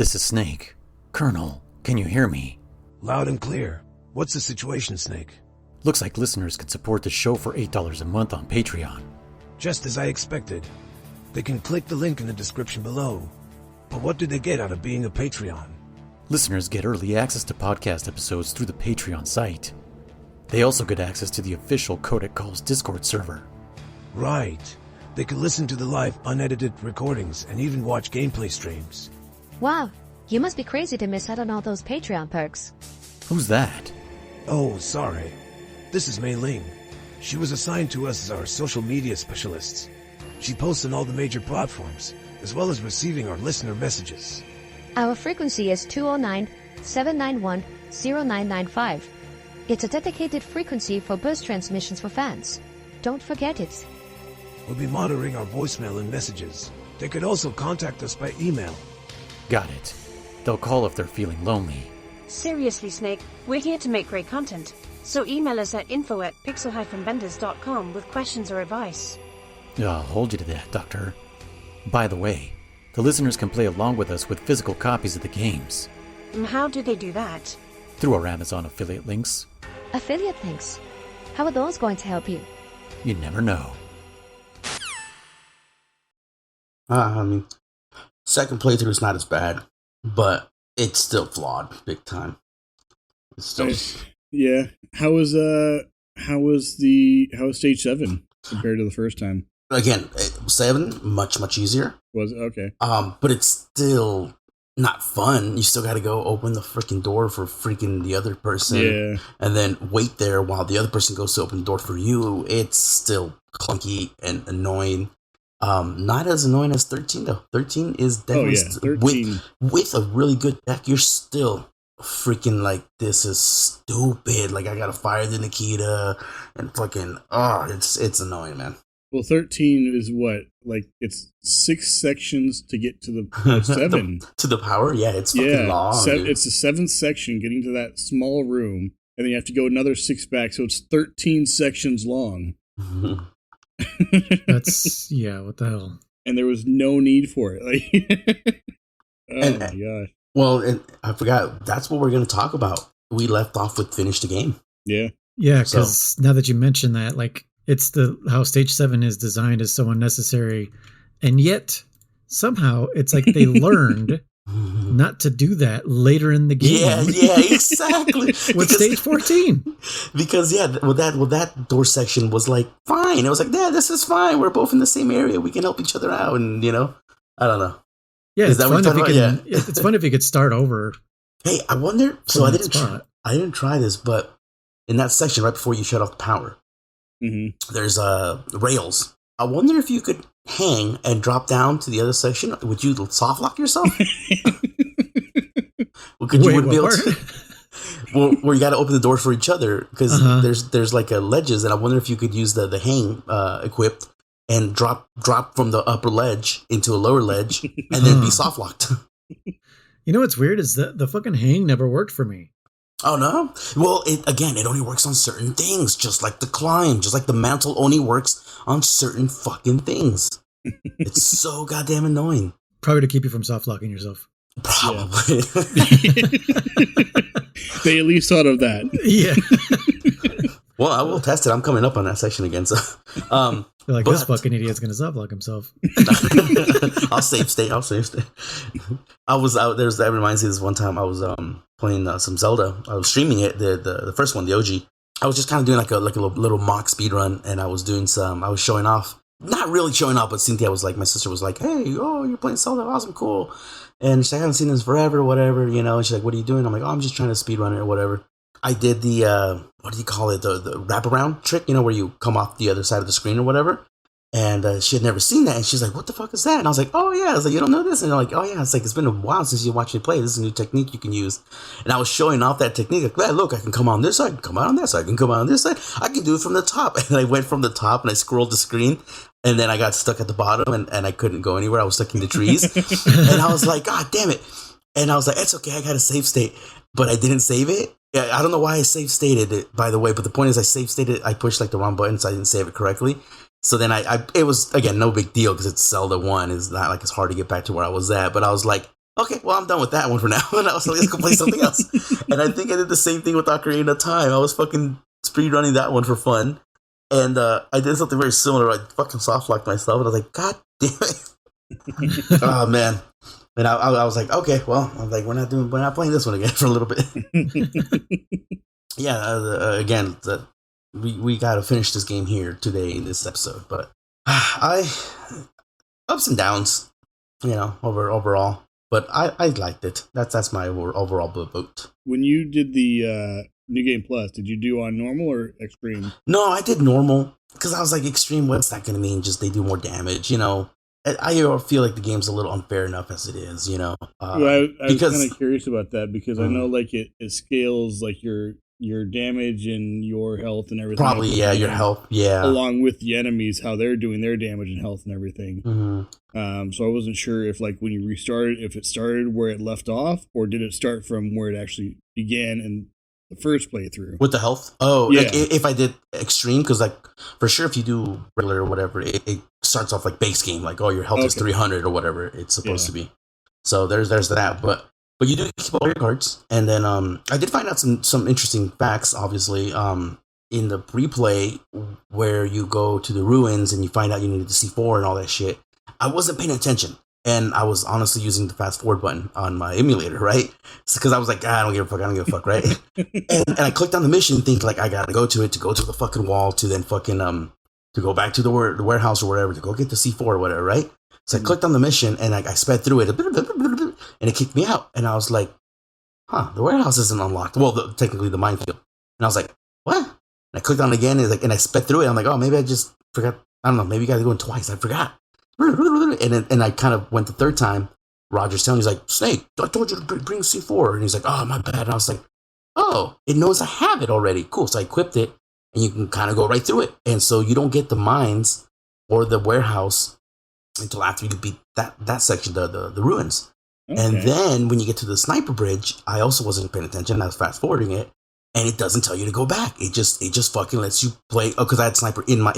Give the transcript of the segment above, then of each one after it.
This is Snake. Colonel, can you hear me? Loud and clear. What's the situation, Snake? Looks like listeners can support the show for $8 a month on Patreon. Just as I expected. They can click the link in the description below. But what do they get out of being a Patreon? Listeners get early access to podcast episodes through the Patreon site. They also get access to the official Codec Calls Discord server. Right. They can listen to the live, unedited recordings and even watch gameplay streams. Wow, you must be crazy to miss out on all those Patreon perks. Who's that? Oh, sorry. This is Mei Ling. She was assigned to us as our social media specialists. She posts on all the major platforms, as well as receiving our listener messages. Our frequency is 209-791-0995. It's a dedicated frequency for burst transmissions for fans. Don't forget it. We'll be monitoring our voicemail and messages. They could also contact us by email. Got it. They'll call if they're feeling lonely. Seriously, Snake, we're here to make great content. So email us at info@pixel-benders.com with questions or advice. I'll hold you to that, Doctor. By the way, the listeners can play along with us with physical copies of the games. How do they do that? Through our Amazon affiliate links. Affiliate links? How are those going to help you? You never know. Second playthrough is not as bad, but it's still flawed, big time. It's still... Yeah. How was stage 7 compared to the first time? Again, 7 much easier. Was it? Okay. But it's still not fun. You still got to go open the freaking door for freaking the other person, yeah, and then wait there while the other person goes to open the door for you. It's still clunky and annoying. Not as annoying as 13 though. 13 is definitely 13. With a really good deck. You're still freaking like, this is stupid. Like, I gotta fire the Nikita and fucking it's annoying, man. Well, 13 is what? Like, it's 6 sections to get to the 7. to the power? Yeah, it's fucking long. It's the 7th section getting to that small room, and then you have to go another 6 back, so it's 13 sections long. That's, yeah, what the hell? And there was no need for it. Like, my gosh. Well, and I forgot, that's what we're going to talk about. We left off with finish the game. Yeah. Yeah, because now that you mention that, like, it's how stage 7 is designed is so unnecessary, and yet somehow it's like they learned not to do that later in the game. Yeah, exactly. With stage 14. Because that door section was like fine. It was like, yeah, this is fine. We're both in the same area. We can help each other out, and I don't know. Yeah, it's fun if you can. It's fun if you could start over. Hey, I wonder. So I didn't try this, but in that section right before you shut off the power. Mm-hmm. There's rails. I wonder if you could hang and drop down to the other section. Would you soft lock yourself? Well, you wouldn't be able to. Well, where you got to open the door for each other because there's like a ledges, and I wonder if you could use the hang equipped and drop from the upper ledge into a lower ledge and then be soft locked. You know what's weird is that the fucking hang never worked for me. Oh, no? Well, it only works on certain things, just like the climb, just like the mantle only works on certain fucking things. It's so goddamn annoying. Probably to keep you from soft locking yourself. Probably. Yeah. They at least thought of that. Yeah. Well, I will test it. I'm coming up on that section again. So, this fucking idiot's gonna soft lock himself. I'll save state. I was out. That reminds me of this one time I was playing some Zelda. I was streaming it, the first one, the OG. I was just kind of doing like a little mock speed run, and I was doing I was showing off. Not really showing off, but Cynthia was like, my sister was like, "Hey, you're playing Zelda, awesome, cool." And she's like, "I haven't seen this forever, whatever, And she's like, "What are you doing?" I'm like, "Oh, I'm just trying to speed run it or whatever." I did the what do you call it? The wraparound trick, where you come off the other side of the screen or whatever. And she had never seen that, and she's like, "What the fuck is that?" And I was like, "Oh yeah." I was like, "You don't know this?" And they're like, "Oh yeah." It's like, it's been a while since you watched me play. This is a new technique you can use. And I was showing off that technique. Like, "Hey, look, I can come on this side, I can come out on that side, I can come out on this side. I can do it from the top." And I went from the top and I scrolled the screen, and then I got stuck at the bottom and I couldn't go anywhere. I was stuck in the trees, and I was like, "God damn it!" And I was like, "It's okay. I got a save state," but I didn't save it. Yeah, I don't know why I save stated it, by the way. But the point is, I save stated. I pushed like the wrong button, so I didn't save it correctly. So then it was, again, no big deal because it's Zelda 1. It's not like it's hard to get back to where I was at. But I was like, okay, well, I'm done with that one for now. And I was like, let's go play something else. And I think I did the same thing with Ocarina of Time. I was fucking speed running that one for fun. And I did something very similar. I fucking soft locked myself, and I was like, God damn it. Oh, man. And I was like, okay, well, I'm like, we're not playing this one again for a little bit. Yeah, again, we got to finish this game here today in this episode. But ups and downs, overall. But I liked it. That's my overall vote. When you did the New Game Plus, did you do on normal or extreme? No, I did normal because I was like, extreme, what's that going to mean? Just they do more damage, I feel like the game's a little unfair enough as it is, Well, I was kind of curious about that because I know like it scales like your damage and your health and everything. Probably, yeah, your health, yeah. Along with the enemies, how they're doing their damage and health and everything. Mm-hmm. So I wasn't sure if like when you restarted, if it started where it left off, or did it start from where it actually began in the first playthrough with the health. Oh, yeah. Like if I did extreme, because like for sure if you do regular or whatever, it starts off like base game, like your health is 300 or whatever it's supposed to be. So there's that, but you do keep all your cards. And then I did find out some interesting facts, obviously, in the replay where you go to the ruins and you find out you needed the C4 and all that shit. I wasn't paying attention. And I was honestly using the fast forward button on my emulator, right? Because I was like, I don't give a fuck, right? and I clicked on the mission and think like I gotta go to it to go to the fucking wall to then fucking to go back to the warehouse or whatever to go get the C4 or whatever, right? So I clicked on the mission and I sped through it and it kicked me out. And I was like, the warehouse isn't unlocked. Well, technically the minefield. And I was like, what? And I clicked on it again and I sped through it. I'm like, oh, maybe I just forgot. I don't know. Maybe you got to go in twice. I forgot. And I kind of went the third time. Roger's telling me, he's like, Snake, I told you to bring C4. And he's like, oh, my bad. And I was like, oh, it knows I have it already. Cool. So I equipped it and you can kind of go right through it. And so you don't get the mines or the warehouse until after you beat that section, the ruins. Okay. And then when you get to the sniper bridge, I also wasn't paying attention. I was fast forwarding it. And it doesn't tell you to go back. It just fucking lets you play. Oh, because I had sniper in my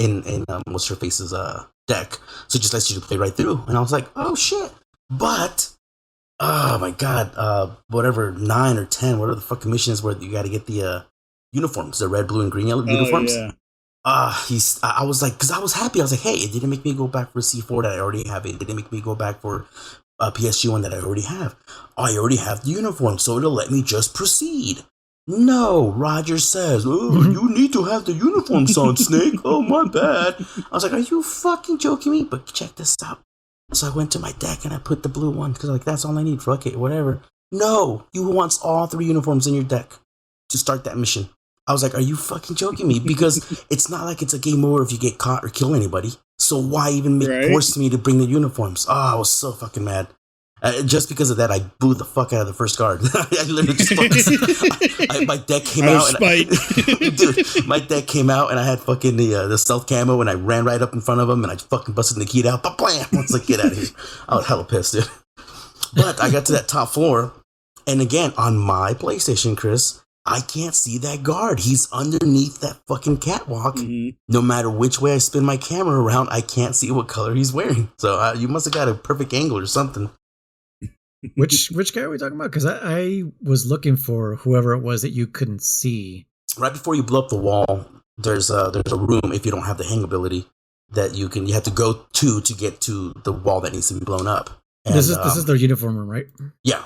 what's her face's deck, so it just lets you play right through. And I was like, oh shit! But oh my god, whatever 9 or 10, whatever the fucking mission is where you got to get the uniforms, the red, blue, and green uniforms. Yeah. I was like, because I was happy. I was like, hey, it didn't make me go back for C4 that I already have. It didn't make me go back for PSG one that I already have. I already have the uniform, so it'll let me just proceed. No, Roger says, oh, you need to have the uniforms on, Snake. Oh, my bad. I was like, are you fucking joking me? But check this out. So I went to my deck and I put the blue one because like, that's all I need. Fuck it, whatever. No, you want all 3 uniforms in your deck to start that mission. I was like, are you fucking joking me? Because it's not like it's a game over if you get caught or kill anybody. So why even force me to bring the uniforms? Oh, I was so fucking mad. Just because of that, I booed the fuck out of the first guard. I literally just fucking, my deck came out. Dude, my deck came out and I had fucking the stealth camo and I ran right up in front of him and I fucking busted the key out. But blam! I was like, get out of here. I was hella pissed, dude. But I got to that top floor. And again, on my PlayStation, Chris, I can't see that guard. He's underneath that fucking catwalk. Mm-hmm. No matter which way I spin my camera around, I can't see what color he's wearing. So you must have got a perfect angle or something. Which guy are we talking about? Because I was looking for whoever it was that you couldn't see. Right before you blow up the wall, there's a room, if you don't have the hang ability, that you have to go to get to the wall that needs to be blown up. And, this is their uniform room, right? Yeah.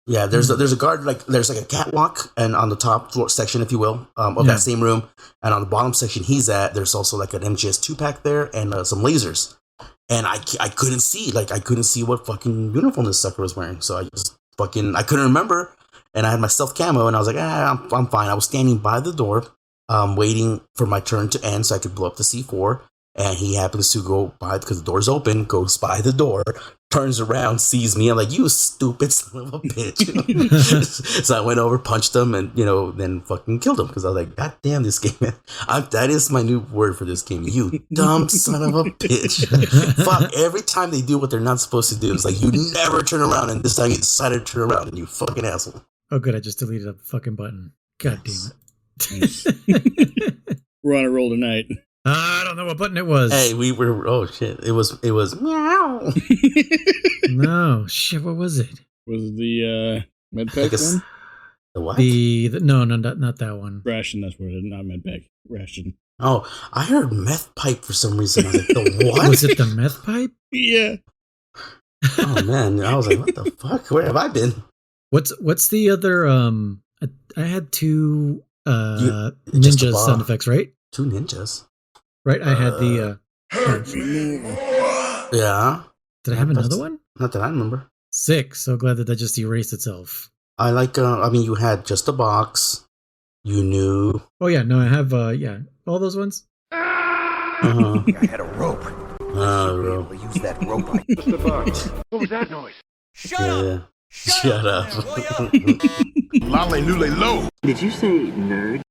Yeah, there's a guard, there's a catwalk, and on the top floor section, if you will, of that same room, and on the bottom section he's at, there's also like an MGS 2-pack there and some lasers. And I couldn't see, what fucking uniform this sucker was wearing. So I couldn't remember. And I had my stealth camo and I was like, I'm fine. I was standing by the door, waiting for my turn to end so I could blow up the C4. And he happens to go by because the door's open, goes by the door, turns around, sees me. I'm like, you stupid son of a bitch. So I went over, punched him, and, then fucking killed him because I was like, God damn this game, man. That is my new word for this game. You dumb son of a bitch. Fuck, every time they do what they're not supposed to do, it's like, you never turn around, and this time you decided to turn around, and you fucking asshole. Oh, good. I just deleted a fucking button. God damn it. We're on a roll tonight. I don't know what button it was. Hey, we were. Oh shit! It was meow. No shit. What was it? Was it the medpack guess- one? The what? No, not that one. Ration, that's what it is. Not medpack. Ration. Oh, I heard meth pipe for some reason. I was like, the what? Was it the meth pipe? Yeah. Oh man, I was like, what the fuck? Where have I been? What's the other? I had two Just a ninja bar. sound effects, right? 2 ninjas. Right. I had the. Yeah. Did I have That's- another one? Not that I remember. Sick. So glad that just erased itself. I like. I mean, you had just a box. You knew. Oh yeah, no, I have. Yeah, all those ones. Uh-huh. I had a rope. Oh, We use that rope. What's the box? What was that noise? yeah. Shut up. Lale Lule Low. Did you say nerd?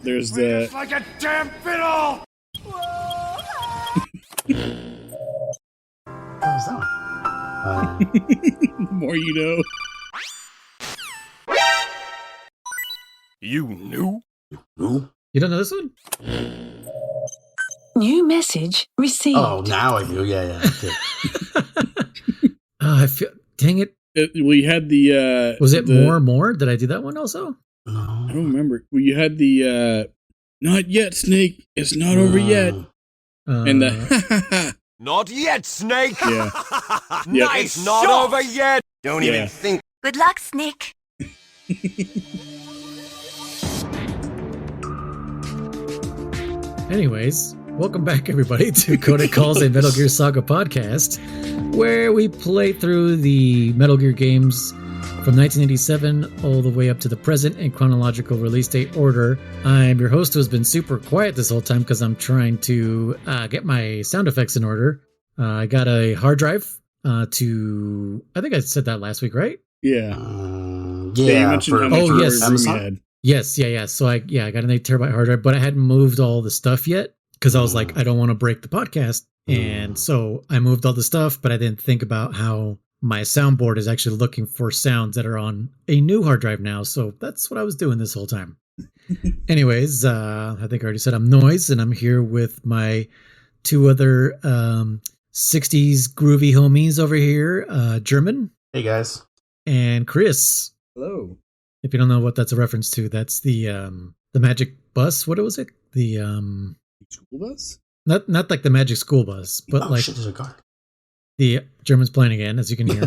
There's the like a damn fiddle. What was that one? more you know. You knew? Who? You don't know this one? New message received. Oh, now I do. Yeah. Okay. I feel. Dang it! Well, you had the. Was it the, more? Did I do that one also? I No. don't remember. Well, you had the. Not yet, Snake. It's not over yet. And the. Not yet, Snake. Yeah. Nice. It's not over yet. Don't Yeah. even think. Good luck, Snake. Anyways, welcome back, everybody, to Codec Calls, a Metal Gear Saga podcast, where we play through the Metal Gear games from 1987 all the way up to the present in chronological release date order. I'm your host, who has been super quiet this whole time because I'm trying to get my sound effects in order. I got a hard drive to... I think I said that last week, right? Yeah. Yeah. You mentioned how much Oh, room yes. you had. Yes, yeah. So I got an 8 terabyte hard drive, but I hadn't moved all the stuff yet because I was like, I don't want to break the podcast. And so I moved all the stuff, but I didn't think about how my soundboard is actually looking for sounds that are on a new hard drive now. So that's what I was doing this whole time. Anyways, I think I already said I'm Noise, and I'm here with my 2 other 60s groovy homies over here, German Hey guys. and Chris. Hello. If you don't know what that's a reference to, that's the Magic Bus. What was it? The School bus? not like the Magic School Bus, but Oh like shit, there's a guard. the German's playing again, as you can hear.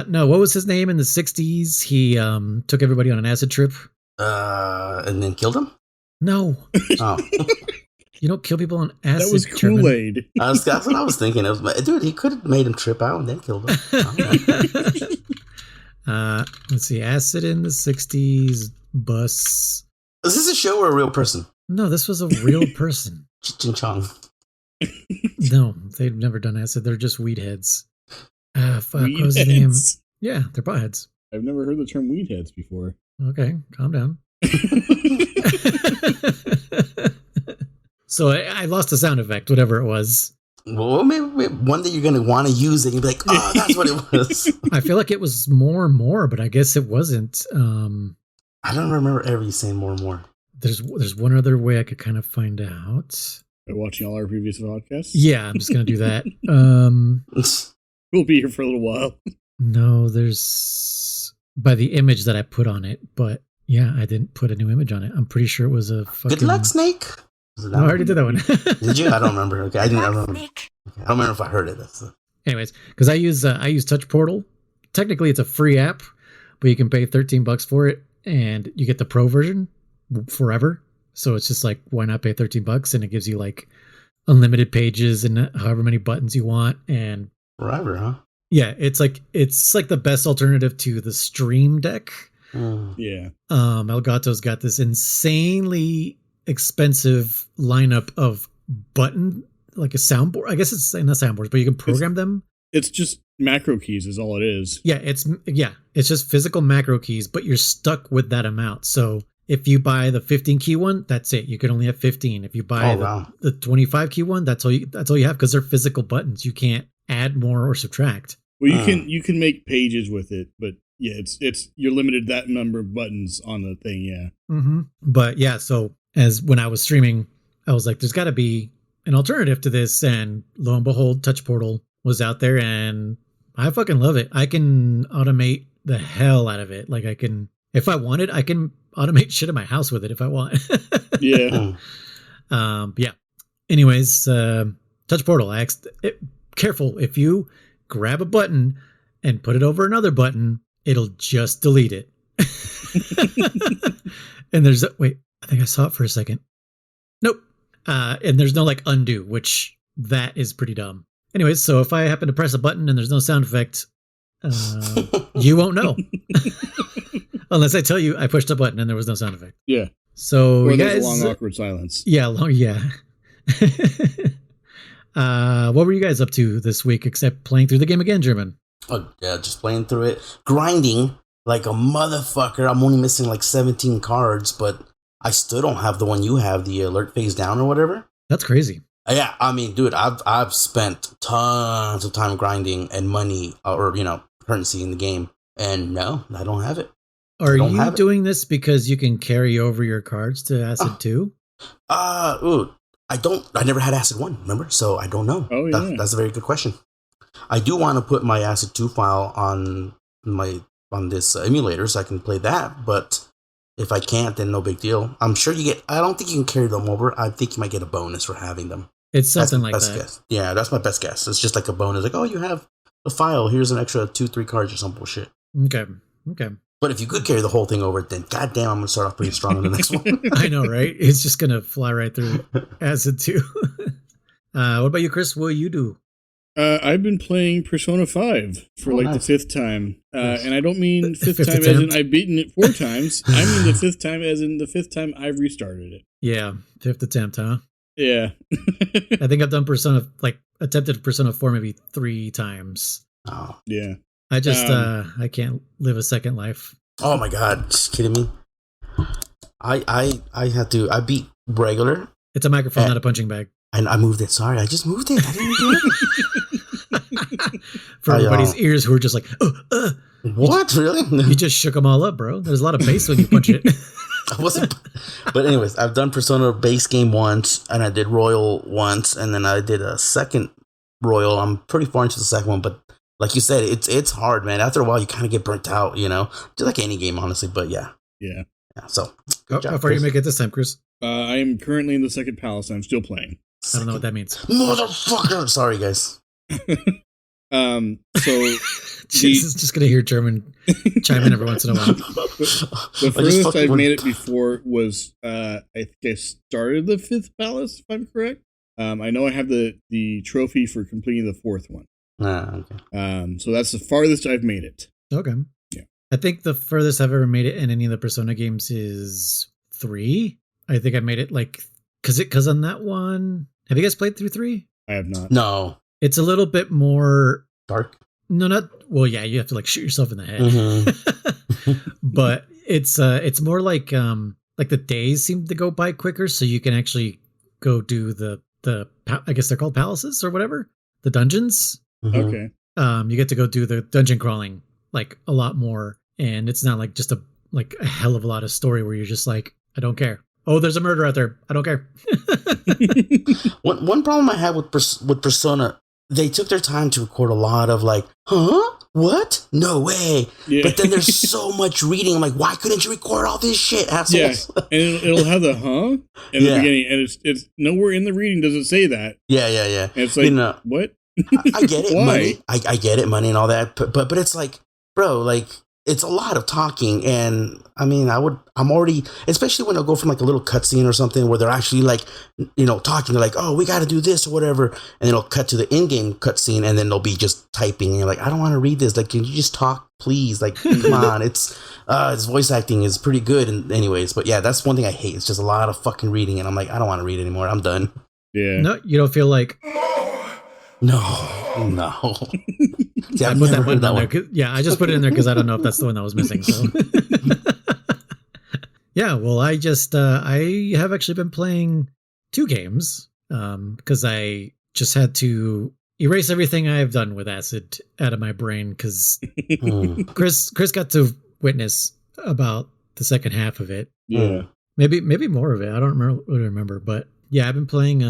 No, what was his name in the 60s? He took everybody on an acid trip. And then killed him? No, Oh. you don't kill people on acid. That was German. Kool-Aid. That's what I was thinking. Dude, he could have made him trip out and then killed him. I don't know. Let's see, acid in the 60s bus. Is this a show or a real person? No, this was a real person. Ching Chong. No, they've never done acid. They're just weed heads. Fuck, what was his name? Weedheads. Yeah, they're potheads. I've never heard the term weed heads before. Okay, calm down. So I lost the sound effect, whatever it was. Well, maybe one day you're going to want to use it and be like, oh, that's what it was. I feel like it was more, but I guess it wasn't. I don't remember ever you saying more and more. There's one other way I could kind of find out. By watching all our previous podcasts? Yeah, I'm just gonna do that. We'll be here for a little while. No, there's by the image that I put on it, but yeah, I didn't put a new image on it. I'm pretty sure it was a fucking... Good luck, Snake. Was it that No, I one? already did that one. Did you? I don't remember. Okay, I didn't remember. Snake. Okay, I don't remember if I heard it. Anyways, because I use Touch Portal. Technically, it's a free app, but you can pay $13 for it, and you get the pro version forever. So it's just like, why not pay $13? And it gives you like unlimited pages and however many buttons you want. And Forever, huh? yeah, it's like the best alternative to the Stream Deck. Yeah. Elgato's got this insanely expensive lineup of button, like a soundboard. I guess it's not soundboards, but you can program them. It's just macro keys is all it is. Yeah, it's just physical macro keys, but you're stuck with that amount. So if you buy the 15 key one, that's it. You can only have 15. If you buy the 25 key one, that's all you have, because they're physical buttons. You can't add more or subtract. Well, you can make pages with it, but yeah, it's you're limited that number of buttons on the thing. Yeah. Mm-hmm. But yeah, so as when I was streaming I was like, there's got to be an alternative to this. And lo and behold, Touch Portal was out there, and I fucking love it. I can automate the hell out of it. Like I can, if I wanted, I can automate shit in my house with it if I want. Yeah. Yeah. Anyways, Touch Portal. Careful, if you grab a button and put it over another button, it'll just delete it. And wait, I think I saw it for a second. Nope. And there's no like undo, which that is pretty dumb. Anyways, so if I happen to press a button and there's no sound effect, you won't know. Unless I tell you I pushed a button and there was no sound effect. Yeah. So or you there's guys, a long awkward silence. Yeah, yeah. What were you guys up to this week except playing through the game again, German? Oh, yeah, just playing through it. Grinding like a motherfucker. I'm only missing like 17 cards, but I still don't have the one you have, the alert phase down or whatever. That's crazy. Yeah, I mean, dude, I've spent tons of time grinding and money or, currency in the game. And no, I don't have it. Are you doing this because you can carry over your cards to Acid 2? I never had Acid 1, remember? So I don't know. Oh, yeah. That's a very good question. I do want to put my Acid 2 file on this emulator so I can play that, but if I can't, then no big deal. I'm sure I don't think you can carry them over. I think you might get a bonus for having them. It's something like that. Guess. Yeah, that's my best guess. It's just like a bonus. Like, oh, you have a file. Here's an extra 2-3 cards or some bullshit. Okay. But if you could carry the whole thing over, then goddamn, I'm going to start off pretty strong in the next one. I know, right? It's just going to fly right through Acid 2. What about you, Chris? What do you do? I've been playing Persona 5 for the 5th time. And I don't mean fifth time attempt. as in I've beaten it 4 times. I mean the 5th time as in the 5th time I've restarted it. Yeah, 5th attempt, huh? Yeah. I think I've done attempted Persona 4 maybe 3 times. Oh. Yeah. I just, I can't live a second life. Oh my God, just kidding me? I beat regular. It's a microphone, not a punching bag. And I moved it. Sorry, I just moved it. I didn't do it. For everybody's ears who are just like, what? Really? You just shook them all up, bro. There's a lot of bass when you punch it. I wasn't. But anyways, I've done Persona base game once, and I did Royal once, and then I did a second Royal. I'm pretty far into the second one, but like you said, it's hard, man. After a while, you kind of get burnt out, just like any game, honestly. But yeah. So, how far do you make it this time, Chris? I am currently in the second palace. I'm still playing. I don't know what that means. Motherfucker! Sorry, guys. So Jesus, just gonna hear German chime in every once in a while. The furthest I've made it before was I think I started the 5th palace, if I'm correct. I know I have the trophy for completing the 4th one. Okay. So that's the farthest I've made it. Okay. Yeah. I think the furthest I've ever made it in any of the Persona games is 3. I think I made it because on that one, have you guys played through 3? I have not. No. It's a little bit more dark. No, yeah, you have to shoot yourself in the head. Mm-hmm. But it's more like the days seem to go by quicker, so you can actually go do the I guess they're called palaces or whatever, the dungeons. Mm-hmm. Okay. You get to go do the dungeon crawling a lot more, and it's not just a hell of a lot of story where you're just like, I don't care. Oh, there's a murder out there. I don't care. One problem I had with Persona, they took their time to record a lot of huh? What? No way. Yeah. But then there's so much reading. I'm like, why couldn't you record all this shit, assholes? Yeah, and it'll have the in the beginning, and it's nowhere in the reading does it say that. Yeah. And it's like, what? I get it, money. I get it, money and all that. But it's like, bro, it's a lot of talking, and I mean, I'm already, especially when I go from a little cutscene or something where they're actually talking. They're like, oh, we got to do this or whatever, and then it'll cut to the in-game cutscene, and then they'll be just typing, and you're like, I don't want to read this. Can you just talk, please? Come on, it's voice acting is pretty good, and anyways, but yeah, that's one thing I hate. It's just a lot of fucking reading, and I'm like, I don't want to read anymore. I'm done. Yeah. No, you don't feel like. No. See, I put that one down there. Yeah, I just put it in there because I don't know if that's the one that was missing. So, yeah. Well, I have actually been playing 2 games because I just had to erase everything I have done with Acid out of my brain because Chris got to witness about the second half of it. Yeah, maybe more of it. I don't remember, but Yeah, I've been playing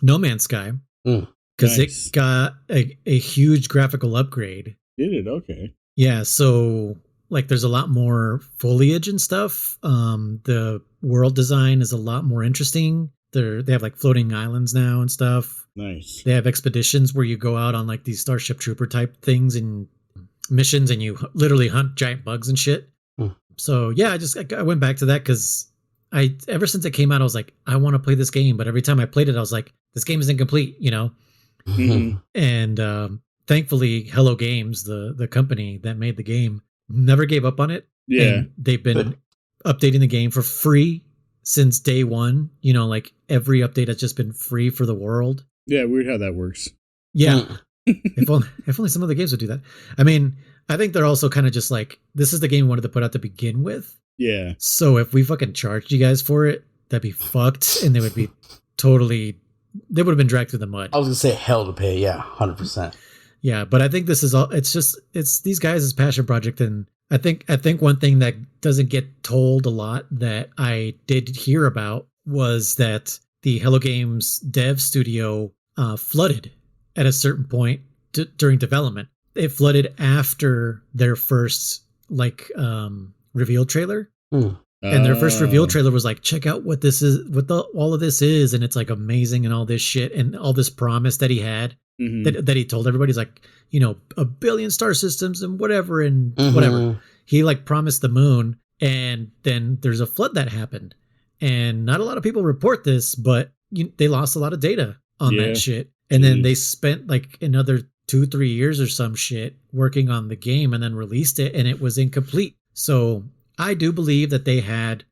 No Man's Sky because it got a huge graphical upgrade. Did it? Okay. Yeah, so like there's a lot more foliage and stuff. The world design is a lot more interesting. They have like floating islands now and stuff. Nice. They have expeditions where you go out on like these Starship Trooper type things and missions, and you literally hunt giant bugs and shit. So yeah, I went back to that because ever since it came out, I was like, I want to play this game. But every time I played it, I was like, this game is incomplete, you know? And thankfully, Hello Games, the company that made the game, never gave up on it. Yeah. And they've been updating the game for free since day one. You know, like every update has just been free for the world. Yeah, weird how that works. Yeah. if only some other games would do that. I mean, I think they're also kind of just like, this is the game we wanted to put out to begin with. Yeah. So if we fucking charged you guys for it, that'd be fucked, and they would be they would have been dragged through the mud. I was gonna say hell to pay, yeah, 100%. Yeah, but I think this is all. It's these guys' passion project, and I think one thing that doesn't get told a lot that I did hear about was that the Hello Games dev studio flooded at a certain point during development. It flooded after their first reveal trailer. And their first reveal trailer was like, check out what this is, all of this is, and it's like amazing and all this shit and all this promise that he had that he told everybody. He's like, you know, 1 billion star systems and whatever and whatever. He like promised the moon, and then there's a flood that happened, and not a lot of people report this, but they lost a lot of data on that shit, and then they spent like another 2-3 years or some shit working on the game, and then released it, and it was incomplete. So I do believe that they had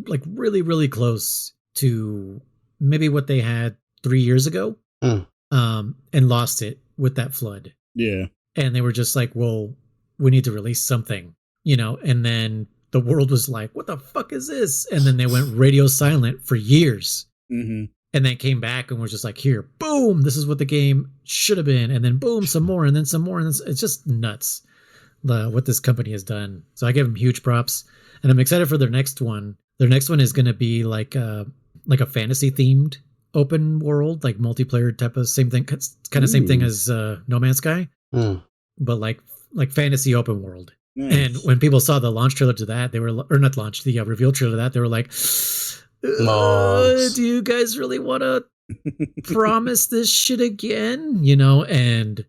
like really, really close to maybe what they had 3 years ago, and lost it with that flood. Yeah. And they were just like, well, we need to release something, you know, and then the world was like, what the fuck is this? And then they went radio silent for years. And then came back and was just like, here, boom, this is what the game should have been. And then boom, some more, and then some more. And it's just nuts what this company has done. So I give them huge props, and I'm excited for their next one. Their next one is going to be like a fantasy themed open world, like multiplayer type of same thing, kind of same thing as No Man's Sky, but like fantasy open world. Nice. And when people saw the launch trailer to that, they were, or not launch, the reveal trailer to that, they were like, do you guys really want to promise this shit again? You know, and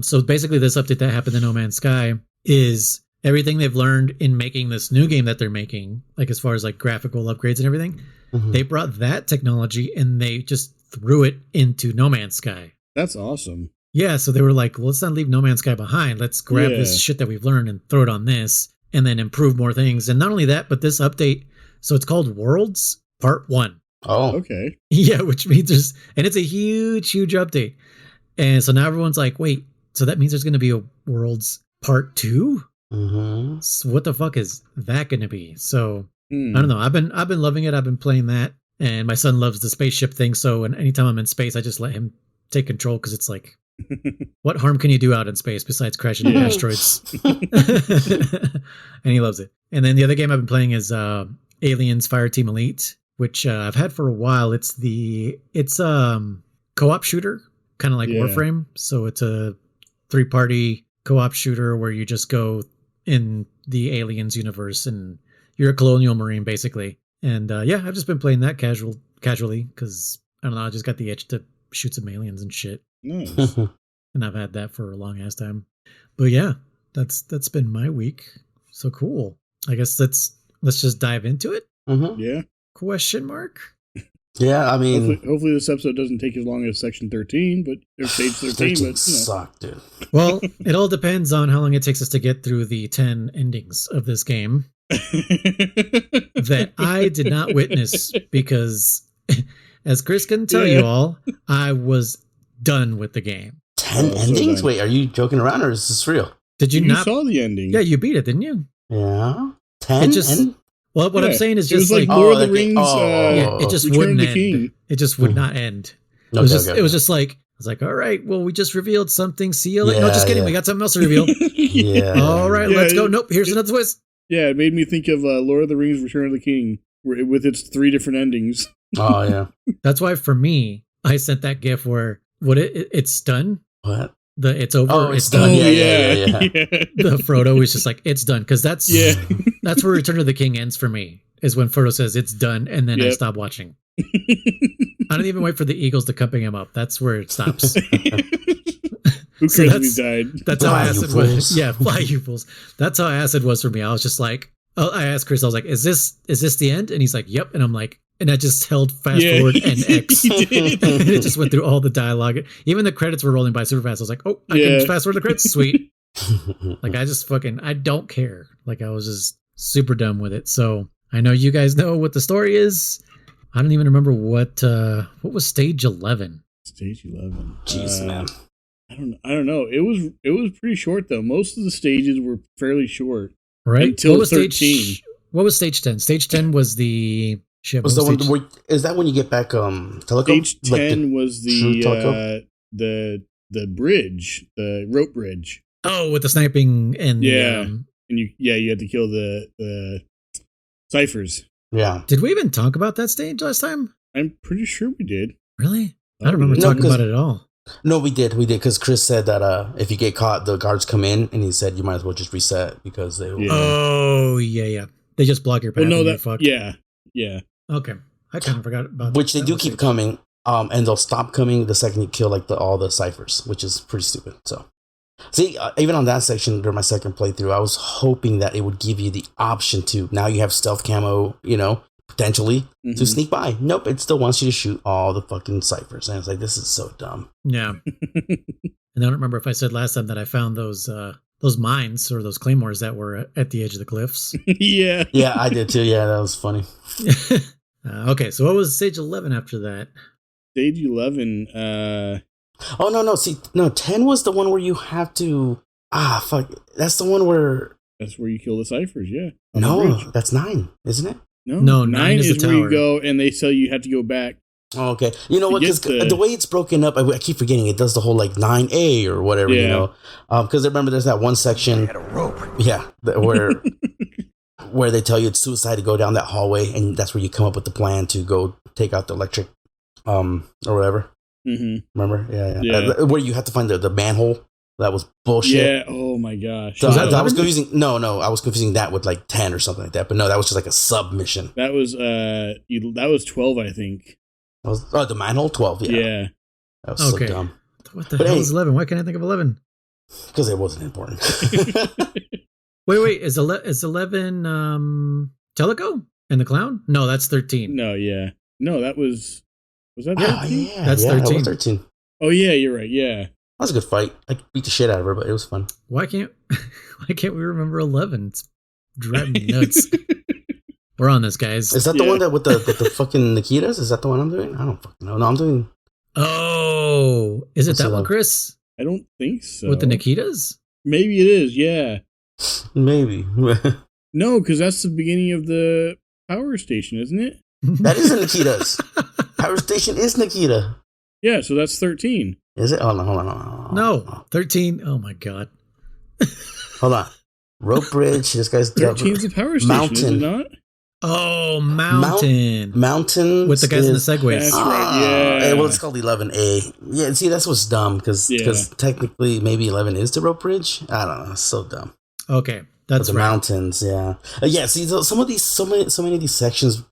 so basically this update that happened in No Man's Sky is everything they've learned in making this new game that they're making, like as far as like graphical upgrades and everything, they brought that technology and they just threw it into No Man's Sky. That's awesome. Yeah, so they were like, well, let's not leave No Man's Sky behind. Let's grab this shit that we've learned and throw it on this, and then improve more things. And not only that, but this update, so it's called Worlds Part 1. Oh, okay. Yeah, which means and it's a huge, huge update. And so now everyone's like, wait, so that means there's going to be a Worlds Part 2? So what the fuck is that going to be? So I don't know. I've been loving it. I've been playing that, and my son loves the spaceship thing. So anytime I'm in space, I just let him take control, because it's like, what harm can you do out in space besides crashing into asteroids? And he loves it. And then the other game I've been playing is Aliens Fireteam Elite, which I've had for a while. It's co-op shooter, kind of like Warframe. So it's a 3-party co-op shooter where you just go in the Aliens universe and you're a colonial marine basically. And I've just been playing that casually because I don't know, I just got the itch to shoot some aliens and shit. Nice. And I've had that for a long ass time. But yeah, that's been my week. So cool. I guess let's just dive into it. Yeah. Question mark? Yeah, I mean, hopefully this episode doesn't take as long as Section 13, but or Stage 13, but you know. Suck, dude. Well, it all depends on how long it takes us to get through the 10 endings of this game that I did not witness, because as Chris can tell you all, I was done with the game. 10 endings? Wait, are you joking around or is this real? Did you not? Saw the ending. Yeah, you beat it, didn't you? Yeah. 10? Well, what I'm saying is just like Lord of the Rings. It just wouldn't end. It just would not end. It was just like, I was like, all right, well, we just revealed something. See you later. No, just kidding. We got something else to reveal. All right, let's go. Nope, here's another twist. Yeah, it made me think of Lord of the Rings: Return of the King, with its 3 different endings. Oh yeah. That's why for me, I sent that GIF where it's done. What? It's over. Oh, it's done. Yeah. The Frodo is just like, it's done, because that's that's where Return of the King ends for me. Is when Frodo says it's done, and then I stop watching. I don't even wait for the eagles to come pick him up. That's where it stops. Who cares when he died? That's how acid was. Yeah, fly you fools. That's how acid was for me. I was just like, I asked Chris, I was like, is this the end? And he's like, yep. And I'm like, and I just held fast forward and X. And it just went through all the dialogue. Even the credits were rolling by super fast. I was like, oh, I can fast forward the credits. Sweet. Like, I just I don't care. Like, I was just super dumb with it. So I know you guys know what the story is. I don't even remember what was stage 11. Stage 11. Jeez, man. I don't know. It was pretty short though. Most of the stages were fairly short. Right. Until 13. What was stage 10? Stage 10 was the shit. Was is that when you get back Teleco? Stage 10 was the bridge, the rope bridge. Oh, with the sniping and and you had to kill the ciphers. Yeah. Did we even talk about that stage last time? I'm pretty sure we did. Really? I don't remember talking about it at all. No, we did, because Chris said that if you get caught, the guards come in, and he said you might as well just reset because they. Yeah. Oh yeah, they just block your path. Well, no, yeah. Okay, I kind of forgot about which they do keep coming, and they'll stop coming the second you kill all the ciphers, which is pretty stupid. So, see, even on that section during my second playthrough, I was hoping that it would give you the option to now you have stealth camo, potentially to sneak by. Nope, it still wants you to shoot all the fucking ciphers, and it's like, this is so dumb. Yeah. And I don't remember if I said last time that I found those mines or those claymores that were at the edge of the cliffs. Yeah, I did too. Yeah, that was funny. Okay, so what was stage 11 after that? Stage 11. Oh no! See, no, 10 was the one where you have to. Fuck! That's the one where. That's where you kill the ciphers. Yeah. No, that's 9, isn't it? No, 9 is where you go, and they tell you have to go back. Oh, okay. You know what? Because the way it's broken up, I keep forgetting it does the whole like 9A or whatever, Because I remember there's that one section. Had a rope. Yeah, where they tell you it's suicide to go down that hallway, and that's where you come up with the plan to go take out the electric, or whatever. Mm-hmm. Remember? Yeah. Where you have to find the manhole. That was bullshit. Yeah. Oh my gosh. So I was confusing. No, I was confusing that with like 10 or something like that. But no, that was just like a sub mission. That was 12, I think. The manhole 12. Yeah. That was so dumb. What the hell is 11? Why can't I think of 11? Because it wasn't important. Wait. Is 11 Teleco and the clown? No, that's 13. No, yeah. No, that was that 13? Yeah, that's 13. That was 13. Oh yeah, you're right. Yeah. That was a good fight. I beat the shit out of her, but it was fun. Why can't we remember 11? It's driving me nuts. We're on this, guys. Is that the one that with the fucking Nikitas? Is that the one I'm doing? I don't fucking know. No, I'm doing. Oh, is it that one, Chris? I don't think so. With the Nikitas? Maybe it is. Yeah. Maybe. No, because that's the beginning of the power station, isn't it? That isn't Nikita's. Power station is Nikita. Yeah, so that's 13. Is it? Hold on. No, 13. Oh my god. Hold on. Rope bridge. This guy's 13's the power station, Mountain. is it not? Oh, Mountain. Mountain. With the guys in the segways. That's right, yeah. Well, it's called 11A. Yeah, see, that's what's dumb, because technically maybe 11 is the rope bridge. I don't know. It's so dumb. Okay, that's the right. Mountains, yeah. See, so many of these sections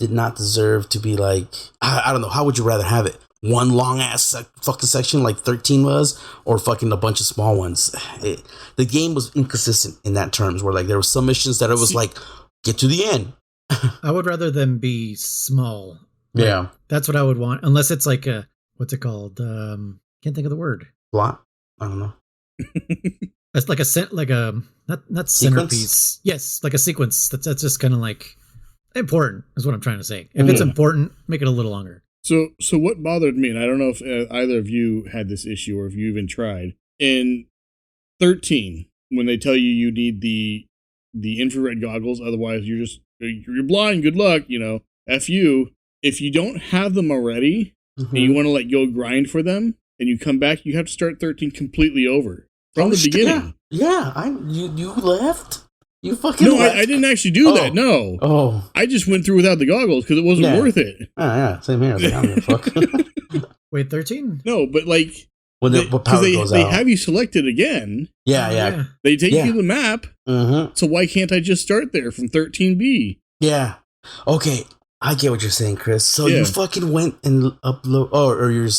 did not deserve to be like, I don't know, how would you rather have it? One long ass fucking section like 13 was, or fucking a bunch of small ones. The game was inconsistent in that terms, where like there were some missions that it was like, get to the end. I would rather them be small. Yeah. That's what I would want. Unless it's like a, what's it called? Can't think of the word. Plot? I don't know. It's like not centerpiece. Yes, like a sequence. That's just kind of like important is what I'm trying to say. If it's important, make it a little longer. So what bothered me, and I don't know if either of you had this issue or if you even tried, in 13, when they tell you need the infrared goggles, otherwise you're blind, good luck, F you. If you don't have them already, and you want to like go grind for them, and you come back, you have to start 13 completely over. From the beginning. Yeah, you left? You fucking No, left. I didn't actually do that. No. Oh. I just went through without the goggles because it wasn't worth it. Oh, yeah. Same here. I was like, I don't give a fuck. Wait, 13? No, but like When the power goes they out. have you selected again. Yeah. They take you to the map. Mm-hmm. So why can't I just start there from 13B? Yeah. Okay. I get what you're saying, Chris. So you fucking went and upload. Oh, or you're.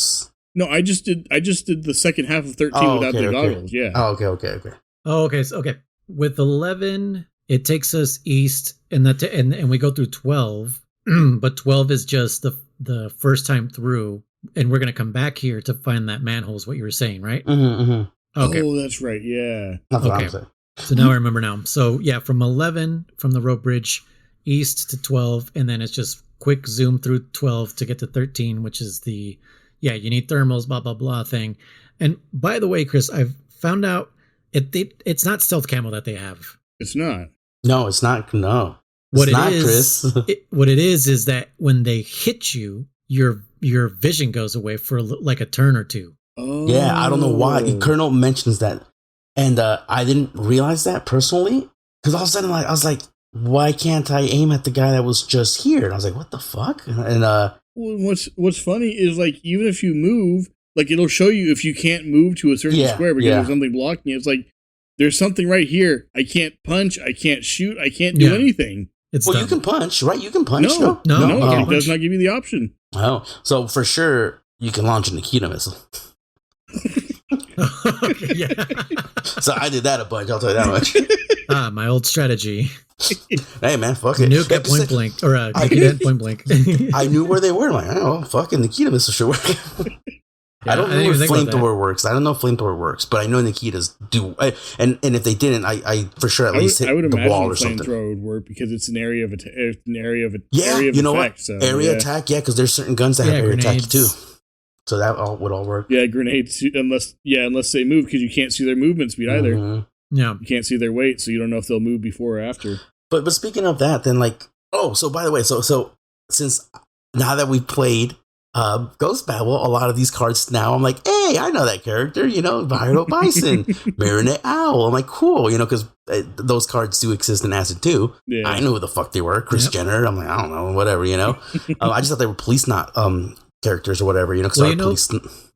No, I just did the second half of 13 without the goggles. Yeah. Oh, okay. Oh, okay. So, okay. With 11, it takes us east, and and we go through 12, but 12 is just the first time through, and we're gonna come back here to find that manhole. Is what you were saying, right? Mm-hmm. Okay. Oh, that's right. Yeah. That's what I'm saying. So now I remember now. So yeah, from 11, from the rope bridge east to 12, and then it's just quick zoom through 12 to get to 13, which is you need thermals, blah, blah, blah thing. And by the way, Chris, I've found out it's not stealth camo that they have. It's not. No, it's not. No. What it's it not, is, Chris. what it is that when they hit you, your vision goes away for like a turn or two. Oh. Yeah, I don't know why. Colonel mentions that. And I didn't realize that personally. Because all of a sudden, I was like, why can't I aim at the guy that was just here? And I was like, what the fuck? And well, what's funny is like even if you move, like it'll show you if you can't move to a certain square because there's something blocking it. It's like there's something right here. I can't punch. I can't shoot. I can't do anything. You can punch, right? You can punch. No, Oh. it does not give you the option. Oh, so for sure you can launch a Nikita missile. Yeah. So I did that a bunch. I'll tell you that much. My old strategy. Hey man, fuck it. Nuke at point blank, or Nikita at point blank. I knew where they were. I'm like, I don't know, fucking Nikita missile should work. I don't know if flamethrower works. I don't know if flamethrower works, but I know Nikitas do. And if they didn't, I for sure at least hit the wall or something. Flamethrower would work because it's an area of area of effect, what? So, area attack, because there's certain guns that have area attack too. So that would all work. Yeah, grenades unless they move because you can't see their movement speed either. Mm-hmm. Yeah, you can't see their weight, so you don't know if they'll move before or after. But speaking of that, then so by the way, so since now that we've played Ghost Babel, a lot of these cards now, I'm like, hey, I know that character, Viral Bison, Marinette Owl. I'm like, cool, because those cards do exist in Acid too. Yeah. I knew who the fuck they were. Chris Jenner. I'm like, I don't know, whatever, I just thought they were police not characters or whatever, because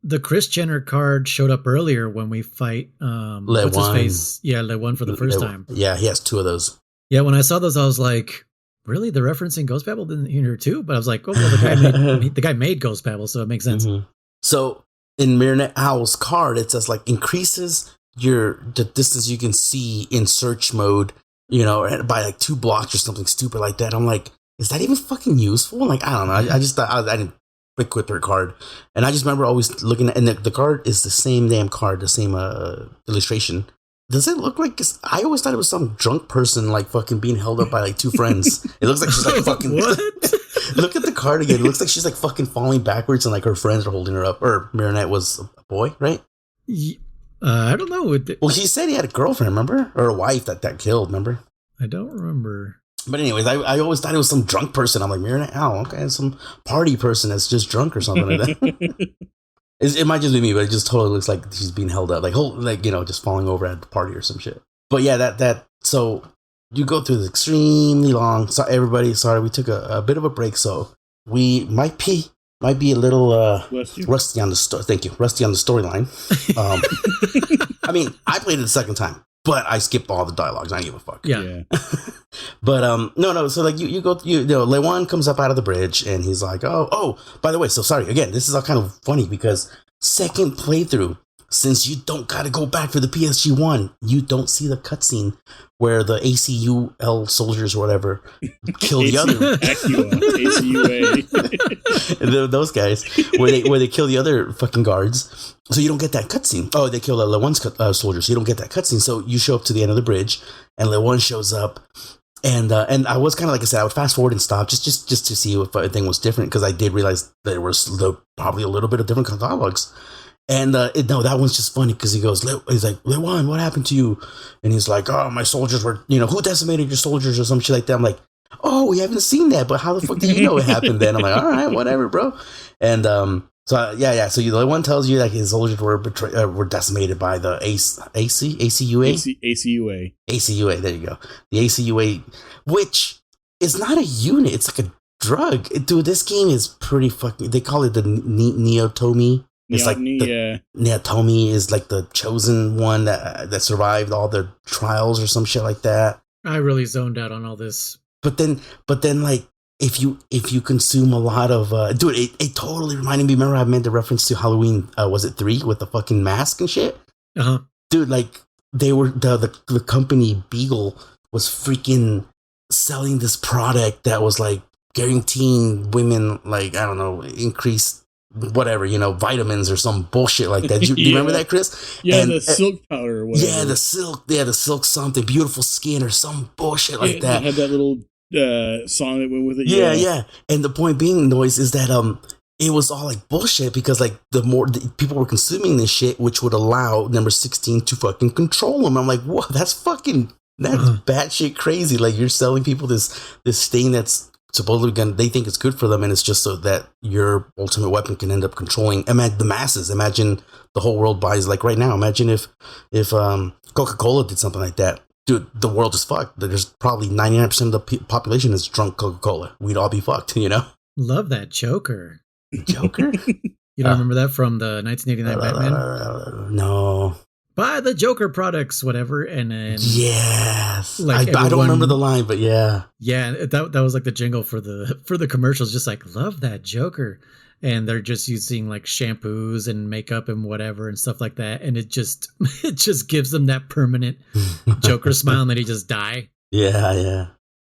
the Chris Jenner card showed up earlier when we fight what's his face? Yeah, Le1 for the first time. Yeah, he has two of those. Yeah, when I saw those, I was like, really? They're referencing Ghost Babel in here too? But I was like, oh, well, the guy made Ghost Babel, so it makes sense. Mm-hmm. So in Marinette Owl's card, it says increases the distance you can see in search mode, by 2 blocks or something stupid like that. I'm like, is that even fucking useful? I don't know. I just thought I didn't quit their card, and I just remember always looking at, and the card is the same damn card, the same illustration. Does it look like? I always thought it was some drunk person fucking being held up by 2 friends. It looks like she's fucking. What? Look at the card again. It looks like she's fucking falling backwards, and her friends are holding her up. Or Marinette was a boy, right? I don't know. Well, he said he had a girlfriend, remember, or a wife that killed. Remember? I don't remember. But anyways, I always thought it was some drunk person. I'm like, Marinette, okay, some party person that's just drunk or something like that. It might just be me, but it just totally looks like she's being held up, just falling over at the party or some shit. But yeah, so you go through this extremely long. So everybody, sorry, we took a bit of a break, so we might be a little rusty on the story. Thank you, rusty on the storyline. I mean, I played it the second time, but I skipped all the dialogues. I don't give a fuck. Yeah. But no. So you go, Lewan comes up out of the bridge and he's like, oh. By the way, so sorry again. This is all kind of funny because second playthrough, since you don't got to go back for the PSG1, you don't see the cutscene where the ACUL soldiers or whatever kill the other ACUA. Those guys where they kill the other fucking guards. So you don't get that cutscene. Oh, they kill Lewan's soldiers, so you don't get that cutscene. So you show up to the end of the bridge, and Lewan shows up, and I was kind of like I said, I would fast forward and stop just to see if anything was different because I did realize there was probably a little bit of different dialogues. And that one's just funny because he's like, Lewan, what happened to you? And he's like, oh, my soldiers were, who decimated your soldiers or some shit like that. I'm like, oh, we haven't seen that, but how the fuck do you know it happened then? I'm like, all right, whatever, bro. And So yeah. So the one tells you that his soldiers were decimated by the ACUA. ACUA. There you go. The ACUA, which is not a unit. It's like a drug. Dude, this game is pretty fucking. They call it the Neotomy. It's like Neotomy is like the chosen one that survived all the trials or some shit like that. I really zoned out on all this. But then like. If you consume a lot of dude, it totally reminded me. Remember, I made the reference to Halloween. Was it 3 with the fucking mask and shit? Dude, like they were the company Beagle was freaking selling this product that was like guaranteeing women, like, I don't know, increased whatever, vitamins or some bullshit like that. Do you remember that, Chris? Yeah, and the silk powder or whatever. Yeah, the silk something, beautiful skin or some bullshit like that. It had that little song that went with it. Yeah. And the point being, Noise, is that it was all like bullshit because like the more people were consuming this shit, which would allow number 16 to fucking control them. I'm like, whoa, that's batshit crazy. Like, you're selling people this thing that's supposedly they think it's good for them, and it's just so that your ultimate weapon can end up controlling the masses. Imagine the whole world buys, like right now. Imagine if Coca-Cola did something like that. Dude, the world is fucked. There's probably 99% of the population is drunk Coca-Cola. We'd all be fucked, Love that Joker. Joker? You don't remember that from the 1989 Batman? No. Buy the Joker products, whatever, and then... Yes. Like I don't remember the line, but yeah. Yeah, that was like the jingle for the commercials, just like, love that Joker. And they're just using like shampoos and makeup and whatever and stuff like that. And it just gives them that permanent Joker smile and then he just die. Yeah.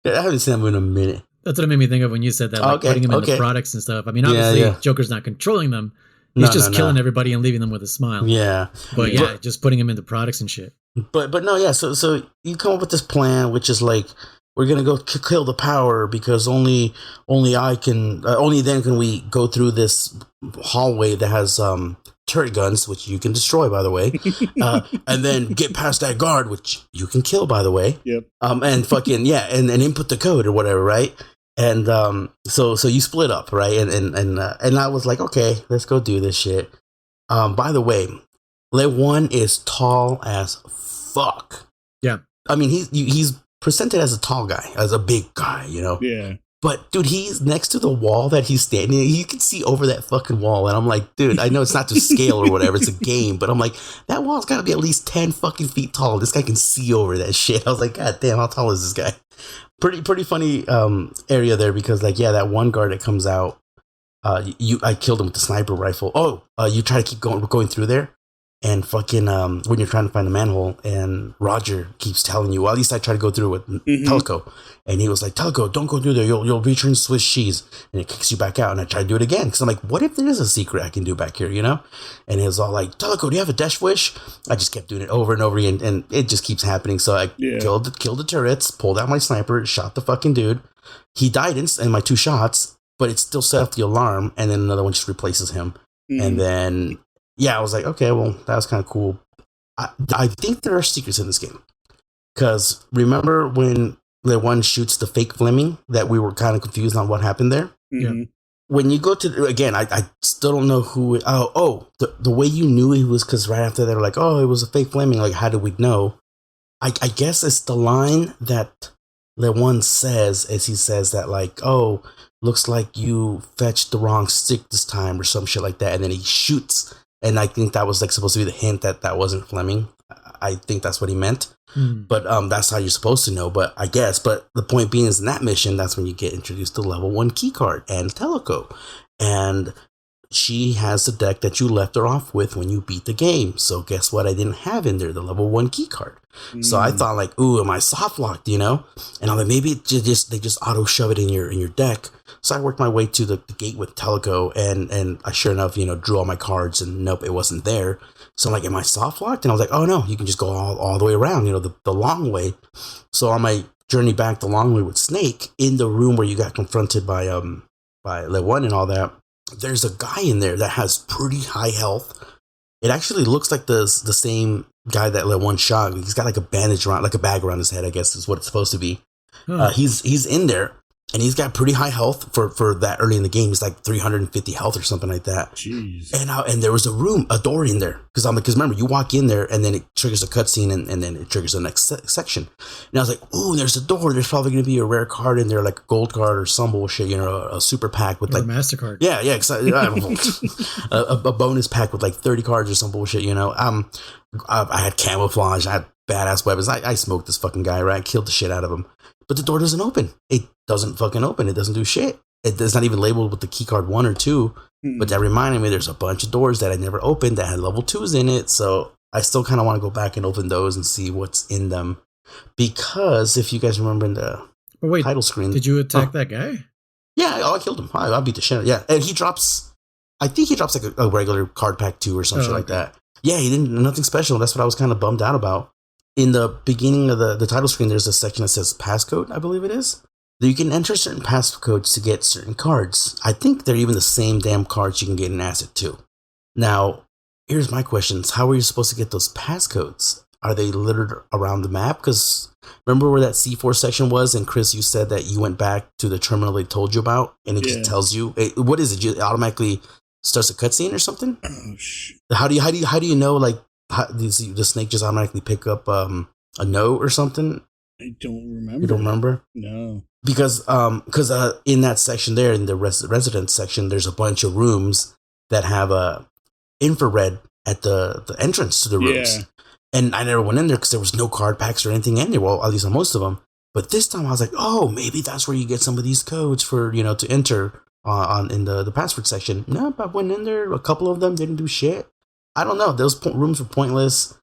I haven't seen that movie in a minute. That's what it made me think of when you said that, like putting him in the products and stuff. I mean, obviously Joker's not controlling them. He's just killing everybody and leaving them with a smile. Yeah. But just putting him into products and shit. But no, yeah. So you come up with this plan, which is like, we're gonna go kill the power because only then can we go through this hallway that has turret guns, which you can destroy, by the way, and then get past that guard, which you can kill, by the way. Yep. And fucking and input the code or whatever, right? And so you split up, right? And I was like, okay, let's go do this shit. By the way, Le1 is tall as fuck. Yeah. I mean, he's presented as a tall guy, as a big guy, Yeah. But dude, he's next to the wall that he's standing in. You can see over that fucking wall, and I'm like, dude, I know it's not to scale or whatever, it's a game, but I'm like, that wall's got to be at least 10 fucking feet tall. This guy can see over that shit. I was like, god damn, how tall is this guy? Pretty funny area there because like, yeah, that one guard that comes out, I killed him with the sniper rifle. You try to keep going through there. And fucking, when you're trying to find the manhole, and Roger keeps telling you, well, at least I try to go through with Teleco. And he was like, Teleco, don't go through there. You'll return Swiss cheese. And it kicks you back out. And I try to do it again. Because I'm like, what if there is a secret I can do back here, And it was all like, Teleco, do you have a dash wish? I just kept doing it over and over again. And it just keeps happening. So I killed the turrets, pulled out my sniper, shot the fucking dude. He died in my 2 shots, but it still set off the alarm. And then another one just replaces him. And then... yeah, I was like, okay, well, that was kind of cool. I think there are secrets in this game. Because remember when Le1 shoots the fake Fleming that we were kind of confused on what happened there? Mm-hmm. When you go to, again, I still don't know who, the way you knew it was because right after they were like, oh, it was a fake Fleming. Like, how did we know? I guess it's the line that Le1 says as he says that, like, oh, looks like you fetched the wrong stick this time or some shit like that. And then he shoots. And I think that was like supposed to be the hint that wasn't Fleming. I think that's what he meant. But that's how you're supposed to know. But I guess. But the point being is in that mission, that's when you get introduced to level 1 keycard and Teleco. And she has the deck that you left her off with when you beat the game. So guess what? I didn't have in there the level 1 keycard. So I thought like, ooh, am I soft locked? And I'm like, maybe they just auto shove it in your deck. So I worked my way to the gate with Teleco, and I sure enough, drew all my cards, and nope, it wasn't there. So I'm like, am I soft locked? And I was like, oh no, you can just go all the way around, the long way. So on my journey back the long way with Snake, in the room where you got confronted by Le1 and all that, there's a guy in there that has pretty high health. It actually looks like the same guy that Le1 shot. He's got like a bandage around, like a bag around his head, I guess is what it's supposed to be. He's in there. And he's got pretty high health for that early in the game. He's like 350 health or something like that. Jeez. And there was a door in there. Because remember, you walk in there and then it triggers a cutscene and then it triggers the next section. And I was like, oh, there's a door. There's probably going to be a rare card in there, like a gold card or some bullshit, a super pack with or like... a MasterCard. Yeah, a bonus pack with like 30 cards or some bullshit, I had camouflage. I had badass weapons. I smoked this fucking guy, right? I killed the shit out of him. But the door doesn't open. It doesn't fucking open. It doesn't do shit. It's not even labeled with the keycard 1 or 2. But that reminded me there's a bunch of doors that I never opened that had level 2s in it. So I still kind of want to go back and open those and see what's in them. Because if you guys remember in the title screen... Did you attack that guy? Yeah, I killed him. I beat the shit out of him. Yeah, and he drops... I think he drops like a regular card pack 2 or some shit like that. Yeah, he didn't... Nothing special. That's what I was kind of bummed out about. In the beginning of the title screen, there's a section that says passcode, I believe it is. You can enter certain passcodes to get certain cards. I think they're even the same damn cards you can get in Asset 2. Now, here's my questions. How are you supposed to get those passcodes? Are they littered around the map? Because remember where that C4 section was? And Chris, you said that you went back to the terminal they told you about, and it just tells you. What is it? It automatically starts a cutscene or something? Oh, shit. How do you know, like, the snake just automatically pick up a note or something? I don't remember. You don't remember? No. Because in that section there, in the residence section, there's a bunch of rooms that have a infrared at the entrance to the rooms. Yeah. And I never went in there because there was no card packs or anything in there. Well, at least on most of them. But this time I was like, oh, maybe that's where you get some of these codes for, to enter in the password section. No, I went in there. A couple of them didn't do shit. I don't know. Those rooms were pointless.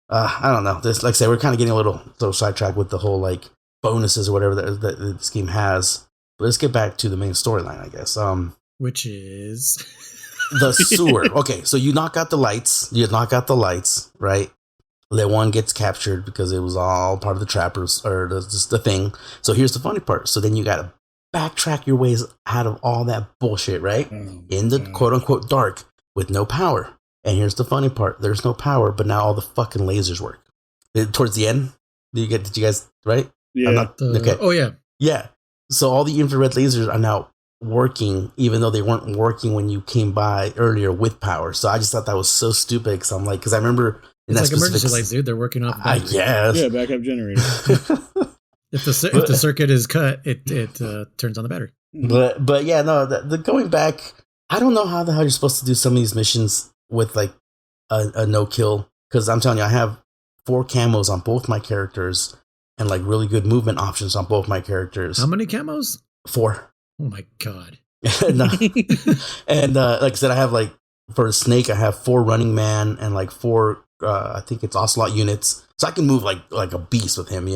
I don't know. This, like I said, we're kind of getting a little sidetracked with the whole like bonuses or whatever that this game has. But let's get back to the main storyline, I guess. Which is the sewer. Okay, so you knock out the lights. Right? Lewan gets captured because it was all part of the trappers or just the thing. So here's the funny part. So then you got to backtrack your ways out of all that bullshit, right? In the quote unquote dark with no power. And here's the funny part. There's no power, but now all the fucking lasers work. Towards the end, did you guys, right? Yeah. Okay. Oh, yeah. Yeah. So all the infrared lasers are now working, even though they weren't working when you came by earlier with power. So I just thought that was so stupid. Because I remember... It's like emergency lights, dude. They're working off I guess. Yeah, backup generator. If the circuit is cut, it turns on the battery. But yeah, no, the going back, I don't know how the hell you're supposed to do some of these missions with like a no kill, because I'm telling you, I have 4 camos on both my characters and like really good movement options on both my characters. How many camos? 4. Oh my god. And like I said, I have like for a snake, I have 4 running man and like 4 I think it's ocelot units, so I can move like a beast with him,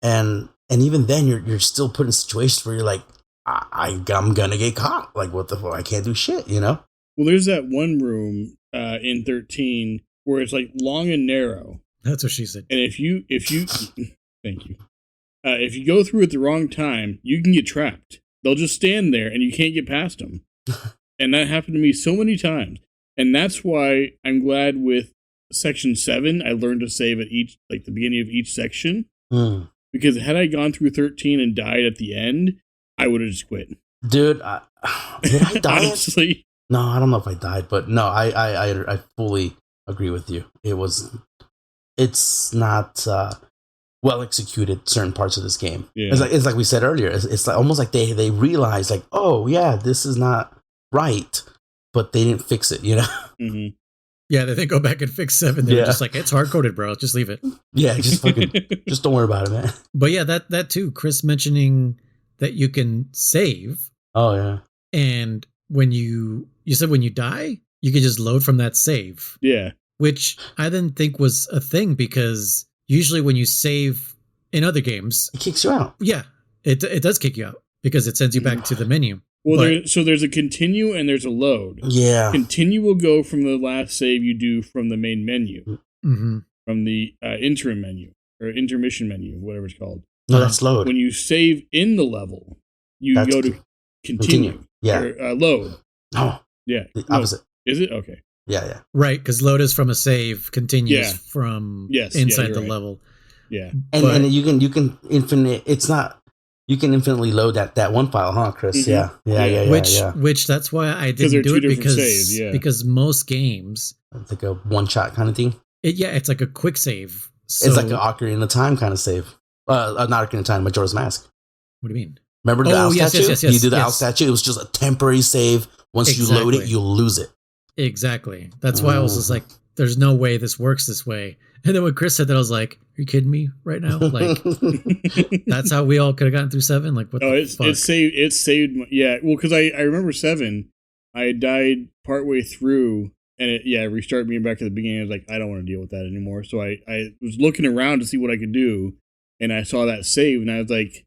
and even then you're still put in situations where you're like, I'm gonna get caught, like what the fuck, I can't do shit, Well, there's that one room in 13 where it's like long and narrow. That's what she said. And if you thank you. If you go through at the wrong time, you can get trapped. They'll just stand there and you can't get past them. And that happened to me so many times. And that's why I'm glad with Section 7, I learned to save at the beginning of each section. Because had I gone through 13 and died at the end, I would have just quit. Dude, did I die? Honestly. No, I don't know if I died, but no, I fully agree with you. It's not well executed certain parts of this game. Yeah. It's like we said earlier. It's like almost like they realize like, oh yeah, this is not right, but they didn't fix it. Mm-hmm. Yeah, they go back and fix 7. They're just like, it's hard coded, bro. Just leave it. Yeah, just fucking, just don't worry about it, man. But yeah, that too. Chris mentioning that you can save. Oh yeah. And when you said when you die, you can just load from that save. Yeah. Which I didn't think was a thing, because usually when you save in other games, it kicks you out. Yeah, it does kick you out because it sends you back to the menu. Well, so there's a continue and there's a load. Yeah. Continue will go from the last save you do from the main menu. Mm-hmm. From the interim menu or intermission menu, whatever it's called. No, that's load. When you save in the level, that's go to continue. Yeah. Or load. Oh. Yeah. The opposite. Is it? Okay. Yeah. Right, because load is from a save, continues from inside the level. Yeah. And you can infinite. It's not. You can infinitely load that one file, huh, Chris? Mm-hmm. Yeah. Which that's why I didn't do it because most games, it's like a one shot kind of thing. It's like a quick save. So, it's like an Ocarina of Time kind of save. Not Ocarina of Time, Majora's Mask. What do you mean? Remember the owl statue? Yes, you do the owl statue. It was just a temporary save. Once you load it, you'll lose it. Exactly. That's why I was just like, "There's no way this works this way." And then when Chris said that, I was like, "Are you kidding me right now?" Like, that's how we all could have gotten through 7. Like, what the fuck? It saved. Yeah, well, because I remember 7. I died partway through, and it restarted me back to the beginning. I was like, I don't want to deal with that anymore. So I was looking around to see what I could do, and I saw that save, and I was like,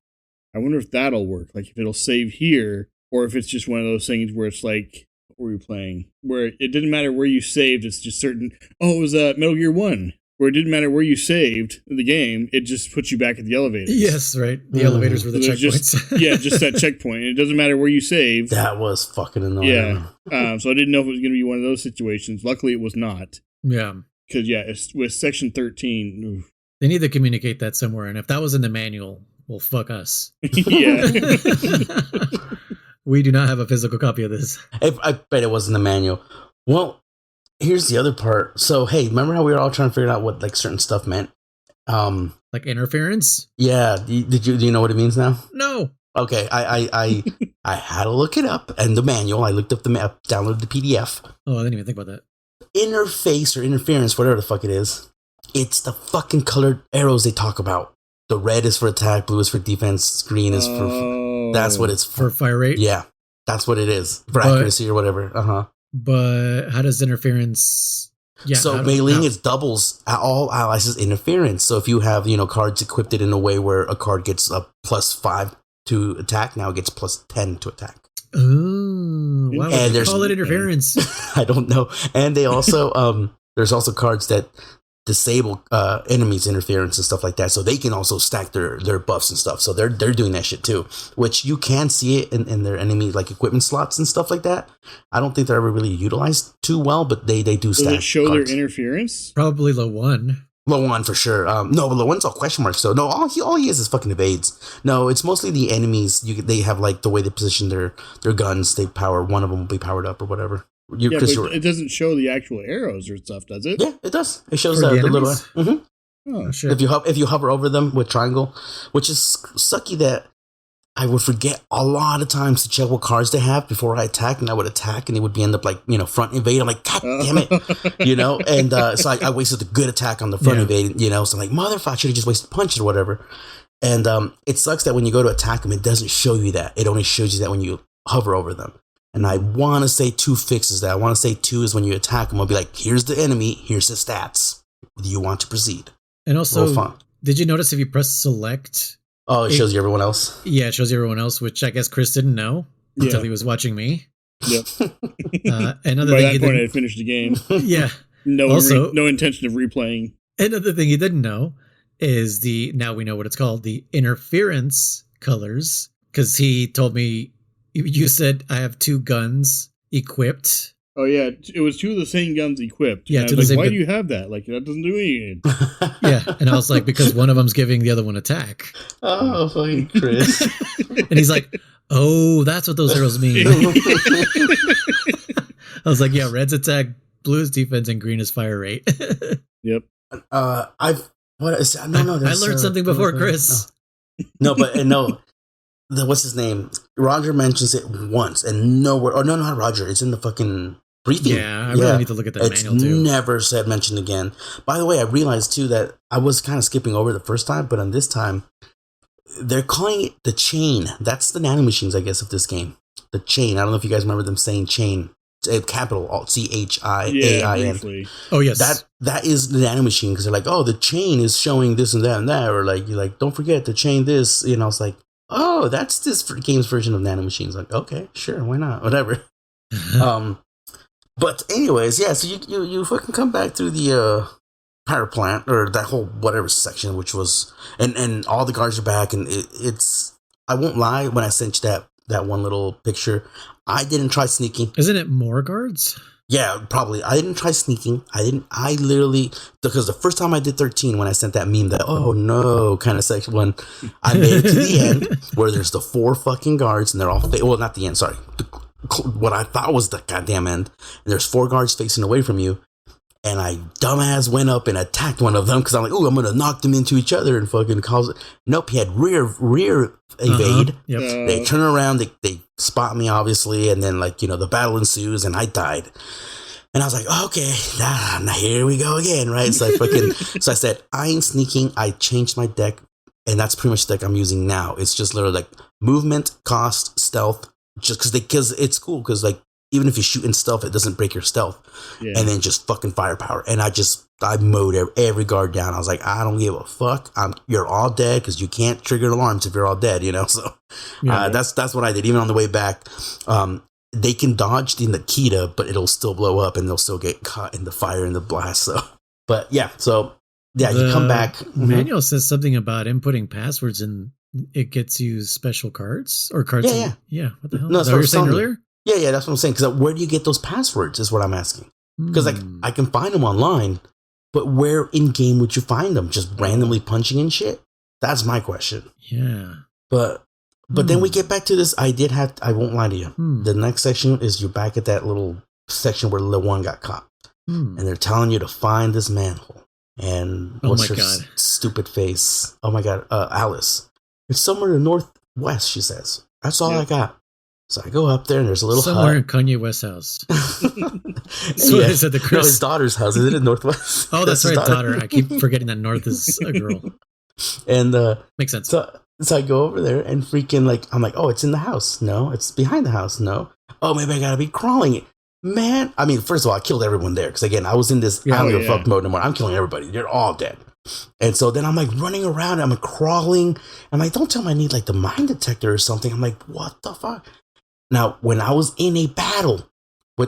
I wonder if that'll work. Like, if it'll save here, or if it's just one of those things where it's like, what were you playing? Where it didn't matter where you saved, it's just certain. Oh, it was Metal Gear 1. Where it didn't matter where you saved the game, it just puts you back at the elevators. Yes, right. The elevators were the checkpoints. Just that checkpoint. It doesn't matter where you saved. That was fucking annoying. Yeah. So I didn't know if it was going to be one of those situations. Luckily, it was not. Yeah. Because, with Section 13... Oof. They need to communicate that somewhere. And if that was in the manual, well, fuck us. Yeah. We do not have a physical copy of this. I bet it was in the manual. Well... Here's the other part. So, hey, remember how we were all trying to figure out what like certain stuff meant? Like interference? Yeah. Do you know what it means now? No. Okay. I had to look it up and the manual. I looked up the map, downloaded the PDF. Oh, I didn't even think about that. Interface or interference, whatever the fuck it is. It's the fucking colored arrows they talk about. The red is for attack, blue is for defense, green is for. That's what it's for fire rate. Yeah, that's what it is for accuracy or whatever. But how does interference... Yeah, so meleeing is doubles all allies' interference. So if you have, cards equipped in a way where a card gets a +5 to attack, now it gets +10 to attack. Oh, why would they call it interference? I don't know. And they also, there's also cards that disable enemies' interference and stuff like that, so they can also stack their buffs and stuff. So they're doing that shit too, which you can see it in their enemy like equipment slots and stuff like that. I don't think they're ever really utilized too well, but they do stack. Does it show cards. Their interference? Probably low 1. Low 1 for sure. No, but low 1's all question marks. So no, all he is fucking evades. No, it's mostly the enemies. They have like the way they position their guns. They power one of them will be powered up or whatever. But it doesn't show the actual arrows or stuff, does it? Yeah, it does. It shows the little. Mm-hmm. Oh shit! If you hover over them with triangle, which is sucky that I would forget a lot of times to check what cards they have before I attack, and I would attack, and it would be end up like front invade. I'm like, God damn it, and so I wasted a good attack on the front invade, So I'm like, motherfucker, I should have just wasted punches or whatever. And it sucks that when you go to attack them, it doesn't show you that. It only shows you that when you hover over them. And I want to say 2 fixes that. I want to say 2 is when you attack them, I'll be like, here's the enemy, here's his stats. Do you want to proceed? And also, did you notice if you press select? Oh, it shows you everyone else? Yeah, it shows you everyone else, which I guess Chris didn't know until he was watching me. Yep. Another By thing that point, I had finished the game. Yeah. No intention of replaying. Another thing he didn't know is now we know what it's called, the interference colors, because he told me, you said I have 2 guns equipped. Oh yeah, it was 2 of the same guns equipped. Yeah, and I was like, why do you have that? Like, that doesn't do anything. Yeah, and I was like, because one of them's giving the other one attack. Oh, fucking Chris. And he's like, oh, that's what those arrows mean. I was like, yeah, red's attack, blue is defense, and green is fire rate. Yep. I learned something before Chris. No, what's his name? Roger mentions it once and nowhere. Oh, no, not Roger. It's in the fucking briefing. Yeah, I really need to look at that manual too. It's never mentioned again. By the way, I realized too that I was kind of skipping over the first time, but on this time, they're calling it the chain. That's the nanomachines, I guess, of this game. The chain. I don't know if you guys remember them saying chain. Capital CHIAIN. Yeah, oh yes, that is the nanomachine, because they're like, oh, the chain is showing this and that and that, or like, you're like, don't forget the chain this. It's like, oh, that's this game's version of nanomachines. Like, okay, sure, why not? Whatever. But anyways, yeah. So you fucking come back through the power plant, or that whole whatever section, which was, and all the guards are back, and it's. I won't lie, when I sent you that one little picture, I didn't try sneaking. Isn't it more guards? Yeah, probably. I didn't try sneaking. I literally, because the first time I did 13, when I sent that meme, that, oh no, kind of section one, I made it to the end where there's the 4 fucking guards and they're all, well, not the end, sorry. What I thought was the goddamn end. And there's 4 guards facing away from you. And I dumbass went up and attacked one of them because I'm like, oh, I'm going to knock them into each other and fucking cause it. Nope, he had rear evade. Yep. They turn around, they spot me, obviously, and then, like, the battle ensues, and I died. And I was like, okay, now here we go again, right? So I said, I ain't sneaking. I changed my deck, and that's pretty much the deck I'm using now. It's just literally like movement, cost, stealth, just because it's cool, because, like, even if you shoot in stealth, it doesn't break your stealth. Yeah. And then just fucking firepower. And I mowed every guard down. I was like, I don't give a fuck. You're all dead because you can't trigger alarms if you're all dead, So that's what I did. Even on the way back, they can dodge the Nikita, but it'll still blow up and they'll still get caught in the fire and the blast. So, but yeah, you come back. Manual says something about inputting passwords and it gets you special cards or cards. Yeah. What the hell? No, is that what you were saying earlier? Yeah, that's what I'm saying. Because where do you get those passwords is what I'm asking. Because I can find them online, but where in game would you find them? Just randomly punching in shit? That's my question. Yeah. But then we get back to this. I won't lie to you. The next section is you're back at that little section where the one got caught. And they're telling you to find this manhole. And what's her stupid face? Oh my God, Alice. It's somewhere in the northwest, she says. That's all I got. So I go up there and there's a little somewhere hut. in Kanye West's house. So I said his daughter's house. Is it in Northwest? Oh, that's right, daughter. I keep forgetting that North is a girl. And makes sense. So I go over there and freaking I'm like, oh, it's in the house. No, it's behind the house. No. Oh, maybe I gotta be crawling it. Man, I mean, first of all, I killed everyone there because again, I was in this I don't give a fuck mode no more. I'm killing everybody. They're all dead. And so then I'm like running around. I'm like crawling. I'm like, don't tell me I need like the mine detector or something. I'm like, what the fuck? Now, when I was in a battle,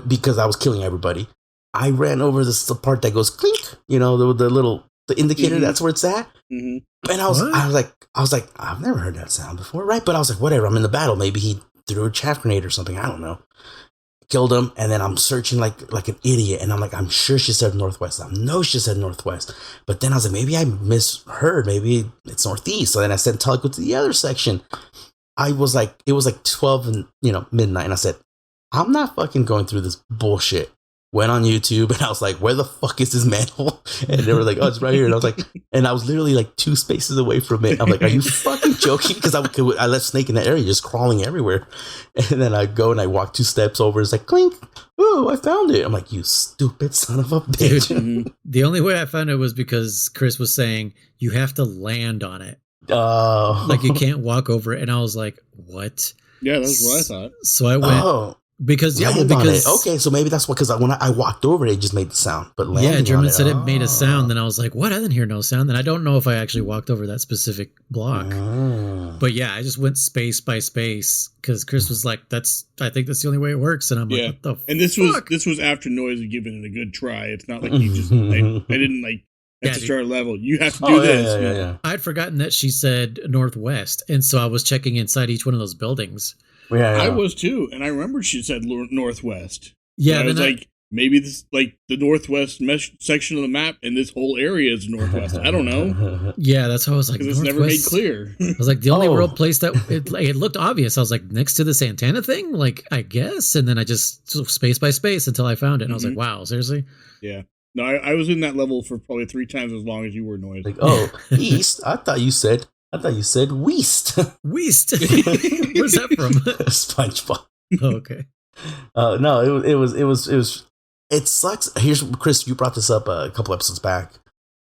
because I was killing everybody, I ran over the part that goes clink, the indicator, that's where it's at. And I was like, I've never heard that sound before, right? But I was like, whatever, I'm in the battle. Maybe he threw a chaff grenade or something. I don't know. Killed him, and then I'm searching like an idiot, and I'm like, I'm sure she said northwest. I know she said northwest. But then I was like, maybe I misheard. Maybe it's northeast. So then I said, go to the other section. It was like 12 and midnight, and I said, I'm not fucking going through this bullshit. Went on YouTube and I was like, where the fuck is this manhole? And they were like, oh, it's right here. And I was like, and I was literally like 2 spaces away from it. I'm like, are you fucking joking? Because I left Snake in that area just crawling everywhere. And then I go and I walk 2 steps over. It's like, clink. Oh, I found it. I'm like, you stupid son of a bitch. Dude, the only way I found it was because Chris was saying you have to land on it. Like you can't walk over it. And I was like, what? Yeah, that's what I thought. So I went. Because okay, so maybe that's what, because when I walked over it just made the sound. But German said it made a sound, and I was like, what? I didn't hear no sound. And I don't know if I actually walked over that specific block. But yeah, I just went space by space because Chris was like, I think that's the only way it works. And I'm like, what the and this fuck? this was after Noise had given it a good try. It's not like you just I didn't like at the start level. You have to do this. Yeah. I'd forgotten that she said northwest, and so I was checking inside each one of those buildings. Yeah. I was too, and I remember she said northwest. Yeah, I was like, maybe this like the northwest section of the map, and this whole area is northwest. I don't know. Yeah, that's how I was like. Because it's never made clear. I was like, the only real place that it looked obvious. I was like, next to the Santana thing, like I guess, and then I just space by space until I found it, and I was like, wow, seriously? Yeah. No, I was in that level for probably 3 times as long as you were, Noise. Like, east. I thought you said Weast. Weast. Where's that from? SpongeBob. Oh, okay. No, it sucks. Here's Chris. You brought this up a couple episodes back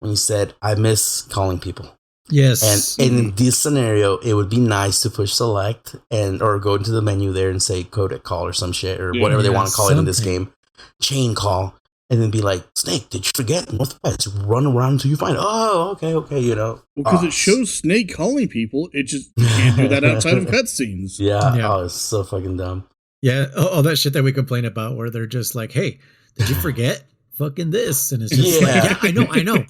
when you said I miss calling people. Yes. And in this scenario, it would be nice to push select or go into the menu there and say Codec Call or some shit or whatever they want to call it in this game. Chain call. And then be like, Snake, did you forget Northwest? Run around until you find it. Oh, okay, Well, because it shows Snake calling people. It just, you can't do that outside of cutscenes. Yeah. Oh, it's so fucking dumb. Yeah. All that shit that we complain about where they're just like, hey, did you forget fucking this? And it's just like, yeah, I know.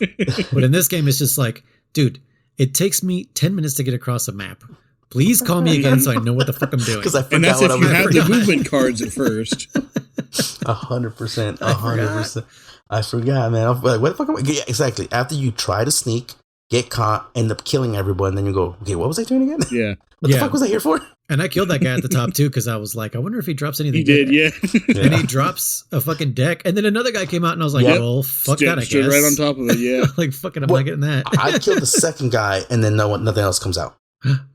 But in this game, it's just like, dude, it takes me 10 minutes to get across a map. Please call me again so I know what the fuck I'm doing. Because I And forgot that's what I if you was have the movement cards at first. 100%. 100%. I forgot, man. I'm like, what the fuck am I? Yeah, exactly. After you try to sneak, get caught, end up killing everyone, then you go, okay, what was I doing again? Yeah. What the fuck was I here for? And I killed that guy at the top too, because I was like, I wonder if he drops anything. He did, yeah. And he drops a fucking deck, and then another guy came out, and I was like, well, fuck that, I guess. Stood right on top of it, yeah. Like, fucking, I'm not getting that. I killed the second guy, and then nothing else comes out.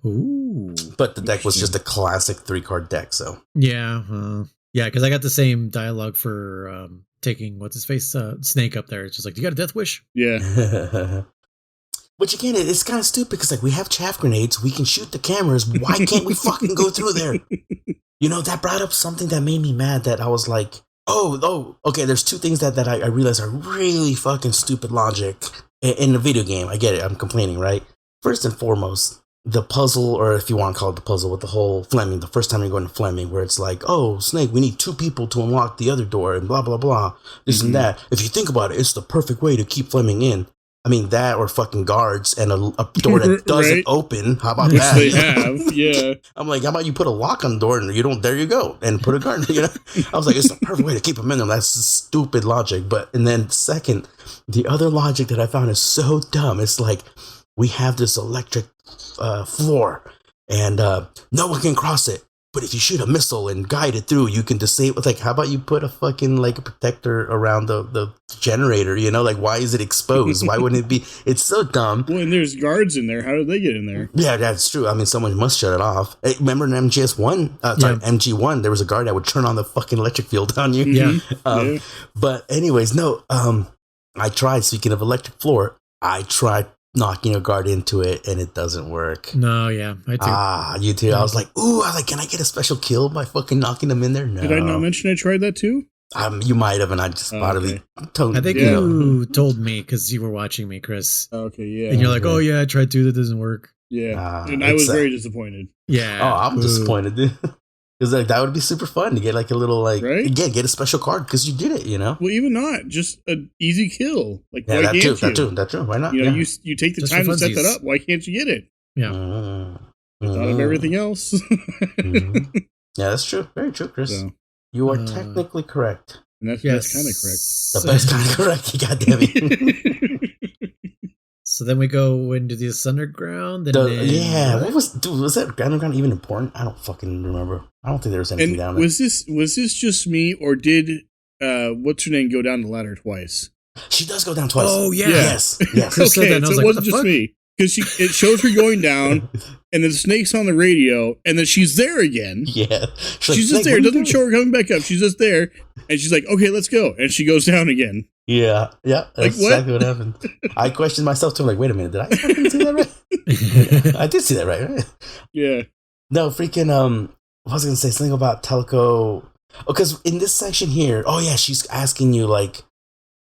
Ooh. But the deck was just a classic 3-card deck, so. Yeah, yeah, because I got the same dialogue for taking, what's his face, Snake up there. It's just like, do you got a death wish? Yeah. Which again, it's kind of stupid because like we have chaff grenades, we can shoot the cameras. Why can't we fucking go through there? You know, that brought up something that made me mad. That I was like, oh, okay. There's two things that I realized are really fucking stupid logic in the video game. I get it. I'm complaining, right? First and foremost, the puzzle, or if you want to call it the puzzle, with the whole Fleming. The first time you go into Fleming, where it's like, oh, Snake, we need 2 people to unlock the other door, and blah blah blah, this and that. If you think about it, it's the perfect way to keep Fleming in. I mean, that or fucking guards and a door that doesn't open. How about that? Which they have, yeah. I'm like, how about you put a lock on the door and there you go. And put a guard, you know? I was like, it's the perfect way to keep them in them. That's stupid logic. And then second, the other logic that I found is so dumb. It's like, we have this electric floor and no one can cross it. But if you shoot a missile and guide it through, you can disable. Like, how about you put a fucking like a protector around the generator? You know, like why is it exposed? Why wouldn't it be? It's so dumb. Well, and there's guards in there. How did they get in there? Yeah, that's true. I mean, someone must shut it off. Hey, remember in MG1, there was a guard that would turn on the fucking electric field on you. Yeah. But anyways, no. I tried. Speaking of electric floor, I tried knocking a guard into it and it doesn't work. No, yeah, I too. You too. I was like, ooh, can I get a special kill by fucking knocking them in there? No. Did I not mention I tried that too? You might have, and I just bodily I think you told me because you were watching me, Chris. Okay, yeah. And you're like, oh yeah, I tried to, that doesn't work. Yeah, and I was very disappointed. Yeah. Oh, I'm disappointed, dude. Because like that would be super fun to get like a little like again get a special card because you did it, you know. Well, even not just an easy kill. Like yeah, why can't that too. Why not? You know, you take the just time to set that up. Why can't you get it? Yeah. Thought of everything else. Yeah, that's true. Very true, Chris. So, you are technically correct. And that's kind of correct. The best kind of correct. God damn it. So then we go into this underground. What was that underground even important? I don't fucking remember. I don't think there was anything down there. Was this just me, or did what's her name go down the ladder twice? She does go down twice. Oh yeah. Yes. Okay, so it wasn't just me. Because it shows her going down, and then the Snake's on the radio, and then she's there again. Yeah. She's just there. It doesn't show her coming back up. She's just there, and she's like, okay, let's go. And she goes down again. Yeah. Yeah. That's exactly what happened. I questioned myself, too. I'm like, wait a minute. Did I fucking see that right? I did see that right? Yeah. No, freaking, what was I going to say? Something about Teleco. Oh, because in this section here, oh, yeah, she's asking you, like,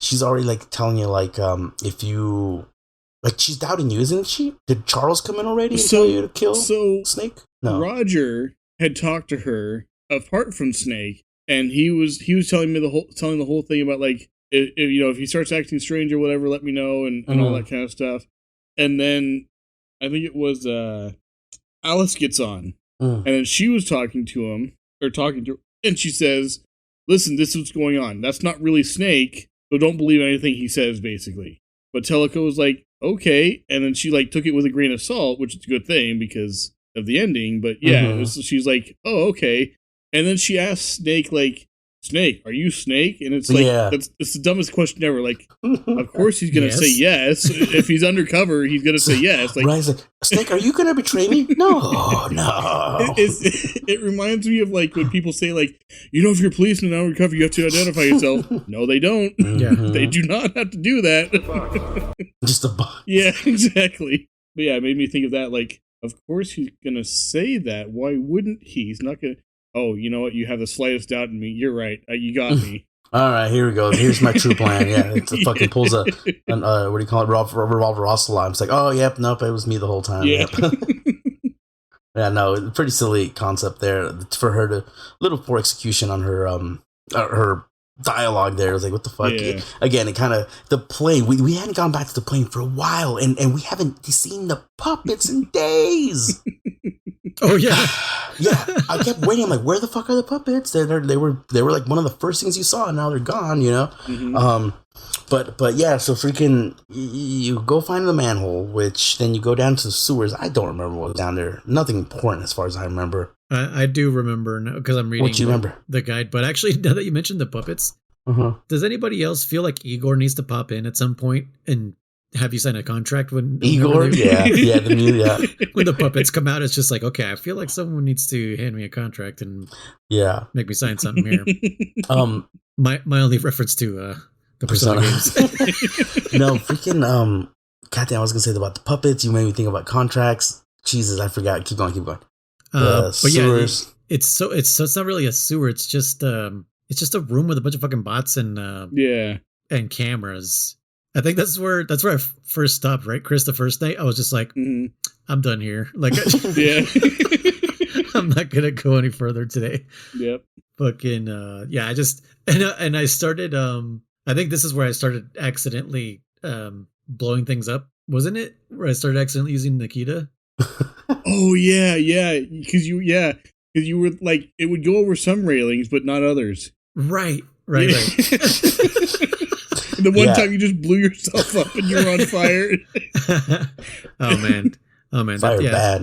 she's already, like, telling you, like, if you... Like, she's doubting you, isn't she? Did Charles come in already and tell you to kill Snake? No. Roger had talked to her apart from Snake, and he was telling me the whole thing about, like, if he starts acting strange or whatever, let me know, and all that kind of stuff. And then I think it was Alice gets on, and then she was talking to her, and she says, listen, this is what's going on. That's not really Snake, so don't believe anything he says, basically. But Teleco was like, okay, and then she like took it with a grain of salt, which is a good thing because of the ending. But yeah, she's like, oh, okay. And then she asked Snake, like, Snake, are you Snake? And it's like, it's the dumbest question ever. Like, of course he's going to say yes. If he's undercover, he's going to say yes. Like, right, like, Snake, are you going to betray me? No. It reminds me of like when people say like, if you're a policeman undercover, you have to identify yourself. No, they don't. They do not have to do that. Just a bug. Yeah, exactly. But yeah, it made me think of that. Like, of course he's going to say that. Why wouldn't he? He's not going to. Oh, you know what? You have the slightest doubt in me. You're right. You got me. All right, here we go. Here's my true plan. Yeah, it fucking pulls what do you call it? Revolver Ocelot. It's like, oh, yep, nope, it was me the whole time. Yeah. Yep. Yeah, no, pretty silly concept there for her to little poor execution on her dialogue there. It was like, what the fuck? Yeah. Again, it kind of the plane. We hadn't gone back to the plane for a while, and we haven't seen the puppets in days. Oh yeah. Yeah, I kept waiting. I'm like, where the fuck are the puppets? They were like one of the first things you saw, and now they're gone. Mm-hmm. But yeah, so freaking you go find the manhole, which then you go down to the sewers. I don't remember what was down there. Nothing important as far as I remember. I do remember now because I'm reading What you remember? The guide. But actually, now that you mentioned the puppets, does anybody else feel like Igor needs to pop in at some point and have you sign a contract when Igor? Yeah, when the puppets come out, it's just like, okay, I feel like someone needs to hand me a contract and make me sign something here. My only reference to the Persona games. No, freaking goddamn, I was gonna say about the puppets. You made me think about contracts. Jesus, I forgot. Keep going. But sewers. Yeah, it's not really a sewer. It's just a room with a bunch of fucking bots and and cameras. I think that's where I first stopped, right, Chris? The first night, I was just like, I'm done here. Like, yeah, I'm not gonna go any further today. Yep. Fucking I just and I started. I think this is where I started accidentally blowing things up, wasn't it? Where I started accidentally using Nikita. Oh yeah, because you were like, it would go over some railings, but not others. Right. The one time you just blew yourself up and you were on fire. Oh man, fire bad.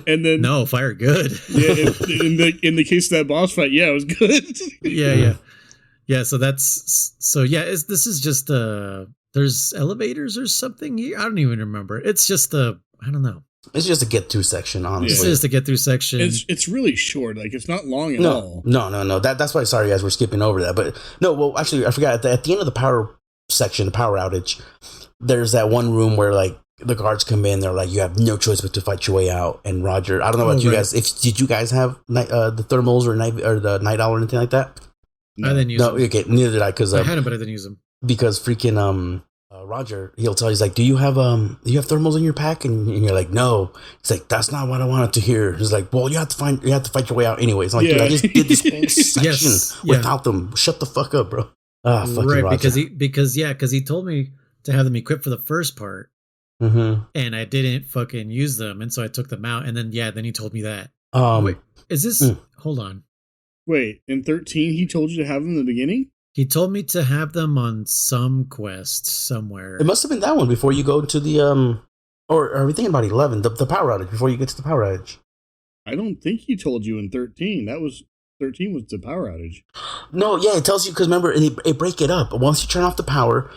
And then fire good. Yeah, in the case of that boss fight, it was good. Yeah. So this is just there's elevators or something here. I don't even remember. It's just I don't know. It's just a get through section, honestly. It's just a get through section. It's really short. Like, it's not long at all. No. That's why. Sorry, guys, we're skipping over that. But no, well, actually, I forgot. At the end of the power section, the power outage, there's that one room where like the guards come in. They're like, you have no choice but to fight your way out. And Roger, I don't know about you guys. Did you guys have the thermals or the night owl or anything like that? I didn't use them. Okay, neither did I. Because I had them, but I didn't use them. Because freaking Roger, he'll tell you, he's like, do you have thermals in your pack? And you're like, no. He's like, that's not what I wanted to hear. He's like, well, you have to fight your way out anyways. I'm like, dude, I just did this whole section without them. Shut the fuck up, bro. Right, Roger. because he told me to have them equipped for the first part, and I didn't fucking use them, and so I took them out, and then he told me that. Wait, is this? Hold on. Wait, in 13, he told you to have them in the beginning? He told me to have them on some quest somewhere. It must have been that one before you go to the or are we thinking about 11, the power outage, before you get to the power outage? I don't think he told you in 13. 13 was the power outage. No, yeah, it tells you, because remember, it break it up. Once you turn off the power,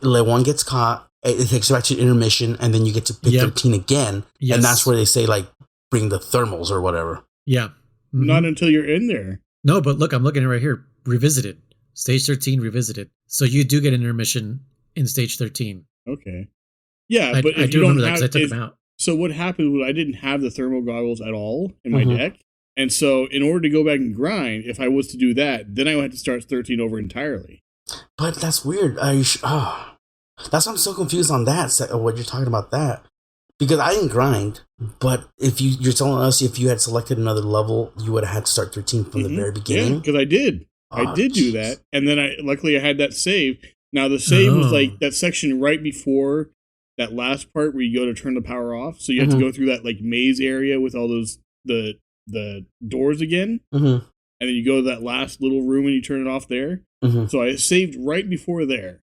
one gets caught, it takes you back to intermission, and then you get to pick 13 again, and that's where they say, like, bring the thermals or whatever. Yeah. Mm-hmm. Not until you're in there. No, but look, I'm looking at it right here. Revisited. Stage 13 revisited. So you do get an intermission in stage 13. Okay. Yeah, but I do remember that because I took them out. So what happened was I didn't have the thermal goggles at all in my deck. And so in order to go back and grind, if I was to do that, then I would have to start 13 over entirely. But that's weird. That's why I'm so confused on that, what you're talking about that. Because I didn't grind, but if you're telling us if you had selected another level, you would have had to start 13 from the very beginning. Yeah, because I did. I did do that. And then luckily I had that save. Now the save was like that section right before that last part where you go to turn the power off. So you have to go through that like maze area with all those, the doors again. And then you go to that last little room and you turn it off there. So I saved right before there,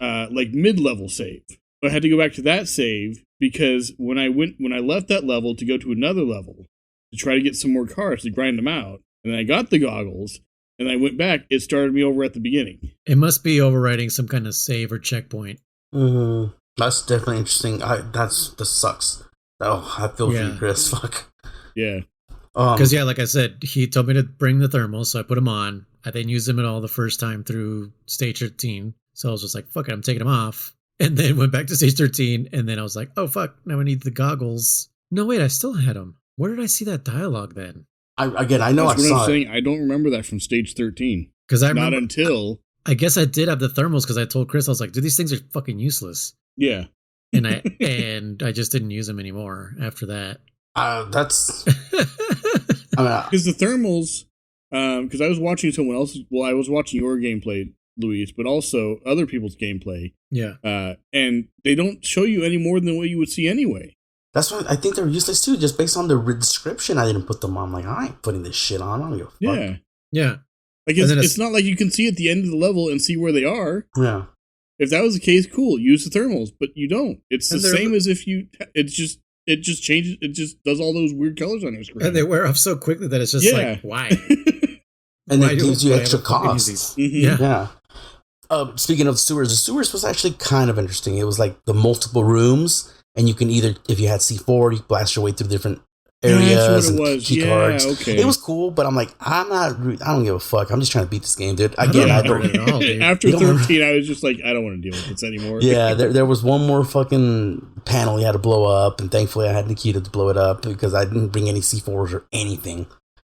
like mid-level save. But I had to go back to that save because when I left that level to go to another level to try to get some more cars to grind them out, and then I got the goggles, and I went back, it started me over at the beginning. It must be overriding some kind of save or checkpoint. That's definitely interesting. This sucks. Oh, I feel for you, Chris. Fuck. Yeah. Because like I said, he told me to bring the thermals, so I put them on. I didn't use them at all the first time through stage 13, so I was just like, fuck it, I'm taking them off. And then went back to stage 13, and then I was like, oh fuck, now I need the goggles. No, wait, I still had them. Where did I see that dialogue then? I know I saw it. I don't remember that from stage 13. Because not until I guess I did have the thermals because I told Chris, I was like, dude, these things are fucking useless. Yeah. And I just didn't use them anymore after that. That's because the thermals, because I was watching someone else. Well, I was watching your gameplay, Luis, but also other people's gameplay. Yeah. And they don't show you any more than what you would see anyway. That's why I think they're useless too. Just based on the description, I didn't put them on. I'm like, I ain't putting this shit on. I don't give a fuck. Yeah. Yeah. Like it's not like you can see at the end of the level and see where they are. Yeah. If that was the case, cool. Use the thermals, but you don't. It's the same as if you. It just changes. It just does all those weird colors on your screen. And they wear off so quickly that it's just like, why? And why it gives you extra costs. Mm-hmm. Yeah. Speaking of the sewers was actually kind of interesting. It was like the multiple rooms, and you can either, if you had C4, you blast your way through different areas and key cards. Okay. It was cool, but I'm like, I don't give a fuck. I'm just trying to beat this game, dude. Again, I don't. After 13, I was just like, I don't want to deal with this anymore. Yeah, there was one more fucking panel you had to blow up, and thankfully I had Nikita to blow it up because I didn't bring any C4s or anything.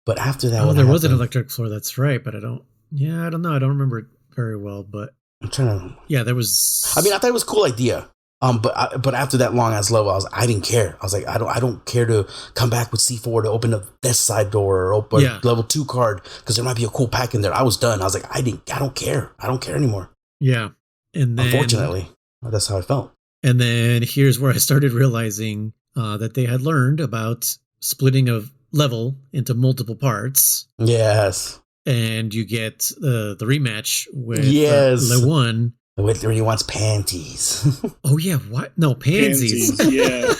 But after that, there was an electric floor. That's right, but I don't know. I don't remember it very well, but I'm trying to. Yeah, there was. I mean, I thought it was a cool idea. But after that long ass level, I didn't care. I was like, I don't care to come back with C4 to open up this side door or open level 2 card because there might be a cool pack in there. I was done. I was like, I don't care. I don't care anymore. Yeah, and then unfortunately, that's how I felt. And then here's where I started realizing that they had learned about splitting a level into multiple parts. Yes, and you get the rematch with LeJun. When he wants panties. Oh yeah, what? No, pansies. Yeah.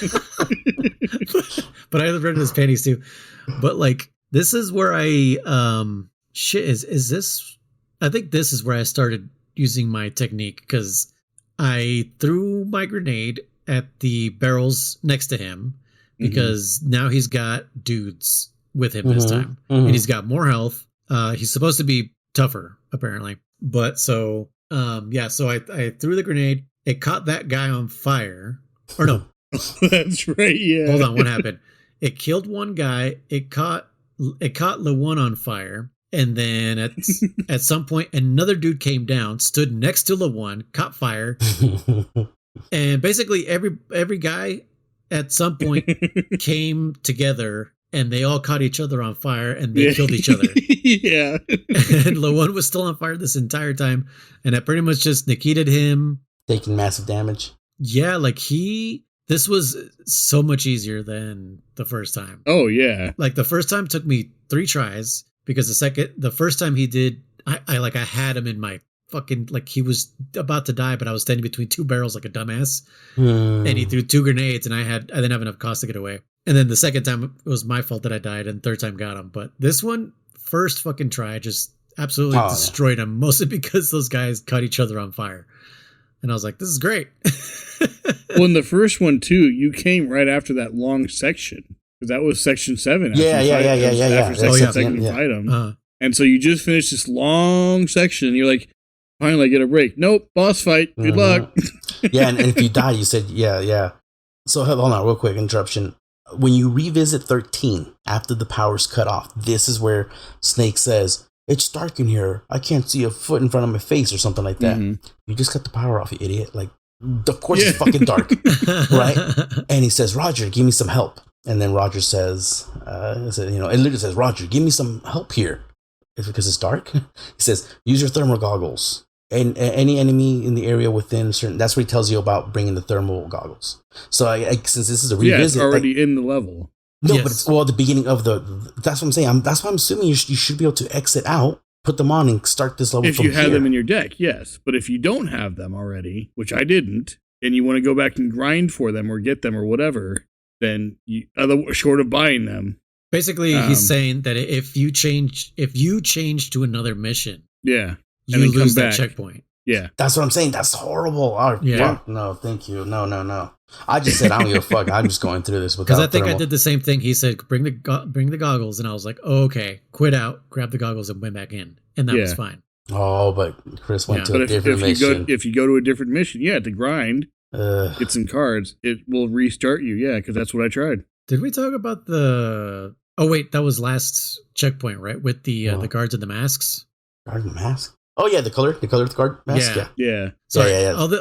But I read it as panties too. But like, this is where I is this? I think this is where I started using my technique because I threw my grenade at the barrels next to him because now he's got dudes with him this time, and he's got more health. He's supposed to be tougher apparently, but so. So I threw the grenade. It caught that guy on fire. Or no. That's right, yeah. Hold on, what happened? It killed one guy. It caught LeJun on fire. And then at some point, another dude came down, stood next to LeJun, caught fire. And basically every guy at some point came together and they all caught each other on fire and they killed each other. Yeah. And LeJun was still on fire this entire time. And I pretty much just Nikita'd him. Taking massive damage. Yeah, like this was so much easier than the first time. Oh, yeah. Like the first time took me 3 tries because the first time he did, I had him in my fucking, like he was about to die, but I was standing between 2 barrels like a dumbass. And he threw 2 grenades and I didn't have enough cost to get away. And then the second time it was my fault that I died and third time got him. But this one, first fucking try, just absolutely destroyed him, mostly because those guys caught each other on fire. And I was like, this is great. Well, in the first one too, you came right after that long section. Because that was section 7. Yeah. After section 7, you fight him. And so you just finished this long section and you're like, finally I get a break. Nope, boss fight. Good luck. Yeah, and if you die, you said, yeah. So hold on, real quick interruption. When you revisit 13 after the power's cut off, this is where Snake says, "It's dark in here. I can't see a foot in front of my face," or something like that. You just cut the power off, you idiot. Like, of course it's fucking dark, right? And he says, "Roger, give me some help." And then Roger says, it literally says, "Roger, give me some help here." It's because it's dark. He says, "Use your thermal goggles." And any enemy in the area within a certain, that's where he tells you about bringing the thermal goggles. So since this is a revisit, it's already in the level. No, yes. But it's the beginning of that's what I'm saying. That's why I'm assuming you should be able to exit out, put them on, and start this level. If you have them in your deck, yes. But if you don't have them already, which I didn't, and you want to go back and grind for them or get them or whatever, then short of buying them. Basically, he's saying that if you change to another mission, you and lose that checkpoint. Yeah. That's what I'm saying. That's horrible. Oh, fuck. No, thank you. No. I just said, I don't give a fuck. I'm just going through this without because I think thermal. I did the same thing. He said, bring the goggles. And I was like, oh, okay, quit out, grab the goggles and went back in. And that was fine. Oh, but Chris went to a different mission. If you go to a different mission, to grind, get some cards, it will restart you. Yeah, because that's what I tried. Did we talk about the... Oh, wait, that was last checkpoint, right? With the guards and the masks? Guard and mask? Oh, yeah, the color of the guard mask? Yeah. So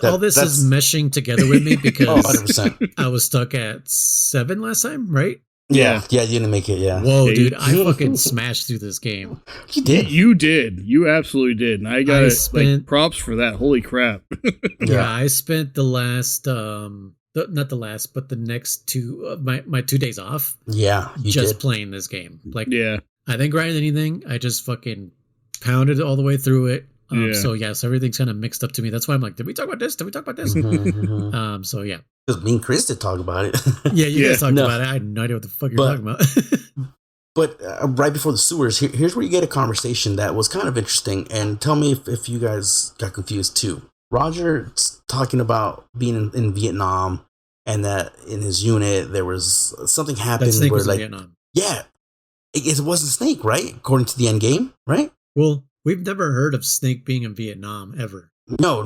all this is meshing together with me because 100%. I was stuck at 7 last time, right? Yeah, you didn't make it, yeah. Whoa, dude, I fucking smashed through this game. You did. You did. You absolutely did. And I spent props for that. Holy crap. Yeah, I spent the last not the last, but the next two, my 2 days off. Yeah, you just did. playing this game. Like, Yeah. I didn't grind anything. I just fucking pounded all the way through it. So everything's kind of mixed up to me. That's why I'm like, did we talk about this? Did we talk about this? So yeah. Because me and Chris did talk about it. Yeah, you guys talked about it. I had no idea what the fuck you're talking about. But right before the sewers, here's where you get a conversation that was kind of interesting. And tell me if you guys got confused too. Roger's talking about being in Vietnam and that in his unit there was something happened Snake where was in like Vietnam. yeah, it wasn't Snake, right? According to the end game, right? Well, we've never heard of Snake being in Vietnam ever. No.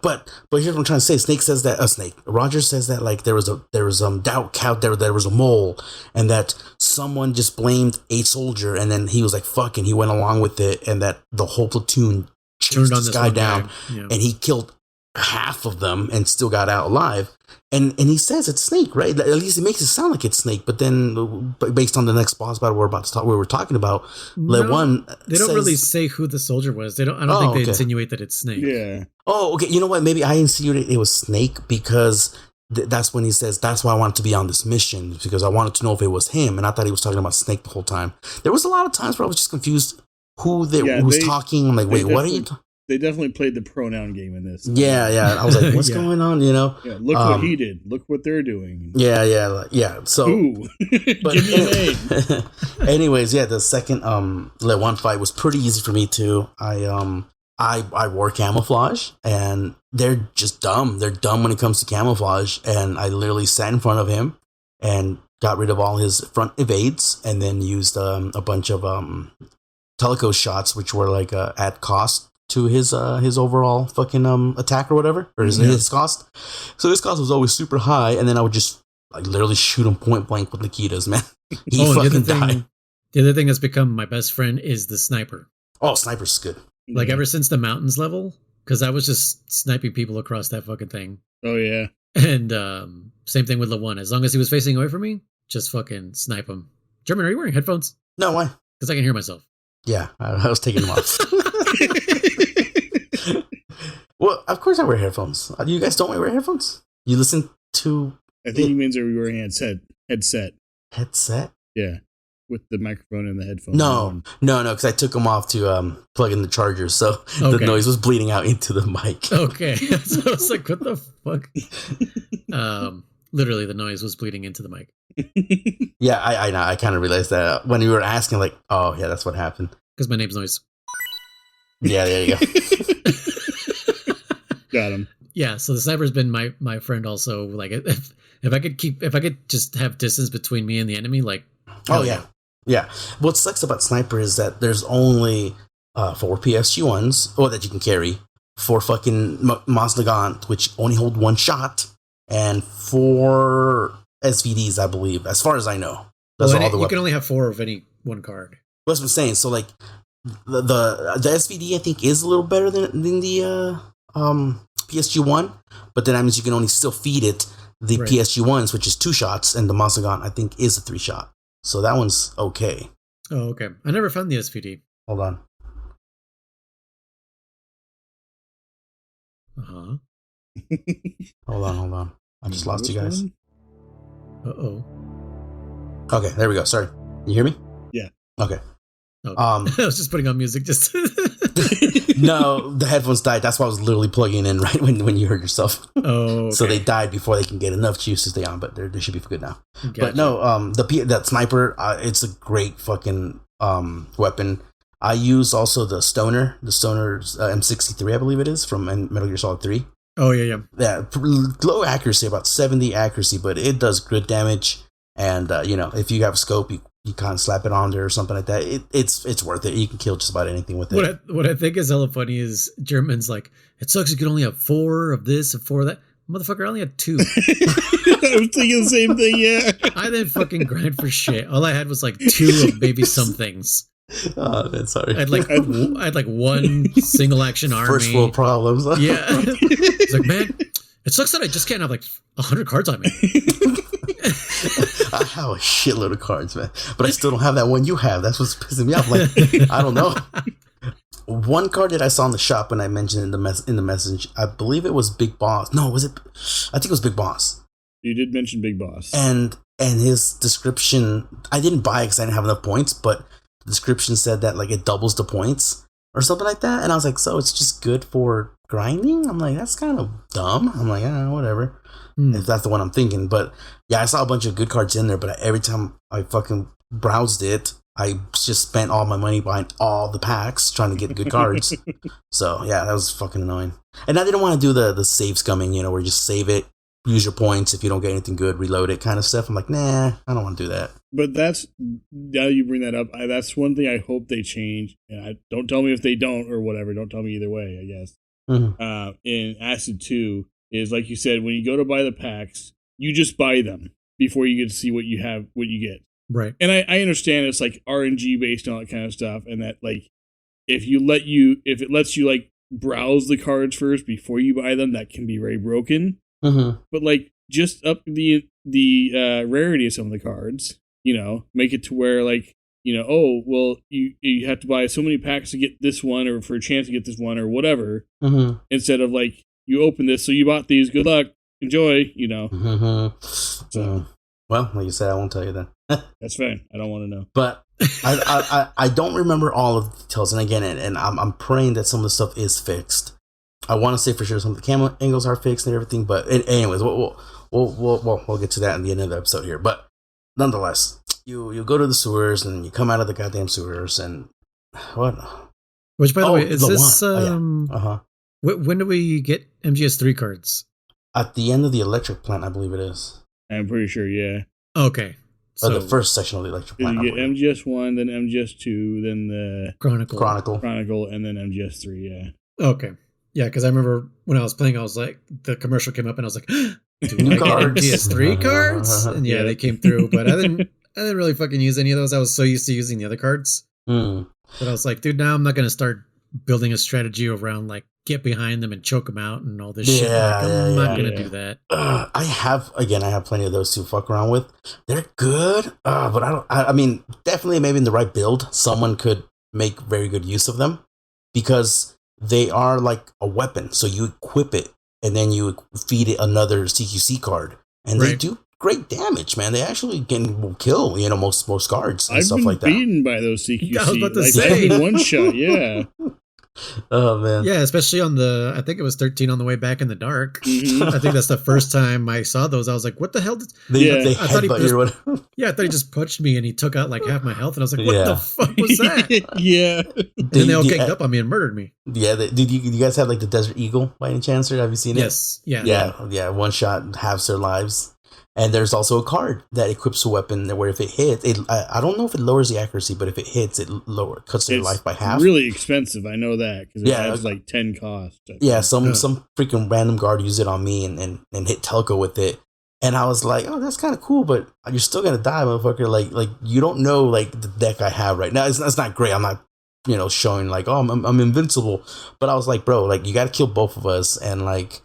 But here's what I'm trying to say. Snake says that Roger says that like there was doubt there was a mole, and that someone just blamed a soldier, and then he was like fucking, he went along with it, and that the whole platoon chased this guy down, and he killed half of them and still got out alive. And he says it's Snake, right? At least it makes it sound like it's Snake. But then, based on the next boss battle we were talking about, they don't really say who the soldier was. I don't think they insinuate that it's Snake. Yeah. Oh, okay. You know what? Maybe I insinuated it was Snake because that's when he says that's why I wanted to be on this mission, because I wanted to know if it was him, and I thought he was talking about Snake the whole time. There was a lot of times where I was just confused who was talking. I'm like, wait, what are you? They definitely played the pronoun game in this. Yeah. I was like, what's going on? You know? Yeah, look what he did. Look what they're doing. Yeah. So, but, give me a name. Anyways, yeah, the second one fight was pretty easy for me too. I wore camouflage, and they're just dumb. They're dumb when it comes to camouflage, and I literally sat in front of him and got rid of all his front evades, and then used a bunch of teleco shots, which were like at cost to his overall fucking attack or whatever, or his cost. So his cost was always super high, and then I would just like literally shoot him point blank with Nikitas, man. He fucking died. The other thing that's become my best friend is the sniper. Oh, sniper's good. Like ever since the mountains level, because I was just sniping people across that fucking thing. Oh yeah. And same thing with LeOne. As long as he was facing away from me, just fucking snipe him. German, are you wearing headphones? No, why? Because I can hear myself. Yeah, I was taking them off. Well, of course I wear headphones. You guys don't wear headphones? You listen to... I think he means are we wearing headset. Headset? Yeah, with the microphone and the headphones. No, because I took them off to plug in the charger, so the noise was bleeding out into the mic. Okay, so I was like, what the fuck? Literally, the noise was bleeding into the mic. Yeah, I know. I kind of realized that when you were asking, like, oh, yeah, that's what happened. Because my name's Noise. Yeah, there you go. Got him. Yeah, so the sniper's been my friend also. Like, if I could just have distance between me and the enemy, like, oh yeah. What sucks about sniper is that there's only 4 PSG ones, that you can carry, 4 fucking Mons Nagant, which only hold 1 shot, and 4 SVDs, I believe, as far as I know. Those are all the you can only have 4 of any one card. That's what I'm saying. So like the SVD I think is a little better than the PSG one, but then that means you can only still feed it the PSG ones, which is 2 shots, and the Mons Nagant I think is a 3 shot. So that one's okay. Oh, okay. I never found the SVD. Hold on. Uh-huh. Hold on. I just lost you guys. Uh-oh. Okay, there we go. Sorry. You hear me? Yeah. Okay. I was just putting on music just No, the headphones died. That's why I was literally plugging in right when you heard yourself. Oh, okay. So they died before they can get enough juice to stay on, but they should be good now. Gotcha. But no, that sniper, it's a great fucking weapon. I use also the stoner's M63, I believe it is, from Metal Gear Solid 3. Oh, yeah. Yeah, low accuracy, about 70 accuracy, but it does good damage. And, if you have a scope, you kind of slap it on there or something like that. It's worth it. You can kill just about anything with it. What I think is hella funny is German's like, it sucks you can only have 4 of this and 4 of that. Motherfucker, I only had 2. I was thinking the same thing, yeah. I didn't fucking grind for shit. All I had was like 2 of maybe some things. Oh, man, sorry. I had like 1 single action army. First world problems. Yeah. It's like, man, it sucks that I just can't have like 100 cards on me. I have a shitload of cards, man, but I still don't have that one you have. That's what's pissing me off. Like, I don't know. One card that I saw in the shop when I mentioned in the message, I believe it was Big Boss. No, was it? I think it was Big Boss. You did mention Big Boss. And his description, I didn't buy it because I didn't have enough points, but the description said that like it doubles the points or something like that. And I was like, so it's just good for grinding? I'm like, that's kind of dumb. I'm like, whatever. If that's the one I'm thinking. But yeah, I saw a bunch of good cards in there, but every time I fucking browsed it, I just spent all my money buying all the packs trying to get good cards. So yeah, that was fucking annoying. And I didn't want to do the save scumming, where you just save it, use your points. If you don't get anything good, reload it kind of stuff. I'm like, nah, I don't want to do that. But now you bring that up, that's one thing I hope they change. And don't tell me if they don't or whatever. Don't tell me either way, I guess. Mm-hmm. In Acid 2 is, like you said, when you go to buy the packs, you just buy them before you get to see what you get. Right. And I understand it's like RNG based and all that kind of stuff, and that like if it lets you like browse the cards first before you buy them, that can be very broken. Mm-hmm. But like just up the rarity of some of the cards, make it to where like oh well you have to buy so many packs to get this one or for a chance to get this one or whatever, instead of like you open this, so you bought these, good luck, enjoy, So well, like you said, I won't tell you that. That's fine. I don't want to know. But I don't remember all of the details, and again, and I'm praying that some of the stuff is fixed. I want to say for sure some of the camera angles are fixed and everything. But anyways, we'll get to that in the end of the episode here. But nonetheless, you go to the sewers and you come out of the goddamn sewers and what? Which, by the way, is this yeah. When do we get MGS3 cards? At the end of the electric plant, I believe it is. I'm pretty sure, yeah. Okay. So the first section of the electric plant. You get MGS1, then MGS2, then the Chronicle, and then MGS3, yeah. Okay. Yeah, because I remember when I was playing, I was like, the commercial came up and I was like, dude, new I get cards. MGS3 cards? And yeah, they came through, but I didn't really fucking use any of those. I was so used to using the other cards. But I was like, dude, now I'm not going to start building a strategy around like get behind them and choke them out and all this shit. Like, I'm not going to do that. I have plenty of those to fuck around with. They're good, but I mean, definitely maybe in the right build, someone could make very good use of them because they are like a weapon. So you equip it and then you feed it another CQC card and they do great damage, man. They actually can kill, most cards and stuff like that. I've been beaten by those CQC. I was about to say. One shot, yeah. Oh man, yeah, especially on I think it was 13 on the way back in the dark. I think that's the first time I saw those. I was like, what the hell? They I thought I thought he just punched me and he took out like half my health, and I was like, what the fuck was that? Yeah. And they all ganged up on me and murdered me. Yeah, did you guys have like the Desert Eagle by any chance, or have you seen it? Yes. Yeah. One shot halves their lives. And there's also a card that equips a weapon where if it hits, I don't know if it lowers the accuracy, but if it hits, it cuts their life by half. It's really expensive. I know that because it has like 10 cost. Yeah, some freaking random guard used it on me and hit Telco with it. And I was like, oh, that's kind of cool, but you're still going to die, motherfucker. Like you don't know like the deck I have right now. It's not great. I'm not, showing like, oh, I'm invincible. But I was like, bro, like you got to kill both of us. And like,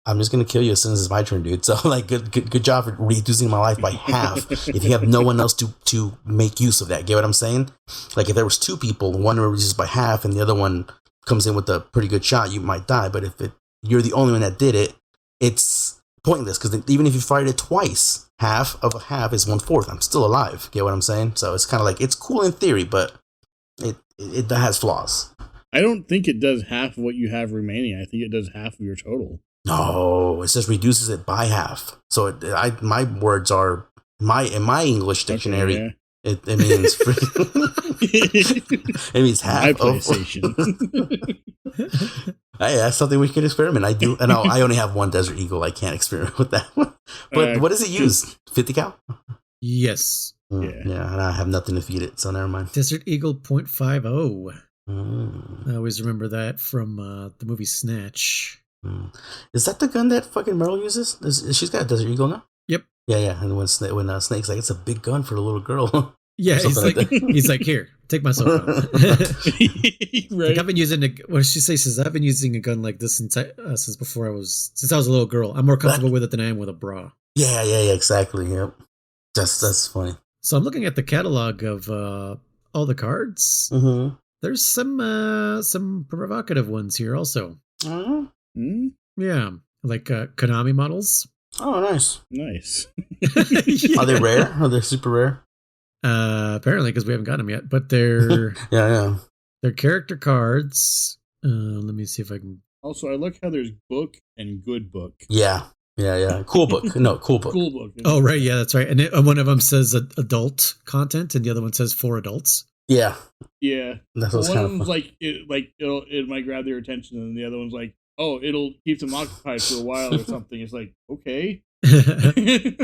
I'm just gonna kill you as soon as it's my turn, dude. So like, good job for reducing my life by half. If you have no one else to make use of that, get what I'm saying? Like if there was two people, one reduces by half, and the other one comes in with a pretty good shot, you might die. But if you're the only one that did it, it's pointless because even if you fired it twice, half of a half is 1/4. I'm still alive. Get what I'm saying? So it's kind of like it's cool in theory, but it has flaws. I don't think it does half of what you have remaining. I think it does half of your total. No, it just reduces it by half. So my words are in my English dictionary. Okay, yeah. It means it means half. My PlayStation. Hey, that's something we can experiment. I do, and I only have one Desert Eagle. I can't experiment with that one. But what does it use? 50 cal? Yes. Yeah, and I have nothing to feed it, so never mind. Desert Eagle .50. I always remember that from the movie Snatch. Is that the gun that fucking Meryl uses? She's got a Desert Eagle now? Yep. Yeah. And when Snake's like, it's a big gun for a little girl. Yeah, he's like, here, take my cell phone. Right. Like I've been using what did she say? Says I've been using a gun like this since I was a little girl. I'm more comfortable with it than I am with a bra. Yeah, exactly. Yep. That's funny. So I'm looking at the catalog of all the cards. Mm-hmm. There's some provocative ones here also. Mm-hmm. Yeah, like Konami models. Oh, nice. Nice. Yeah. Are they rare? Are they super rare? Apparently, because we haven't got them yet. But they're Yeah. they're character cards. Let me see if I can. Also, I like how there's book and good book. Yeah. Cool book. No, cool book. Cool book. Oh, right. Yeah, that's right. And one of them says adult content, and the other one says for adults. Yeah. Yeah. That's One what's of kind of them's fun. it might grab their attention, and the other one's like, oh, it'll keep them occupied for a while or something. It's like, okay.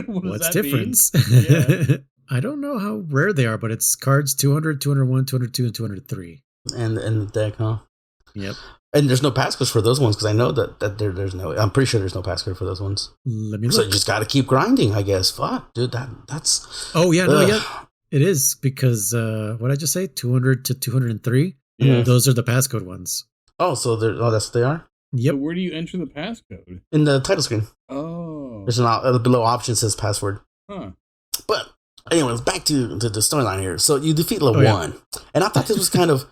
What's difference? Yeah. I don't know how rare they are, but it's cards 200, 201, 202, and 203. And the deck, huh? Yep. And there's no passcode for those ones because I know that there's no. I'm pretty sure there's no passcode for those ones. Let me So look. you just got to keep grinding, I guess. Fuck, dude, that's. Oh, yeah, no, Ugh. yeah. It is because, what did I just say? 200 to 203? Yeah. Those are the passcode ones. Oh, so that's what they are Yep. So where do you enter the passcode? in the title screen. Oh. There's below option says password. Huh. But anyways, back to the storyline here. So you defeat level Oh, yeah. 1, and I thought this was kind of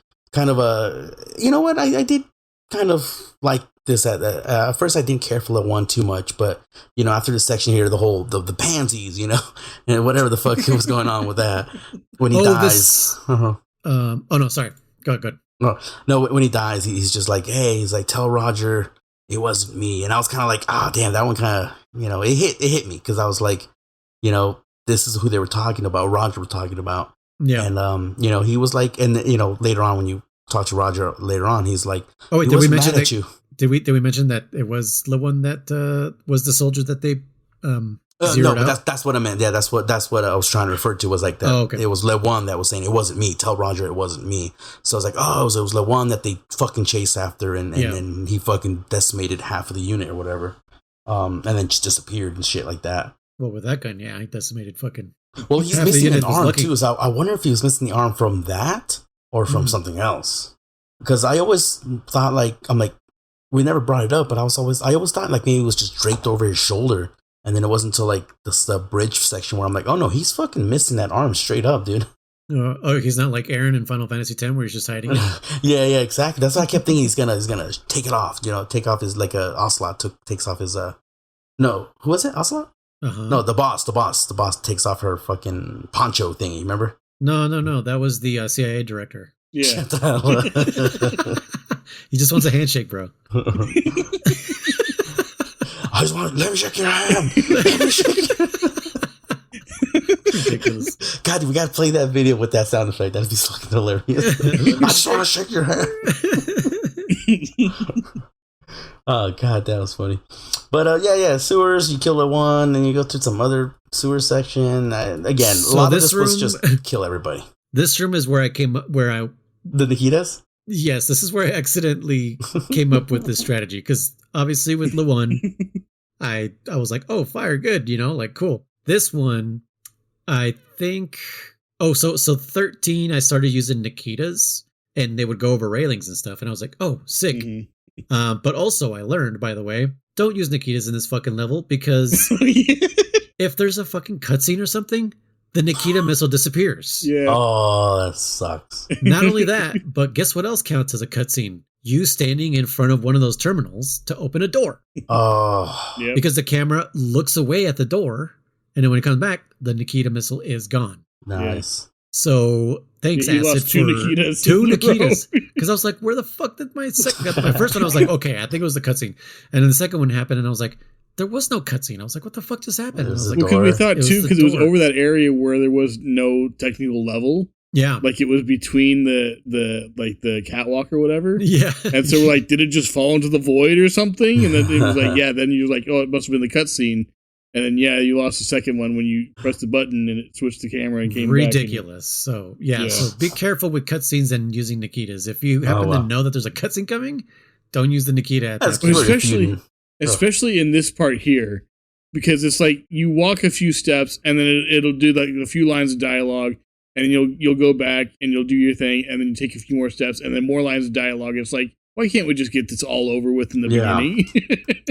a. You know what? I did kind of like this at first. I didn't care for level 1 too much, but after this section here, the whole the pansies, and whatever the fuck was going on with that when he dies. Oh no, sorry. Go ahead. No, when he dies, he's just like, hey, he's like, tell Roger it wasn't me, and I was kind of like, damn, that one kind of, it hit me because I was like, this is who they were talking about. Roger was talking about, Yeah. and he was like, and later on when you talk to Roger later on, he's like, Oh wait, he did we wasn't mention mad at that? you? Did we mention that it was the one that was the soldier that they No, zeroed but out? that's what I meant. Yeah, that's what I was trying to refer to was like that. Oh, okay. It was Le1 that was saying it wasn't me. Tell Roger it wasn't me. So I was like, it was Le1 that they fucking chased after, and he fucking decimated half of the unit or whatever, and then just disappeared and shit like that. Well, with that gun, yeah, he decimated fucking. Well, he's half the missing an unit was arm lucky. too. So I wonder if he was missing the arm from that or from something else. Because I always thought we never brought it up, but I always thought like maybe it was just draped over his shoulder. And then it wasn't until like the bridge section where I'm like, oh no, he's fucking missing that arm straight up, dude. He's not like Aaron in Final Fantasy X where he's just hiding it. yeah, exactly. That's why I kept thinking he's gonna take it off, take off his like Ocelot takes off his no, who was it? Ocelot? Uh-huh. No, the boss takes off her fucking poncho thingy, remember? No, that was the CIA director. Yeah. He just wants a handshake, bro. I just want let me shake your hand. Let me shake your Ridiculous. God, we gotta play that video with that sound effect. That'd be fucking hilarious. I just want to shake your hand. Oh God, that was funny. But yeah, sewers. You kill one, and you go through some other sewer section. Again, So a lot of this this was room- just kill everybody. This room is where I came up. The Nikitas. Yes, this is where I accidentally came up with this strategy because obviously with Lewan, I was like, oh, fire, good, like cool. This one, I think. Oh, so 13, I started using Nikitas, and they would go over railings and stuff, and I was like, oh, sick. Mm-hmm. But also, I learned, by the way, don't use Nikitas in this fucking level because if there's a fucking cutscene or something, the Nikita missile disappears. Yeah. Oh, that sucks. Not only that, but guess what else counts as a cutscene? You standing in front of one of those terminals to open a door. Oh. Yep. Because the camera looks away at the door, and then when it comes back, the Nikita missile is gone. Nice. So thanks, You Acid, lost two for Nikitas two in a row. Nikitas. Because I was like, where the fuck did my second? My first one, I was like, okay, I think it was the cutscene, and then the second one happened, and I was like, there was no cutscene. I was like, what the fuck just happened? And I was like, Because we thought It was too, the because it was door. over that area where there was no technical level. yeah, Like it was between the catwalk or whatever. yeah. And so we're like, did it just fall into the void or something? And then it was like, yeah. Then you're like, oh, it must have been the cutscene. And then you lost the second one when you pressed the button and it switched the camera and came ridiculous. So Yeah. so be careful with cutscenes and using Nikitas. If you happen to know that there's a cutscene coming, don't use the Nikita at That's that point. good. Especially in this part here, because it's like you walk a few steps and then it'll do like a few lines of dialogue, and you'll go back and you'll do your thing, and then you take a few more steps and then more lines of dialogue. It's like, why can't we just get this all over with in the beginning?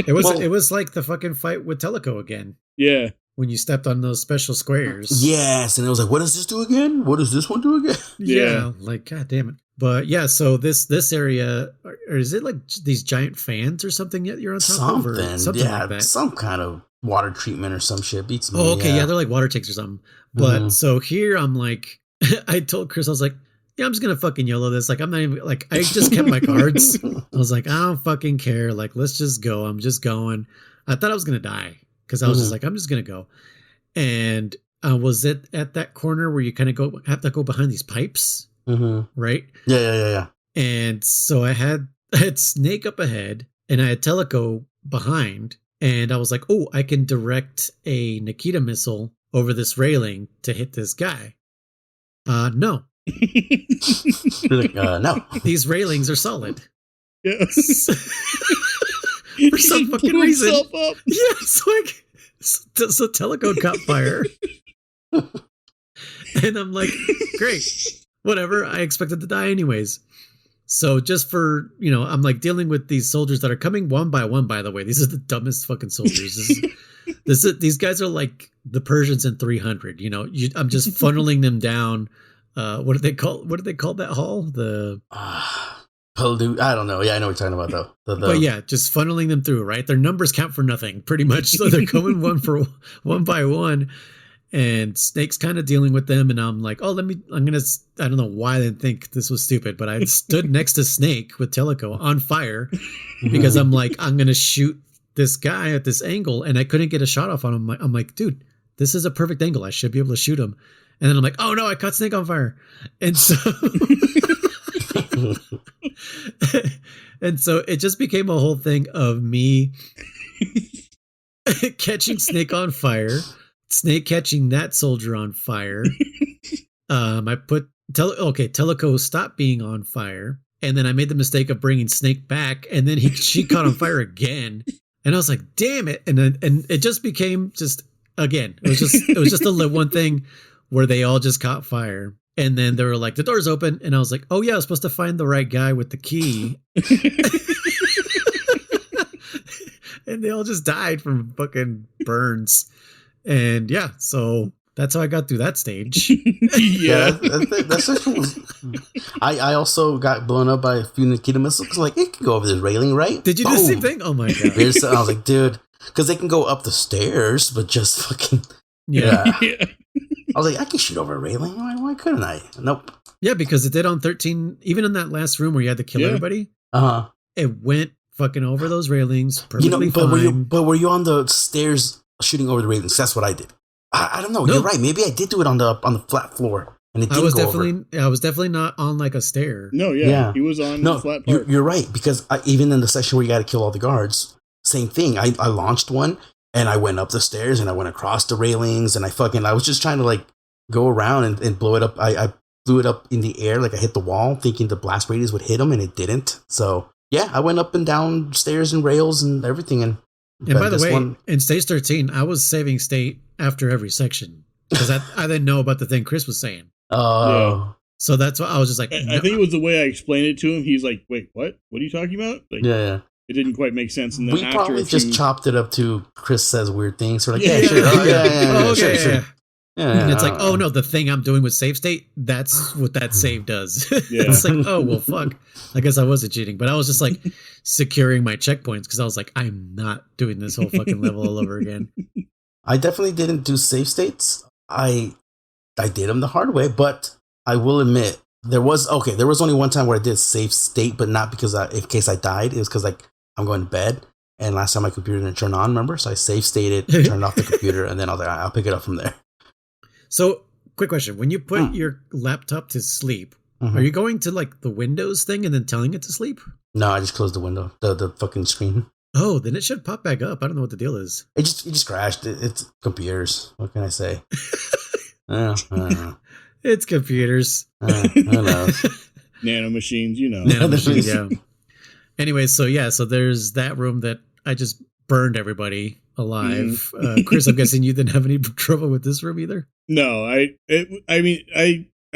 It was like the fucking fight with Teleco again. Yeah. When you stepped on those special squares. Yes, and it was like, what does this do again? What does this one do again? Yeah. Like, god damn it. But yeah, so this area, or is it like these giant fans or something that you're on top of? Or something yeah, like that. some kind of water treatment or some shit. Beats me. Oh, okay, yeah, they're like water tanks or something. But so here I'm like, I told Chris, I was like, yeah, I'm just gonna fucking YOLO this. Like, I'm not even like, I just kept my cards. I was like, I don't fucking care. Like, let's just go. I'm just going. I thought I was gonna die because I was just like, I'm just gonna go. And was it at that corner where you kind of have to go behind these pipes, right? Yeah. And so I had Snake up ahead, and I had Teleco behind, and I was like, oh, I can direct a Nikita missile over this railing to hit this guy. No. No. These railings are solid. Yes. For some fucking reason. Yeah, so Teleco caught fire. And I'm like, great. Whatever. I expected to die anyways. So just for, I'm like dealing with these soldiers that are coming one by one, by the way. These are the dumbest fucking soldiers. These guys are like the Persians in 300. I'm just funneling them down. What do they call that hall? The I don't know. Yeah, I know what you're talking about though. But yeah, just funneling them through, right? Their numbers count for nothing, pretty much. So they're going one by one, and Snake's kind of dealing with them. And I'm like, I don't know why I didn't think this was stupid, but I stood next to Snake with Teleco on fire because I'm like, I'm going to shoot this guy at this angle, and I couldn't get a shot off on him. I'm like, dude, this is a perfect angle. I should be able to shoot him. And then I'm like, oh no, I caught Snake on fire. And so and so it just became a whole thing of me catching Snake on fire, Snake catching that soldier on fire. I put Teleco stopped being on fire, and then I made the mistake of bringing Snake back, and then she caught on fire again, and I was like, damn it. And it just became again, it was just a one thing where they all just caught fire. And then they were like, the door's open. And I was like, oh yeah, I was supposed to find the right guy with the key. And they all just died from fucking burns. And yeah, so that's how I got through that stage. Yeah, that's I also got blown up by a few Nikita missiles. Like, it can go over this railing, right? Did you do the same thing? Oh my God. I was like, dude, because they can go up the stairs, but just fucking... Yeah. I was like, I can shoot over a railing. Why couldn't I? Nope. Yeah, because it did on 13. Even in that last room where you had to kill everybody, it went fucking over those railings perfectly fine. But were you on the stairs shooting over the railings? That's what I did. I don't know. No. You're right. Maybe I did do it on the flat floor, and it didn't go over. I was definitely not on like a stair. No, yeah. He was on the flat part. You're right, because even in the section where you got to kill all the guards, same thing. I launched one. And I went up the stairs and I went across the railings and I was just trying to like go around and blow it up. I blew it up in the air. Like I hit the wall thinking the blast radius would hit him, and it didn't. So yeah, I went up and down stairs and rails and everything. And by the way, in stage 13, I was saving state after every section because I didn't know about the thing Chris was saying. Oh. Yeah. So that's why I was just like, I think it was the way I explained it to him. He's like, wait, what? What are you talking about? Like, yeah. It didn't quite make sense. And then we probably just chopped it up to Chris says weird things. We're like, sure. Yeah, and it's like, oh no, the thing I'm doing with save state, that's what that save does. Yeah. It's like, oh well, fuck. I guess I wasn't cheating, but I was just like securing my checkpoints because I was like, I'm not doing this whole fucking level all over again. I definitely didn't do save states. I did them the hard way, but I will admit there was only one time where I did save state, but not because in case I died. It was because like I'm going to bed, and last time my computer didn't turn on, remember? So I save stated, turned off the computer, and then I was like, I'll pick it up from there. So, quick question. When you put your laptop to sleep, are you going to like the Windows thing and then telling it to sleep? No, I just closed the window, the fucking screen. Oh, then it should pop back up. I don't know what the deal is. It just crashed. It's computers. What can I say? I don't know. It's computers. I don't know. Nano machines, Nano machines, yeah. Anyway, so there's that room that I just burned everybody alive. Chris, I'm guessing you didn't have any trouble with this room either? No, I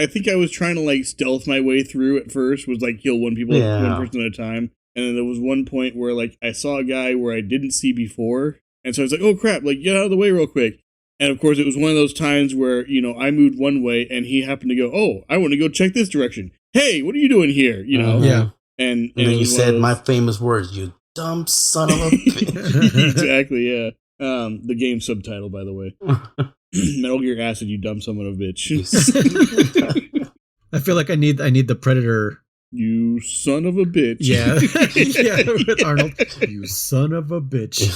think I was trying to like stealth my way through at first, was like kill one person at a time. And then there was one point where like I saw a guy where I didn't see before. And so I was like, oh crap, like get out of the way real quick. And of course it was one of those times where, I moved one way and he happened to go, oh, I want to go check this direction. hey, what are you doing here? You know? Yeah. And then you said those... my famous words, you dumb son of a bitch. Exactly, yeah. The game subtitle, by the way. Metal Gear Acid, you dumb son of a bitch. I feel like I need the Predator. You son of a bitch. Yeah. Yeah, with Arnold. You son of a bitch.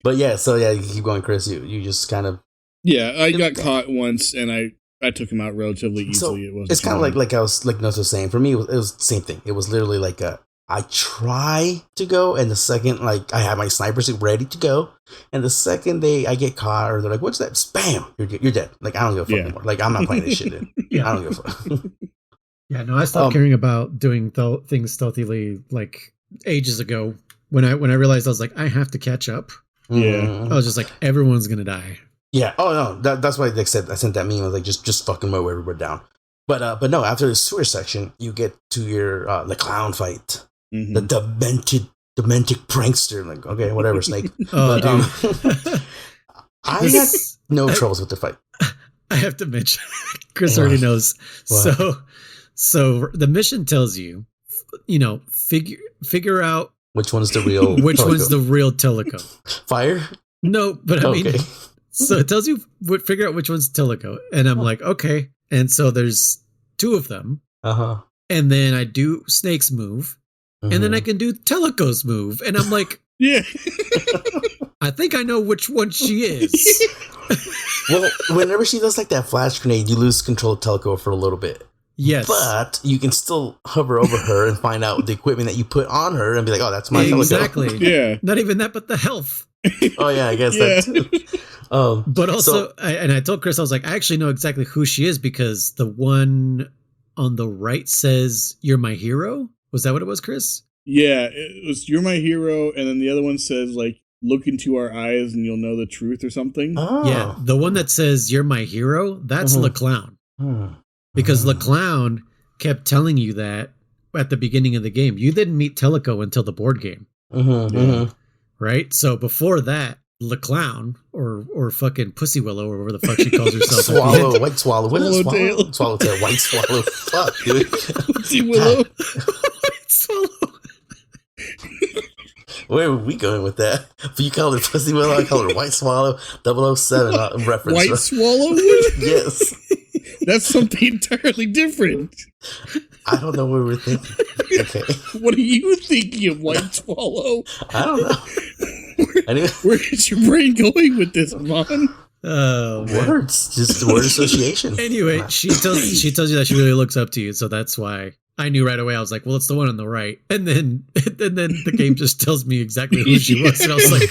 But yeah, so yeah, you keep going, Chris. You just kind of... Yeah, I got caught once, and I took him out relatively easily. So it's kind of like I was like Nuts was saying. For me, it was the same thing. It was literally like I try to go, and the second like I have my sniper suit ready to go, and the second I get caught, or they're like, "What's that?" Spam! You're dead. Like I don't give a fuck anymore. Like I'm not playing this shit. Yeah. I don't give a fuck. Yeah, no, I stopped caring about doing things stealthily like ages ago. When I realized I was like, I have to catch up. Yeah, I was just like, everyone's gonna die. Yeah. Oh no, that's why they said I sent that meme. I was like, just fucking mow everybody down. But no, after the sewer section, you get to your the clown fight, the demented prankster. Like, okay, whatever, Snake. Oh, but, I had no troubles with the fight. I have to mention, Chris already knows. What? So the mission tells you, figure out which one's the real. Which one's the real Teleco? Fire? No, but I mean, okay. So it tells you figure out which one's Teleco, and I'm like, okay. And so there's two of them. And then I do Snake's move, and then I can do Teleco's move, and I'm like, yeah. I think I know which one she is. Well, whenever she does like that flash grenade, you lose control of Teleco for a little bit. Yes. But you can still hover over her and find out the equipment that you put on her and be like, oh, that's my Teleco. Exactly. Yeah. Not even that, but the health. Oh, yeah, I guess that too. But also, I told Chris, I was like, I actually know exactly who she is because the one on the right says, "You're my hero." Was that what it was, Chris? Yeah, it was "You're my hero," and then the other one says like, "Look into our eyes and you'll know the truth" or something. Oh. Yeah, the one that says "You're my hero," that's LeClown. Because LeClown kept telling you that at the beginning of the game. You didn't meet Teleco until the board game. Right? So before that, LeClown or fucking Pussy Willow or whatever the fuck she calls herself. Swallow, white swallow. What is Swallowtail. Swallowtail, white swallow. Fuck, dude. Pussy Willow. White Swallow. Where are we going with that? If you call her Pussy Willow, I call her White Swallow 007 reference. White right? Swallow? Yes. That's something entirely different. I don't know what we're thinking. Okay. What are you thinking of, White Swallow? I don't know. Where is your brain going with this, Mon? Oh, words. Just word association. Anyway, she tells you that she really looks up to you, so that's why I knew right away. I was like, well, it's the one on the right. And then the game just tells me exactly who she was. And I was like,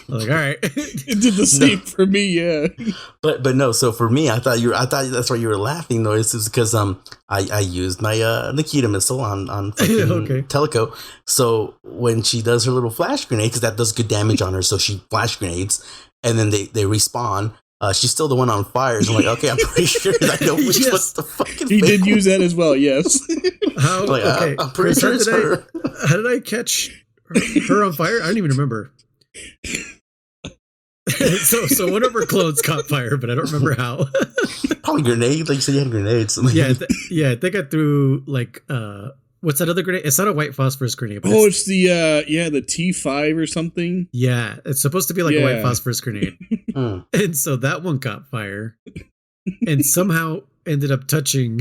all right. It did the same for me, yeah. But no, so for me, I thought that's why you were laughing, though. It's because I used my Nikita missile on fucking Teleco. So when she does her little flash grenade, because that does good damage on her, so she flash grenades, and then they respawn. She's still the one on fire. So I'm like, okay, I'm pretty sure I know which one's the fucking He did use that as well, yes. How? Like, okay. I'm pretty sure it's her. How did I catch her on fire? I don't even remember. So one of her clothes caught fire, but I don't remember how. Probably grenade. Like you said, you had grenades. Yeah, I think I threw like what's that other grenade? It's not a white phosphorus grenade. But it's the the T5 or something. Yeah, it's supposed to be like a white phosphorus grenade. And so that one caught fire and somehow ended up touching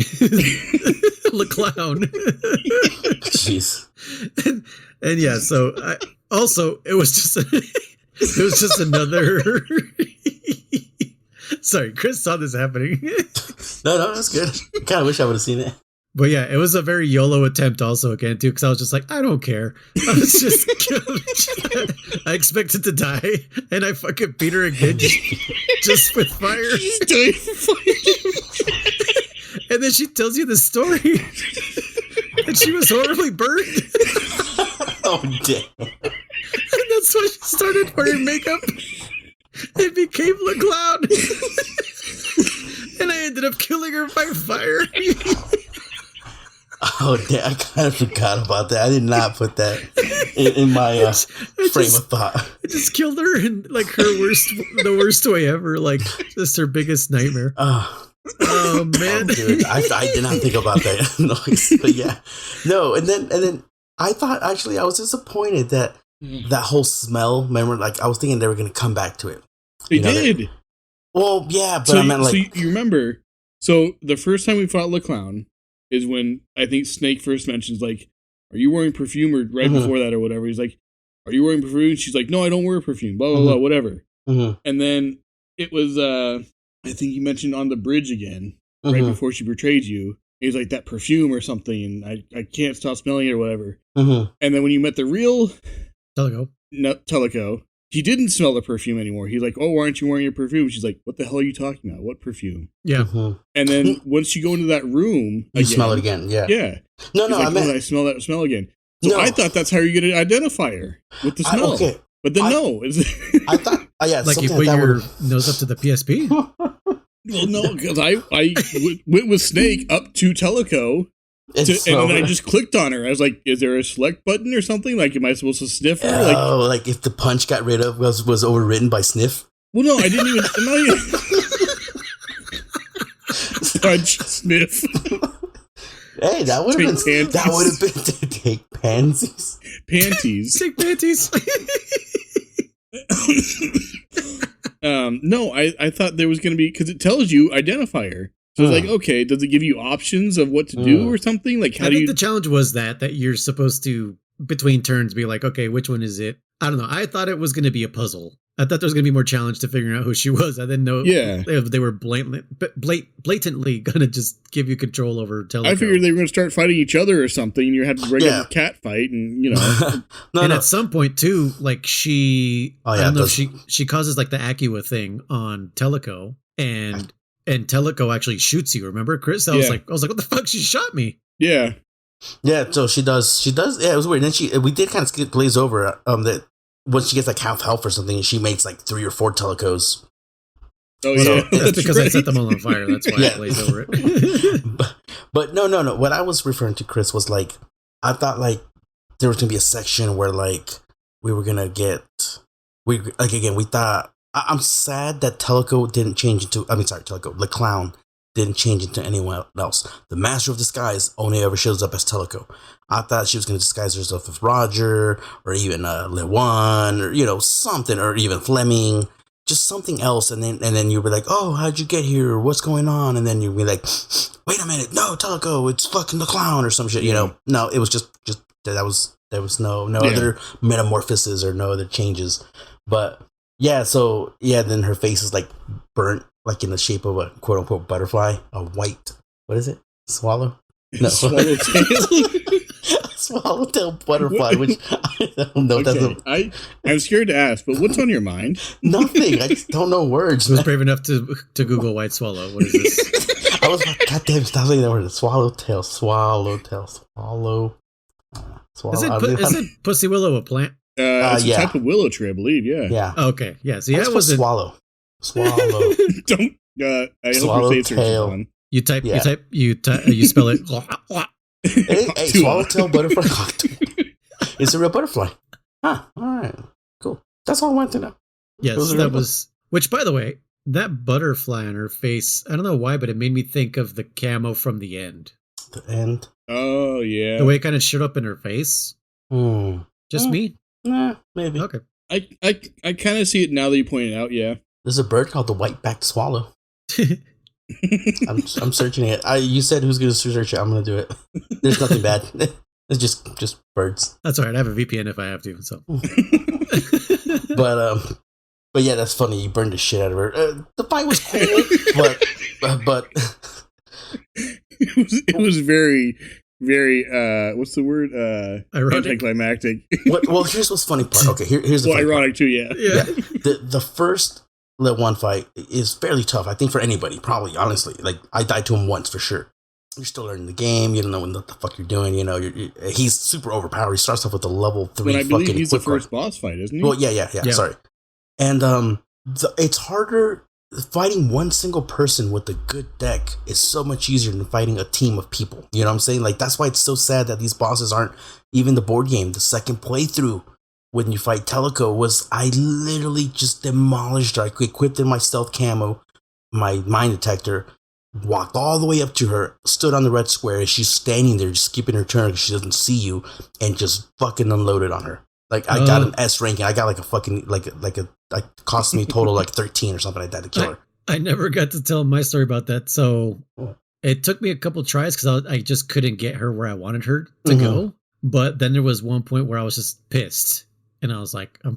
LeClown. Jeez. And yeah, so it was just another. Sorry, Chris saw this happening. No, that's good. I kind of wish I would have seen it. But yeah, it was a very YOLO attempt also again, too, because I was just like, I don't care. I was just, I expected to die, and I fucking beat her again just with fire. She's dying for fire. And then she tells you the story that she was horribly burned. Oh, damn. And that's why she started wearing makeup. It became LeClown. And I ended up killing her by fire. Oh, damn. I kind of forgot about that. I did not put that in my frame of thought. I just killed her in like the worst way ever. Like just her biggest nightmare. Oh man, dude, I did not think about that noise, but yeah, no, and then I thought actually I was disappointed that that whole smell. Remember, like I was thinking they were going to come back to it. They did. Well, yeah, but So, I meant like so you remember? So the first time we fought LeClown is when I think Snake first mentions like, "Are you wearing perfume?" Or right before that or whatever. He's like, "Are you wearing perfume?" She's like, "No, I don't wear perfume." Blah blah blah, whatever. And then it was I think you mentioned on the bridge again right before she betrayed you. He's like that perfume or something, and I can't stop smelling it or whatever. And then when you met the real Teleco, he didn't smell the perfume anymore. He's like, "Oh, why aren't you wearing your perfume?" She's like, "What the hell are you talking about? What perfume?" Yeah. And then once you go into that room, you smell it again. Yeah. Yeah. No, like, I meant I smell that smell again. So I thought that's how you're going to identify her with the smell. Okay. But then no. I thought, yeah, like you put your nose up to the PSP. Well, no, because I went with Snake up to Teleco, and then I just clicked on her. I was like, "Is there a select button or something? Like, am I supposed to sniff her?" Oh, like if the punch got rid of was overwritten by sniff. Well, no, I didn't even. Punch sniff. Hey, that would have been to take panties. Panties. Take panties. No, I thought there was going to be, because it tells you identifier. So it's like, okay, does it give you options of what to do or something? Like, how I do think you? the challenge was that you're supposed to, between turns, be like, okay, which one is it? I don't know. I thought it was going to be a puzzle. I thought there was going to be more challenge to figuring out who she was. I didn't know if they were blatantly going to just give you control over Teleco. I figured they were going to start fighting each other or something, and you had to bring up a cat fight, and you know. At some point too, like she, I don't know if she causes like the Acua thing on Teleco, and Teleco actually shoots you. Remember, Chris? I was like, what the fuck? She shot me. Yeah. Yeah, so she does. Yeah, it was weird. And then we did kind of glaze over that once she gets like half health or something, she makes like 3 or 4 Telecos. Oh yeah, that's because I set them all on fire. That's why I glazed over it. but no. What I was referring to, Chris, was like I thought like there was gonna be a section where like we were gonna we thought. I'm sad that Teleco didn't change into. Teleco, the clown didn't change into anyone else. The Master of Disguise only ever shows up as Teleco. I thought she was going to disguise herself as Roger, or even Lewan, or something, or even Fleming, just something else. And then you'd be like, "Oh, how'd you get here? What's going on?" And then you'd be like, "Wait a minute, no, Teleco, it's fucking the clown or some shit." No, it was just there was no other metamorphosis or no other changes, but. Yeah, so then her face is like burnt, like in the shape of a quote unquote butterfly, a white, what is it? Swallow? No, swallowtail. Swallowtail butterfly, which I don't know. Okay. I'm scared to ask, but what's on your mind? Nothing. I just don't know words. I was brave enough to Google white swallow. What is this? I was like, goddamn, stop saying that word. Swallowtail. Is it pussy willow a plant? It's a type of willow tree, I believe. Yeah. Yeah. Okay. Yeah. See, that was swallow. Don't. I hope you say tail. You spell it. hey, swallowtail butterfly. It's a real butterfly. Huh. All right. Cool. That's all I wanted to know. Yes, that was. Which, by the way, that butterfly on her face. I don't know why, but it made me think of the camo from The End. The End. Oh yeah. The way it kind of showed up in her face. Just me. Nah, maybe. Okay. I kind of see it now that you point it out. Yeah. There's a bird called the white-backed swallow. I'm searching it. You said who's going to search it? I'm going to do it. There's nothing bad. It's just birds. That's all right. I have a VPN if I have to. So. But yeah, that's funny. You burned the shit out of her. The fight was cool, but it was very. Very, what's the word? Ironic. Anticlimactic. Well, here's what's funny part. Okay, here's the funny ironic part. too, yeah. The first one fight is fairly tough, I think, for anybody, probably, honestly. Like, I died to him once, for sure. You're still learning the game, you don't know what the fuck you're doing, he's super overpowered. He starts off with a level 3 I believe he's the first boss fight, isn't he? Well, yeah, sorry. And, it's harder. Fighting one single person with a good deck is so much easier than fighting a team of people. You know what I'm saying? Like, that's why it's so sad that these bosses aren't even the board game. The second playthrough when you fight Teleco was I literally just demolished her. I equipped in my stealth camo, my mine detector, walked all the way up to her, stood on the red square. She's standing there, just skipping her turn because she doesn't see you, and just fucking unloaded on her. Like, I got an S ranking. I got like a fucking, like cost me total like 13 or something like that to kill her. I never got to tell my story about that. So it took me a couple tries because I just couldn't get her where I wanted her to go. But then there was one point where I was just pissed. And I was like, I'm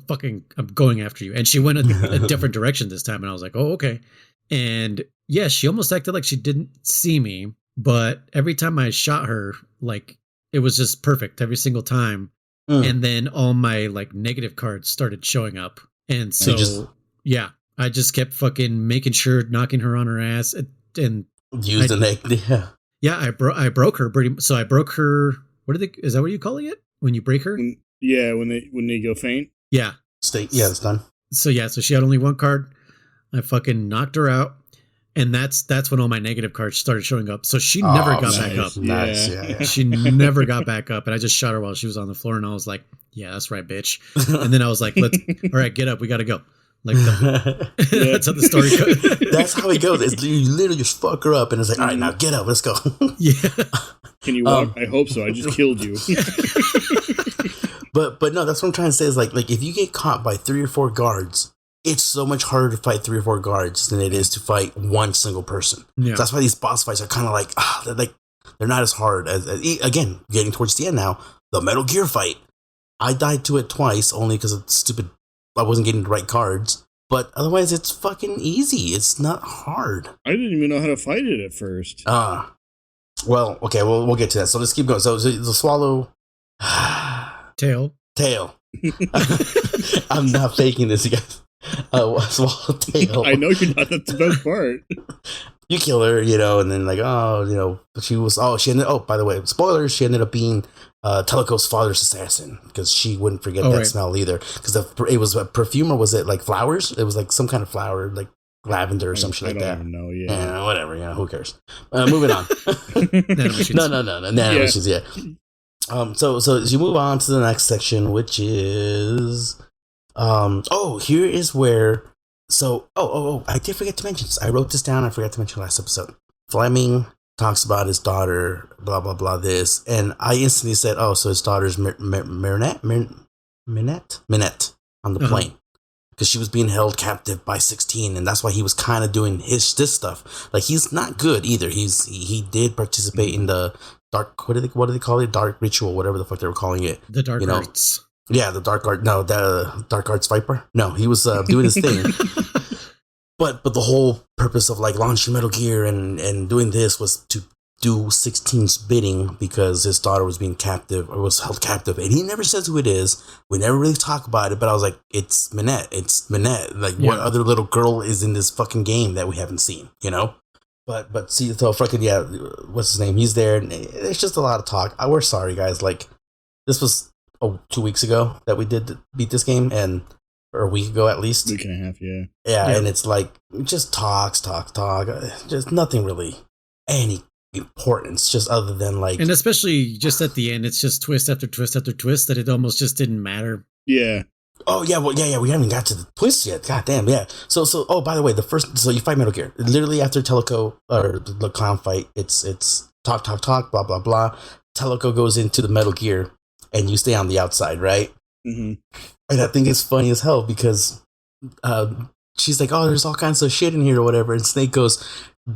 going after you. And she went a different direction this time. And I was like, oh, okay. And yeah, she almost acted like she didn't see me. But every time I shot her, like, it was just perfect every single time. And then all my like negative cards started showing up. And so, I just kept fucking making sure, knocking her on her ass. And use the negative. Yeah, I broke her pretty. So I broke her. Is that what you're calling it? When you break her? Yeah, when they go faint. Yeah. It's done. So she had only one card. I fucking knocked her out. And that's when all my negative cards started showing up. So she never got back up. Nice. Yeah. She never got back up. And I just shot her while she was on the floor. And I was like, yeah, that's right, bitch. And then I was like, all right, get up. We got to go. Like, that's how the story goes. That's how it goes. You literally just fuck her up. And it's like, all right, now get up. Let's go. Yeah. Can you walk? I hope so. I just killed you. But no, that's what I'm trying to say is like if you get caught by 3 or 4 guards, it's so much harder to fight 3 or 4 guards than it is to fight one single person. Yeah. So that's why these boss fights are kind of like, they're not as hard as, again, getting towards the end now, the Metal Gear fight. I died to it twice only because of stupid, I wasn't getting the right cards. But otherwise, it's fucking easy. It's not hard. I didn't even know how to fight it at first. Well, okay, we'll get to that. So let's keep going. So the swallow. Tail. I'm not faking this, you guys. Swallowtail. I know you're not. That's the best part. You kill her, and then she ended. Oh, by the way, spoilers. She ended up being Teleco's father's assassin because she wouldn't forget that smell either. Because it was a perfume, or was it like flowers? It was like some kind of flower, like lavender or some shit like that. I don't know. Yeah, whatever. Who cares? Moving on. No. Nanomachines. Yeah. So as you move on to the next section, which is. Here is where. So, I did forget to mention this. I wrote this down. I forgot to mention last episode. Fleming talks about his daughter, blah, blah, blah, this. And I instantly said, so his daughter's Minette on the plane. Because she was being held captive by 16. And that's why he was kind of doing this stuff. Like, he's not good either. He did participate in the dark, what do they call it? Dark ritual, whatever the fuck they were calling it. The dark arts. Yeah, the Dark Arts Viper. No, he was doing his thing. But the whole purpose of like launching Metal Gear and doing this was to do 16's bidding because his daughter was being captive or was held captive. And he never says who it is. We never really talk about it, but I was like, it's Minette. Like, what other little girl is in this fucking game that we haven't seen, But see, so fucking, what's his name? He's there. And it's just a lot of talk. We're sorry, guys. Like, this was 2 weeks ago that we did beat this game, or a week ago at least. Week and a half, yeah. Yeah, and it's like, just talk. Just nothing really any importance, just other than like. And especially just at the end, it's just twist after twist after twist that it almost just didn't matter. Yeah. Oh, yeah, well, yeah, we haven't got to the twist yet. God damn, yeah. So, by the way, so you fight Metal Gear. Literally after Teleco, or the clown fight, it's talk, blah, blah, blah. Teleco goes into the Metal Gear. And you stay on the outside, right? Mm-hmm. And I think it's funny as hell because she's like, there's all kinds of shit in here or whatever. And Snake goes,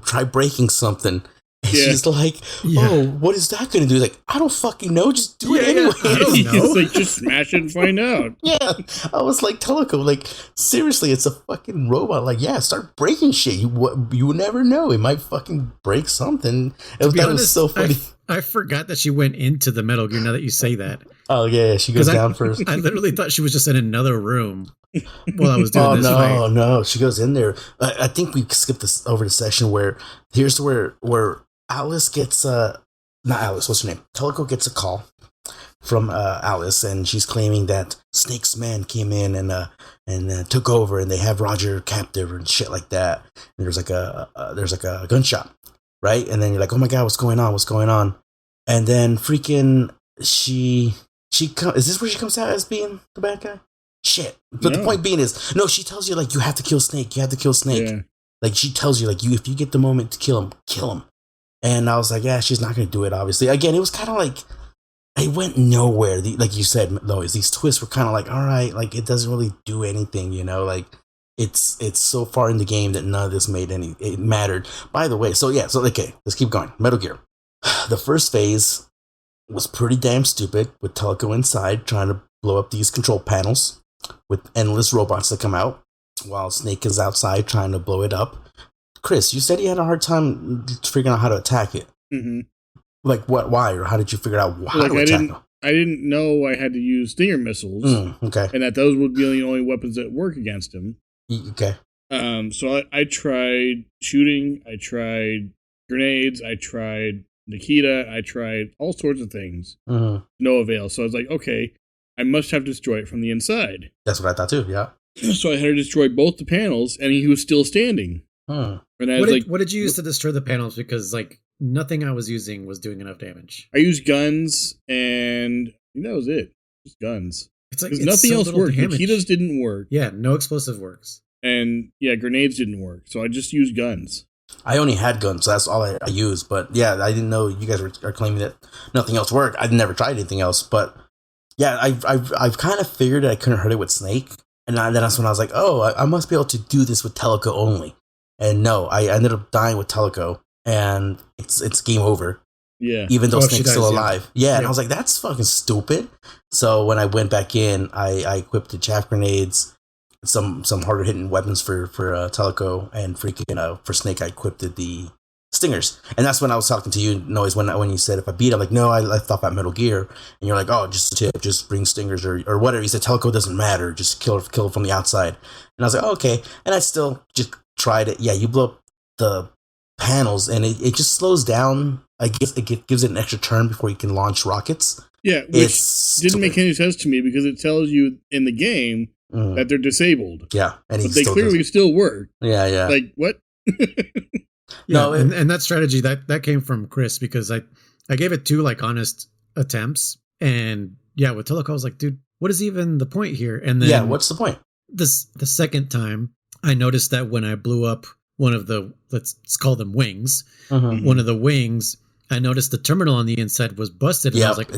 try breaking something. And she's like, what is that going to do? Like, I don't fucking know. Just do it anyway. I don't know. It's like, just smash it and find out. Yeah. I was like, Teleco, like, seriously, it's a fucking robot. Like, start breaking shit. You would never know. It might fucking break something. That was so funny. I forgot that she went into the Metal Gear now that you say that. Oh, yeah, she goes down first. I literally thought she was just in another room while I was doing this fight. No, she goes in there. I think we skipped this over the section where Alice gets, not Alice, what's her name? Teleco gets a call from Alice, and she's claiming that Snake's man came in and took over, and they have Roger captive and shit like that. And there's like a gunshot. Right? And then you're like, oh my God, what's going on? And then freaking she is this where she comes out as being the bad guy? Shit. But the point being is, no, she tells you like, you have to kill Snake. Yeah. Like, she tells you, like, if you get the moment to kill him, kill him. And I was like, yeah, she's not going to do it, obviously. Again, it was kind of like, it went nowhere. Like you said, Lois, these twists were kind of like, all right, like, it doesn't really do anything, you know? Like, it's so far in the game that none of this it mattered. By the way, okay, let's keep going. Metal Gear. The first phase was pretty damn stupid, with Teleco inside trying to blow up these control panels with endless robots that come out, while Snake is outside trying to blow it up. Chris, you said you had a hard time figuring out how to attack it. Mm-hmm. Like, what? Why? Or how did you figure out how to attack it? I didn't know I had to use Stinger missiles. Okay. And that those would be the only weapons that work against him. Okay. So I tried shooting. I tried grenades. I tried Nikita. I tried all sorts of things. Mm-hmm. No avail. So I was like, okay, I must have destroyed it from the inside. That's what I thought too, yeah. So I had to destroy both the panels, and he was still standing. And I was what did you use to destroy the panels? Because, like, nothing I was using was doing enough damage. I used guns, and I think that was it. Just guns. It's like nothing else worked. Nikitas didn't work. Yeah, no explosive works. And yeah, grenades didn't work. So I just used guns. I only had guns, so that's all I used. But yeah, I didn't know you guys are claiming that nothing else worked. I'd never tried anything else. But yeah, I've kind of figured that I couldn't hurt it with Snake. And then that's when I was like, oh, I must be able to do this with Teleco only. And no, I ended up dying with Teleco, and it's game over. Yeah. Even though Snake's still alive. Yeah, and I was like, that's fucking stupid. So when I went back in, I equipped the chaff grenades, some harder hitting weapons for Teleco, and freaking for Snake I equipped the stingers. And that's when I was talking to you, Noise, when you said if I beat him, like, no, I thought about Metal Gear, and you're like, oh, just a tip, just bring stingers or whatever. You said Teleco doesn't matter, just kill it from the outside. And I was like, oh, okay. And I still just tried it. Yeah, you blow up the panels, and it just slows down. I guess it gives it an extra turn before you can launch rockets. Yeah, which didn't make any sense to me because it tells you in the game that they're disabled. Yeah, but they clearly still work. Yeah. Like, what? No, and that strategy that came from Chris, because I gave it 2 like honest attempts, and yeah, with Teleco I was like, dude, what is even the point here? And then what's the point? The second time I noticed that when I blew up one of the, let's call them wings, one of the wings, I noticed the terminal on the inside was busted, and I was like,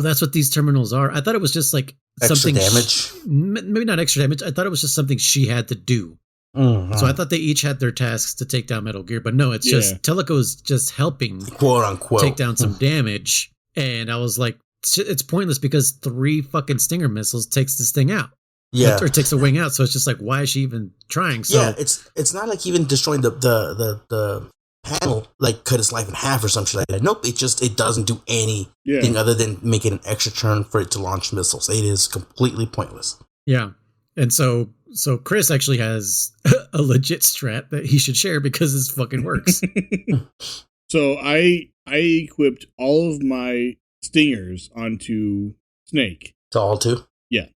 that's what these terminals are. I thought it was just like extra something damage. Maybe not extra damage. I thought it was just something she had to do. So I thought they each had their tasks to take down Metal Gear, but no, it's just Teleco's just helping, quote unquote, take down some damage. And I was like, it's pointless because 3 fucking Stinger missiles takes this thing out. Yeah, or takes a wing out. So it's just like, why is she even trying? So yeah, it's not like even destroying the panel, like cut its life in half or something like that. Nope, it doesn't do anything other than make it an extra turn for it to launch missiles. It is completely pointless. Yeah, and so Chris actually has a legit strat that he should share because this fucking works. So I equipped all of my stingers onto Snake. To all 2? Yeah.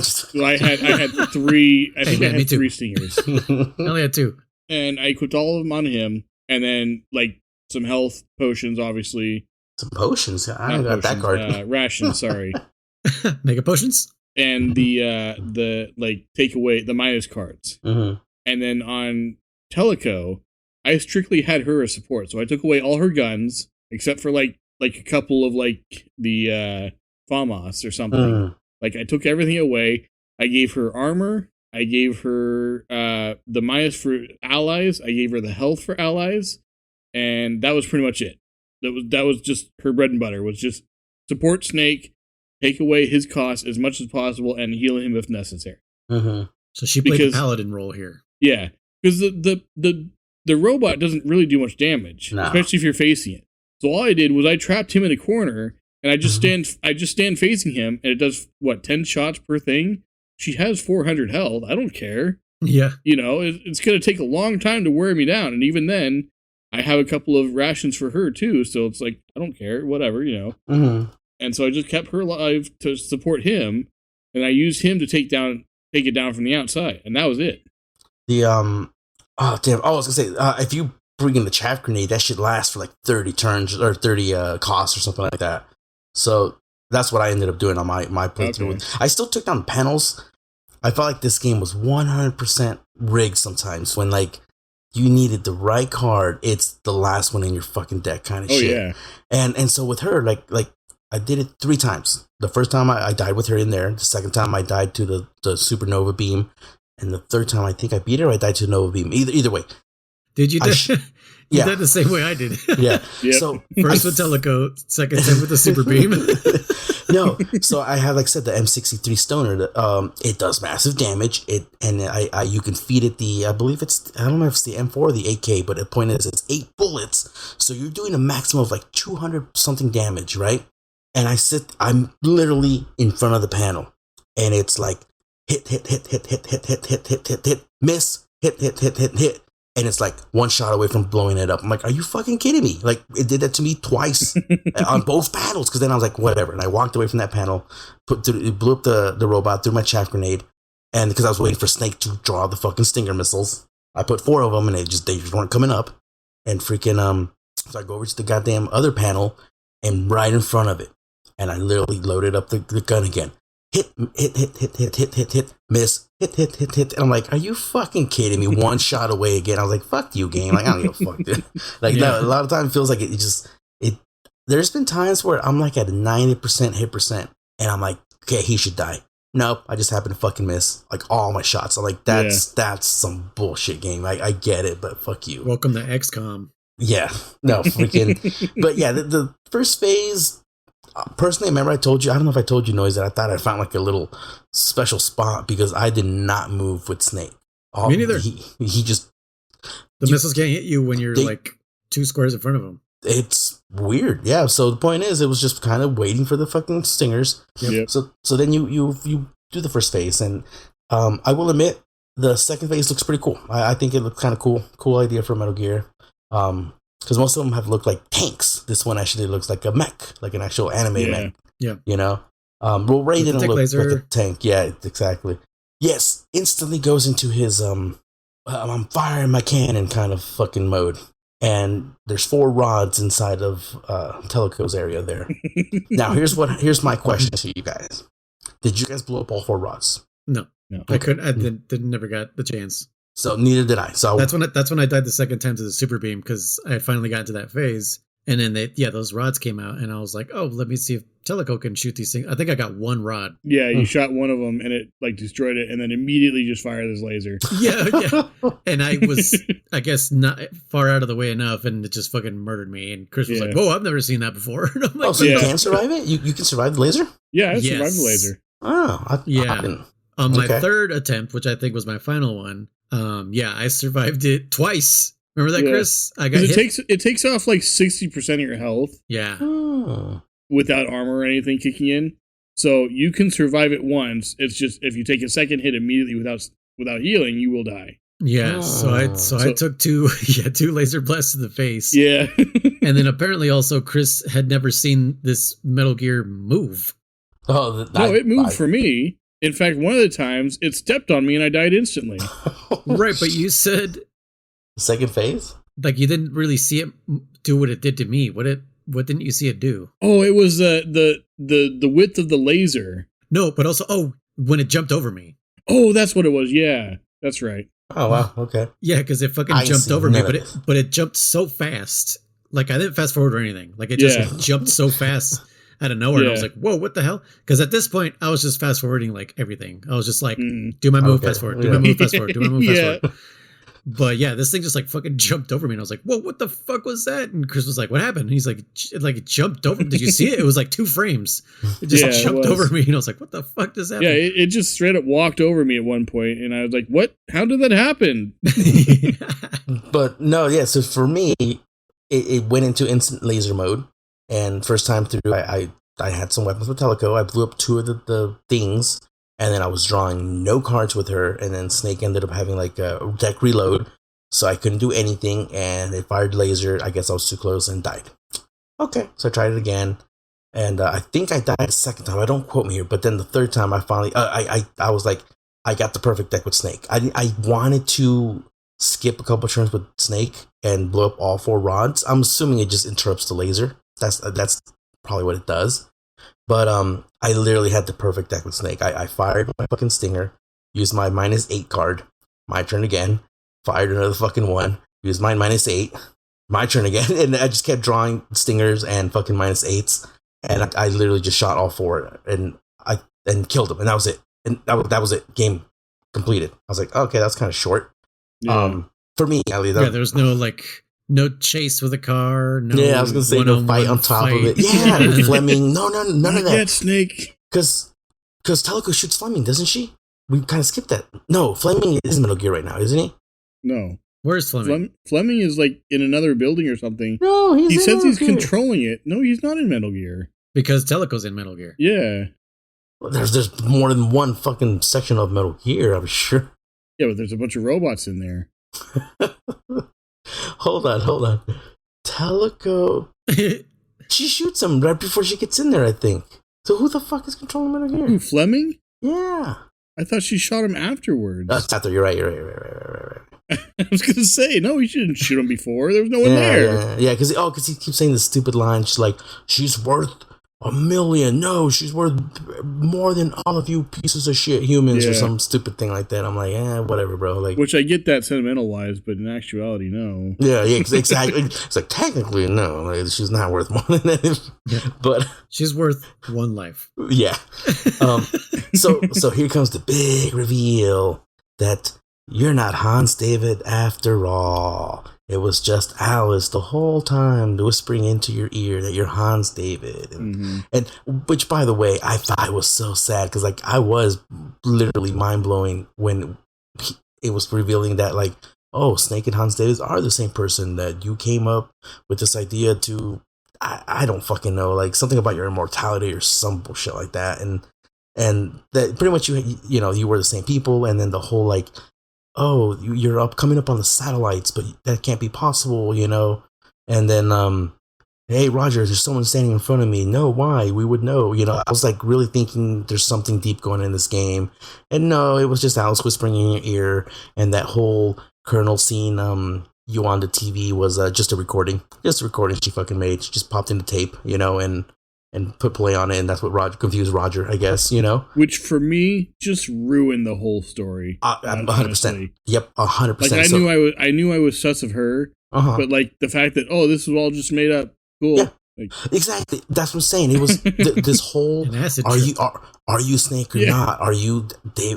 So I had 3. I think I had 3 stingers. I only had 2. And I equipped all of them on him, and then like some health potions, obviously. Some potions? I don't got that card. Rations, sorry. Mega potions? And the like take away the minus cards. And then on Teleco, I strictly had her as support, so I took away all her guns except for like a couple of like the FAMAS or something. Like I took everything away. I gave her armor. I gave her the minus for allies. I gave her the health for allies, and that was pretty much it. That was just her bread and butter. Was just support Snake, take away his costs as much as possible, and heal him if necessary. So she played the paladin role here. Yeah, because the robot doesn't really do much damage, especially if you're facing it. So all I did was I trapped him in a corner, and I just stand facing him, and it does 10 shots per thing. She has 400 health. I don't care. Yeah, it's going to take a long time to wear me down, and even then, I have a couple of rations for her too. So it's like I don't care, whatever, And so I just kept her alive to support him, and I used him to take it down from the outside, and that was it. I was gonna say, if you bring in the chaff grenade, that should last for like 30 turns or 30 costs or something like that. So that's what I ended up doing on my playthrough. Okay. I still took down panels. I felt like this game was 100% rigged sometimes when like you needed the right card. It's the last one in your fucking deck kind of shit. Yeah. And so with her, like I did it 3 times. The first time I died with her in there. The second time I died to the supernova beam. And the third time I think I beat her, I died to Nova beam. Either way. Did you? You did the same way I did. Yeah. Yep. So first with Teleco, second time with the super beam. No, so I have, like I said, the M63 Stoner. It does massive damage. You can feed it I believe I don't know if it's the M4 or the AK, but the point is it's 8 bullets. So you're doing a maximum of like 200 something damage, right? And I'm literally in front of the panel, and it's like hit, miss, hit. And it's like one shot away from blowing it up. I'm like, are you fucking kidding me? Like, it did that to me twice on both panels. Because then I was like, whatever. And I walked away from that panel, blew up the robot, threw my chaff grenade. And because I was waiting for Snake to draw the fucking Stinger missiles, I put 4 of them, and they just weren't coming up. And freaking, so I go over to the goddamn other panel, and right in front of it. And I literally loaded up the gun again. Hit, miss, hit. And I'm like, are you fucking kidding me? One shot away again. I was like, fuck you, game. Like, I don't give a fuck, dude. Like, no, a lot of times it feels like there's been times where I'm like at a 90% hit percent, and I'm like, okay, he should die. Nope, I just happen to fucking miss like all my shots. I'm like, that's some bullshit game. I get it, but fuck you. Welcome to XCOM. Yeah, no, freaking. But yeah, the first phase, personally, remember I told you, I don't know if I told you, Noise, that I thought I found like a little special spot because I did not move with Snake. Me neither. He just... The missiles can't hit you when you're like 2 squares in front of him. It's weird. Yeah, so the point is, it was just kind of waiting for the fucking stingers. Yep. So then you do the first phase, and I will admit, the second phase looks pretty cool. I think it looks kind of cool. Cool idea for Metal Gear. Because most of them have looked like tanks. This one actually looks like a mech, like an actual anime mech. Yeah. You know? Well, Ray didn't look like a tank. Yeah, exactly. Yes, instantly goes into his, I'm firing my cannon kind of fucking mode. And there's 4 rods inside of Teleco's area there. Now, here's my question to you guys. Did you guys blow up all 4 rods? No. I couldn't. I never got the chance. So neither did I. So that's when I died the second time to the super beam, because I had finally gotten to that phase, and then those rods came out, and I was like, oh, let me see if Teleco can shoot these things. I think I got 1 rod. Yeah, you shot one of them, and it like destroyed it, and then immediately just fired this laser. Yeah. And I was, I guess, not far out of the way enough, and it just fucking murdered me. And Chris was like, "Whoa, I've never seen that before." And I'm like, so you can survive it? You can survive the laser? Yeah, I survived the laser. Oh, I didn't. On my 3rd attempt, which I think was my final one, I survived it twice. Remember that, Chris? I got hit. It takes off like 60% of your health. Yeah. Without armor or anything kicking in. So you can survive it once. It's just if you take a second hit immediately without healing, you will die. Yeah. So I took 2 laser blasts to the face. Yeah. And then apparently also Chris had never seen this Metal Gear move. Oh, no, it moved for me. In fact, one of the times it stepped on me and I died instantly. Right, but you said second phase? Like you didn't really see it do what it did to me. What didn't you see it do? Oh, it was the width of the laser. No, but also when it jumped over me. Oh, that's what it was. Yeah, that's right. Oh wow, okay. Yeah, because it fucking jumped over me, but it jumped so fast. Like I didn't fast forward or anything. Like it just jumped so fast out of nowhere. And I was like, whoa, what the hell? Because at this point, I was just fast forwarding like everything. I was just like, do my move, fast forward, do my move, fast forward, do my move, fast forward. But yeah, this thing just like fucking jumped over me, and I was like, "Whoa, what the fuck was that?" And Chris was like, "What happened?" And he's like, it jumped over. Did you see it? It was like 2 frames. It just jumped over me, and I was like, "What the fuck does that?" Yeah, it just straight up walked over me at one point, and I was like, "What? How did that happen?" But no, yeah. So for me, it went into instant laser mode, and first time through, I had some weapons with Teleco. I blew up 2 of the things. And then I was drawing no cards with her, and then Snake ended up having like a deck reload, so I couldn't do anything, and it fired laser. I guess I was too close and died. Okay, so I tried it again, and I think I died the second time. I don't quote me here, but then the third time I finally, I was like, I got the perfect deck with Snake. I wanted to skip a couple turns with Snake and blow up all 4 rods. I'm assuming it just interrupts the laser. That's probably what it does. But I literally had the perfect deck with Snake. I fired my fucking stinger, used my -8 card, my turn again, fired another fucking one. Used mine -8. My turn again, and I just kept drawing stingers and fucking -8s, and I literally just shot all 4, and killed them, and that was it. And that was it. Game completed. I was like, okay, that's kind of short. Yeah. For me, at least. Yeah, there was no chase with a car. No, yeah, I was gonna say no fight on top of it. Yeah, Fleming. No, none of that. Yet, Snake. Because Teleco shoots Fleming, doesn't she? We kind of skipped that. No, Fleming is Metal Gear right now, isn't he? No. Where's Fleming? Fleming is like in another building or something. No, he says he's controlling it. No, he's not in Metal Gear. Because Teleco's in Metal Gear. Yeah. Well, there's more than one fucking section of Metal Gear, I'm sure. Yeah, but there's a bunch of robots in there. Hold on. Teleco. She shoots him right before she gets in there, I think. So who the fuck is controlling Metal Gear? Who, Fleming? Yeah. I thought she shot him afterwards. That's after. You're right. I was gonna say, no, he shouldn't shoot him before. There was no one there. Yeah, because he keeps saying this stupid line. She's like, she's worth $1 million. No, she's worth more than all of you pieces of shit humans, or some stupid thing like that. I'm like, whatever, bro. Like, which I get that sentimental wise, but in actuality, no. Yeah, exactly. It's like technically, no, like, she's not worth more than that. Yeah. But she's worth one life. Yeah. So here comes the big reveal that you're not Hans David after all. It was just Alice the whole time whispering into your ear that you're Hans David. And which, by the way, I thought was so sad because, like, I was literally mind-blowing when it was revealing that, like, oh, Snake and Hans David are the same person, that you came up with this idea to, I don't fucking know, like, something about your immortality or some bullshit like that. And that pretty much you were the same people, and then the whole, like, oh, you're coming up on the satellites, but that can't be possible, And then, hey, Roger, there's someone standing in front of me. No, why? We would know. I was like really thinking there's something deep going in this game. And no, it was just Alice whispering in your ear. And that whole Colonel scene, you on the TV was just a recording. Just a recording she fucking made. She just popped in the tape, and put play on it, and that's what confused Roger, I guess, Which, for me, just ruined the whole story. 100%. Yep, 100%. Like, I knew I was sus of her, but, like, the fact that, oh, this was all just made up. Cool. Yeah, like, exactly. That's what I'm saying. It was this whole, are you Snake or not? Are you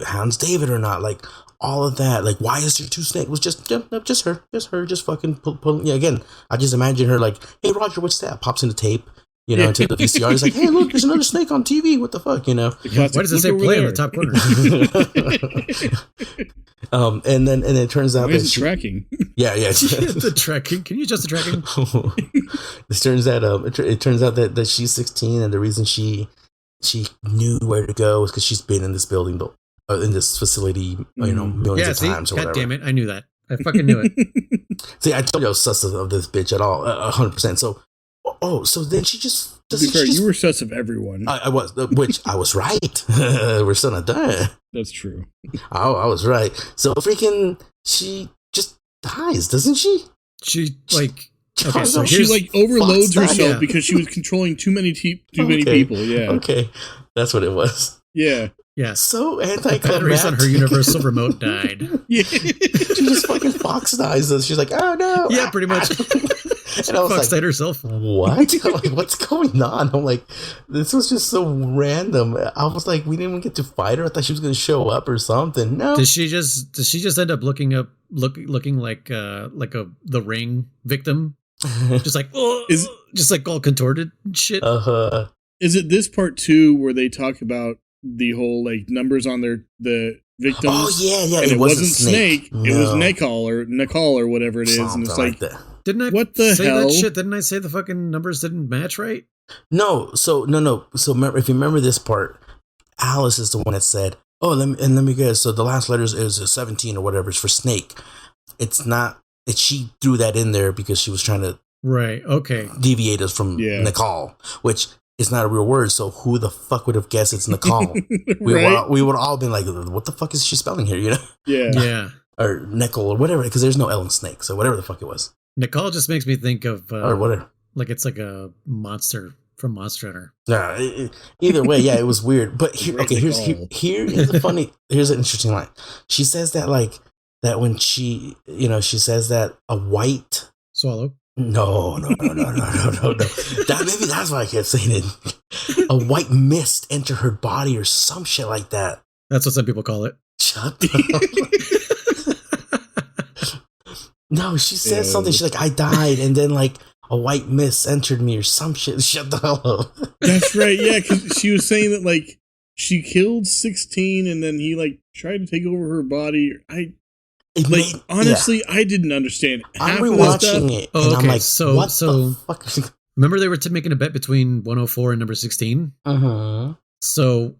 Hans David or not? Like, all of that. Like, why is there 2 Snake? It was just her. Just fucking pull. Yeah, again, I just imagine her like, hey, Roger, what's that? Pops in the tape. Into the VCR. He's like, hey, look, there's another Snake on TV. What the fuck, Why does it say play on the top corner? And then it turns out that is tracking. Yeah. The tracking. Can you adjust the tracking? It turns out that she's 16, and the reason she knew where to go is because she's been in this building, in this facility, millions of times or whatever. God damn it, I knew that. I fucking knew it. See, I told you I was sus of this bitch at all, 100%. So then she just... To be fair, you were sus of everyone. I was, which I was right. We're still not done. That's true. I was right. So freaking, she just dies, doesn't she? She like... Okay, so she like overloads herself because she was controlling too many people. Yeah. Okay, that's what it was. Yeah. Yeah. So anticlimactic. Batteries on her universal remote died. Yeah. She just fucking Fox dies. She's like, oh no. Yeah, pretty much. And I was Fox like, died herself. What? I'm like, what's going on? I'm like, this was just so random. I was like, we didn't even get to fight her. I thought she was going to show up or something. No. Does she just end up looking like the Ring victim? Just like, just like all contorted and shit. Is it this part 2 where they talk about the whole like numbers on the victims? Oh yeah. And it wasn't Snake. No. It was Nicole or whatever it is. Something and it's like that. Didn't I what the say hell? That shit? Didn't I say the fucking numbers didn't match right? No. So if you remember this part, Alice is the one that said, "Oh, let me guess. So the last letters is a 17 or whatever. It's for Snake. It's not. She threw that in there because she was trying to deviate us from Nicole, which is not a real word. So who the fuck would have guessed it's Nicole? Right? We would all been like, what the fuck is she spelling here? Yeah. Or Nicole or whatever, because there's no L in Snake. So whatever the fuck it was. Nicole just makes me think of or whatever. Like it's like a monster from Monster Hunter. Yeah. Either way, yeah, it was weird. But here's an interesting line. She says that that when she says that a white Swallow. No. Maybe that's why I kept saying it. A white mist enter her body or some shit like that. That's what some people call it. Shut up. No, she says something. She's like, I died, and then like a white mist entered me or some shit. Shut the hell up. That's right. Yeah, because she was saying that like she killed 16, and then he like tried to take over her body. Honestly, I didn't understand. I'm rewatching it, and I'm like, what the fuck? Remember they were making a bet between 104 and number 16? Uh-huh. So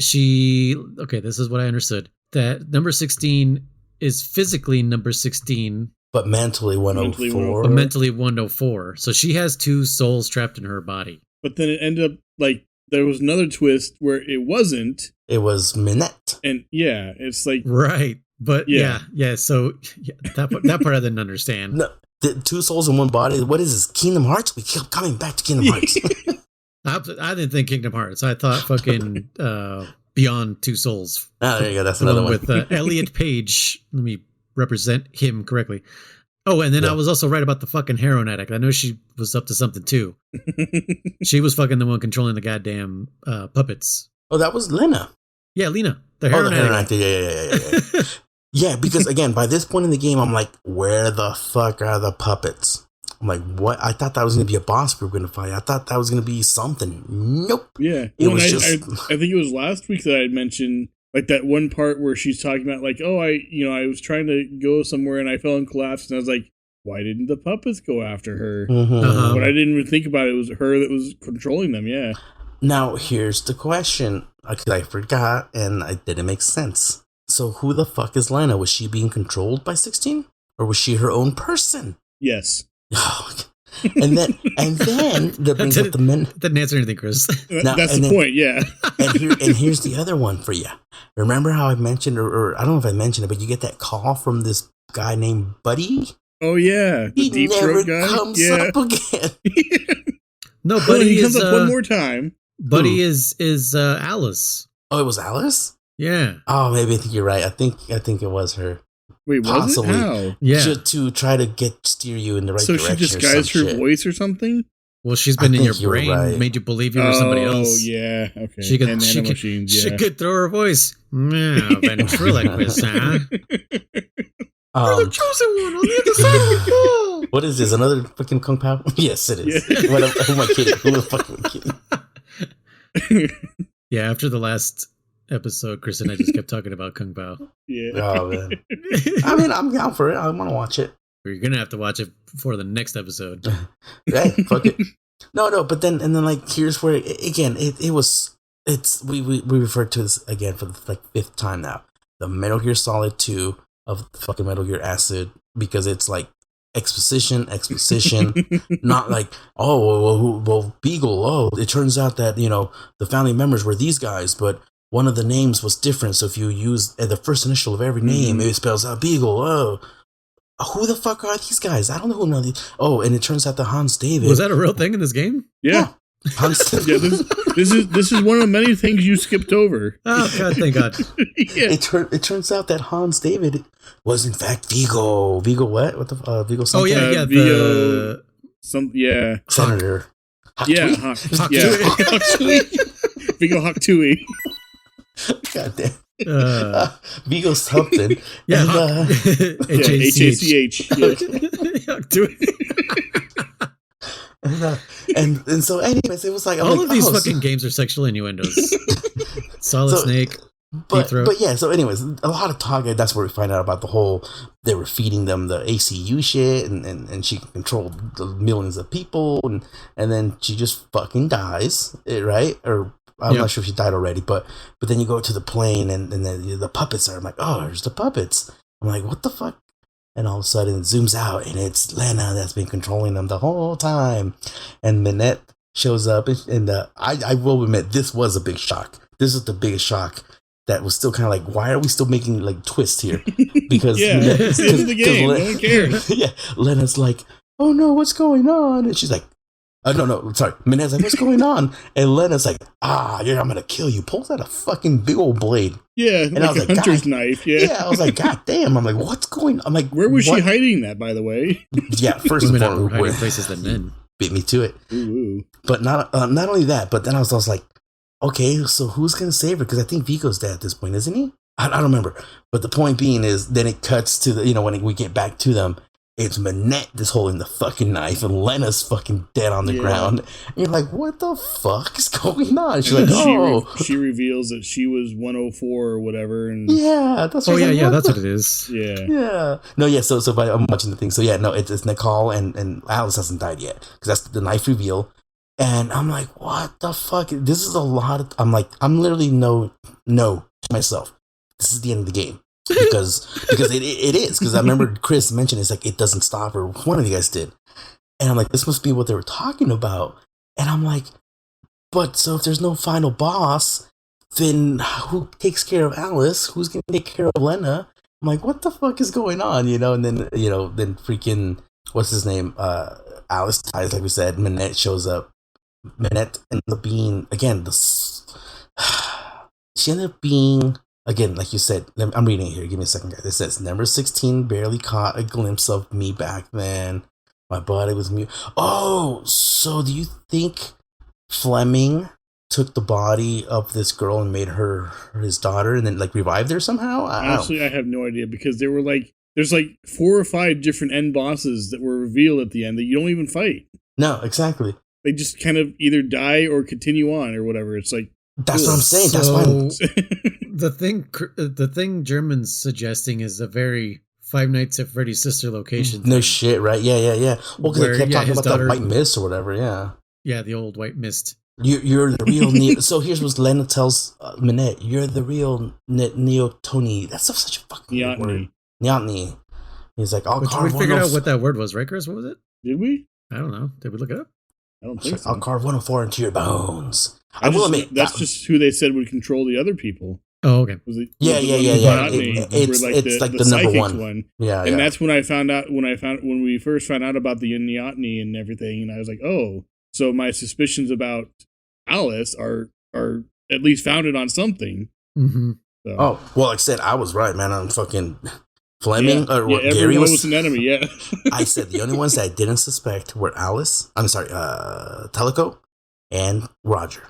she okay, this is what I understood. That number 16 is physically number 16. But mentally 104. But mentally 104. So she has two souls trapped in her body. But then it ended up like there was another twist where it wasn't. It was Minette. And yeah, it's like... Right. But yeah. So that part I didn't understand. No, the two souls in one body. What is this? Kingdom Hearts? We keep coming back to Kingdom Hearts. I didn't think Kingdom Hearts. I thought fucking Beyond Two Souls. Oh, there you go. That's another one. With Elliot Page. Let me represent him correctly. Oh, and then I was also right about the fucking heroin addict. I know she was up to something too. She was fucking the one controlling the goddamn puppets. Oh, that was Lena. Yeah, Lena. The heroin addict. Yeah. Yeah, because again, by this point in the game, I'm like, where the fuck are the puppets? I'm like, what? I thought that was going to be a boss we were going to fight. I thought that was going to be something. Nope. Yeah. It was I think it was last week that I had mentioned like that one part where she's talking about like, oh, I was trying to go somewhere and I fell and collapsed. And I was like, why didn't the puppets go after her? Mm-hmm. But I didn't even think about it. It was her that was controlling them. Yeah. Now, here's the question. I forgot and it didn't make sense. So who the fuck is Lena? Was she being controlled by 16? Or was she her own person? Yes. and then that brings up the men. Didn't answer anything, Chris. That's the point, yeah. and here's the other one for you. Remember how I mentioned, or I don't know if I mentioned it, but you get that call from this guy named Buddy? Oh, yeah. He deep never guy. comes up again. No, Buddy he comes up one more time. Buddy is Alice. Oh, it was Alice? Yeah. Oh, maybe I think you're right. I think it was her. Wait, was it? How? Yeah. To try to steer you in the right direction. So she disguised her voice or something? Well, she's been in your brain, made you believe you were somebody else. Oh, yeah. Okay. She could throw her voice. No, ventriloquist, huh? You're the chosen one on the other side of the wall. What is this? Another fucking Kung Pao? Yes, it is. Yeah. Who am I kidding? Who the fuck am I kidding? Yeah, after the last episode, Chris and I just kept talking about Kung Pao. Yeah. Oh, man. I mean, I'm down for it. I want to watch it. We're going to have to watch it before the next episode. Hey, fuck it. No, but then, like, here's where, again, we refer to this again for the like fifth time now. The Metal Gear Solid 2 of fucking Metal Gear Acid, because it's like exposition, not like, well, Beagle, it turns out that, the family members were these guys, but one of the names was different, so if you use the first initial of every name, it spells out Beagle. Who the fuck are these guys? I don't know who none of these. Oh, and it turns out that Hans David. Was that a real thing in this game? Yeah. Hans yeah, this is one of many things you skipped over. Oh God, thank God. Yeah. It turns out that Hans David was in fact Vigo. Vigo what? What the Vigo something? Oh yeah, Vigo, Senator. Vigo Haktui. God damn. Vigo something. Yeah, H-A-C-H. And so anyways, it was like all of these fucking games are sexual innuendos. Solid Snake. But yeah, so anyways, a lot of talk. That's where we find out about the whole, they were feeding them the ACU shit, and she controlled the millions of people, and then she just fucking dies, right? Or I'm not sure if she died already, but then you go to the plane, and then the puppets are, I'm like, oh, there's the puppets. I'm like, what the fuck? And all of a sudden it zooms out, and it's Lena that's been controlling them the whole time. And Minette shows up, and I will admit, this was a big shock. This is the biggest shock. That was still kind of like, why are we still making like twists here? Because this is the game. No one cares. Yeah, Lena's like, oh no, what's going on? And she's like, No, sorry. Minette's like, what's going on? And Lena's like, I'm gonna kill you. Pulls out a fucking big old blade. Yeah, and like I was a hunter's knife. Yeah. I was like, God damn. I'm like, what's going on? I'm like, where was she hiding that, by the way? Yeah, first of all, hiding places than men. Beat me to it. Ooh. But not only that, but then I was like, okay, so who's gonna save her? Because I think Vico's dead at this point, isn't he? I don't remember. But the point being is, then it cuts to the, when we get back to them, it's Minette that's holding the fucking knife, and Lena's fucking dead on the ground. And you're like, what the fuck is going on? She's like, she reveals that she was 104 or whatever. And yeah, that's what that's what it is. Yeah. No, yeah. So I'm watching the thing. So yeah, no, it's Nicole and Alice hasn't died yet because that's the knife reveal. And I'm like, what the fuck? This is a lot of. I'm like, I'm literally no to myself. This is the end of the game. Because it is, because I remember Chris mentioned it's like it doesn't stop, or one of you guys did, and I'm like, this must be what they were talking about. And I'm like, but so if there's no final boss, then who takes care of Alice? Who's gonna take care of Lena? I'm like, what the fuck is going on? And then then freaking what's his name? Alice dies, like we said. Minette shows up. Minette ended up being again she ended up being. Again, like you said, I'm reading it here. Give me a second, guys. It says, number 16 barely caught a glimpse of me back then. My body was mute. Oh, so do you think Fleming took the body of this girl and made her his daughter and then revived her somehow? Honestly, I have no idea, because there were there's 4 or 5 different end bosses that were revealed at the end that you don't even fight. No, exactly. They just kind of either die or continue on or whatever. It's like, that's what I'm saying. That's why the thing German's suggesting is a very Five Nights at Freddy's sister location. No shit, right? Yeah. Well, because they kept talking about the white mist or whatever. Yeah. Yeah, the old white mist. You're the real So here's what Lena tells Minette: "You're the real Neotoni." That's such a fucking weird word. Neotni. He's like, "I'll carve." We figured out what that word was, right, Chris? What was it? Did we? I don't know. Did we look it up? I don't think so. I'll carve 104 into your bones. I will admit that's just who they said would control the other people. Oh, okay. Yeah. It's the number one. Yeah, and that's when I found out when we first found out about the Neotni and everything, and I was like, oh, so my suspicions about Alice are at least founded on something. Mm-hmm. So. Oh well, like I said, I was right, man. I'm fucking Fleming or Gary everyone was an enemy. Yeah, I said the only ones that I didn't suspect were Alice. I'm sorry, Teleco and Roger.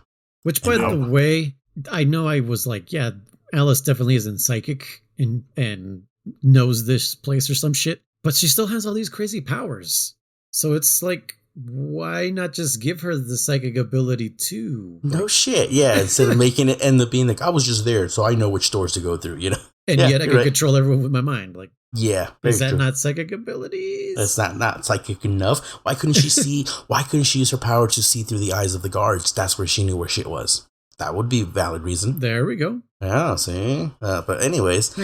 Which, by the way, I know I was like, yeah, Alice definitely isn't psychic and knows this place or some shit, but she still has all these crazy powers. So it's like, why not just give her the psychic ability too? No shit, yeah. Instead of making it end up being like, I was just there, so I know which doors to go through, And yet I can control everyone with my mind. Like, yeah, is that not psychic abilities? That's not psychic enough. Why couldn't she see? Why couldn't she use her power to see through the eyes of the guards? That's where she knew where shit was. That would be a valid reason. There we go. Yeah, see. But anyways,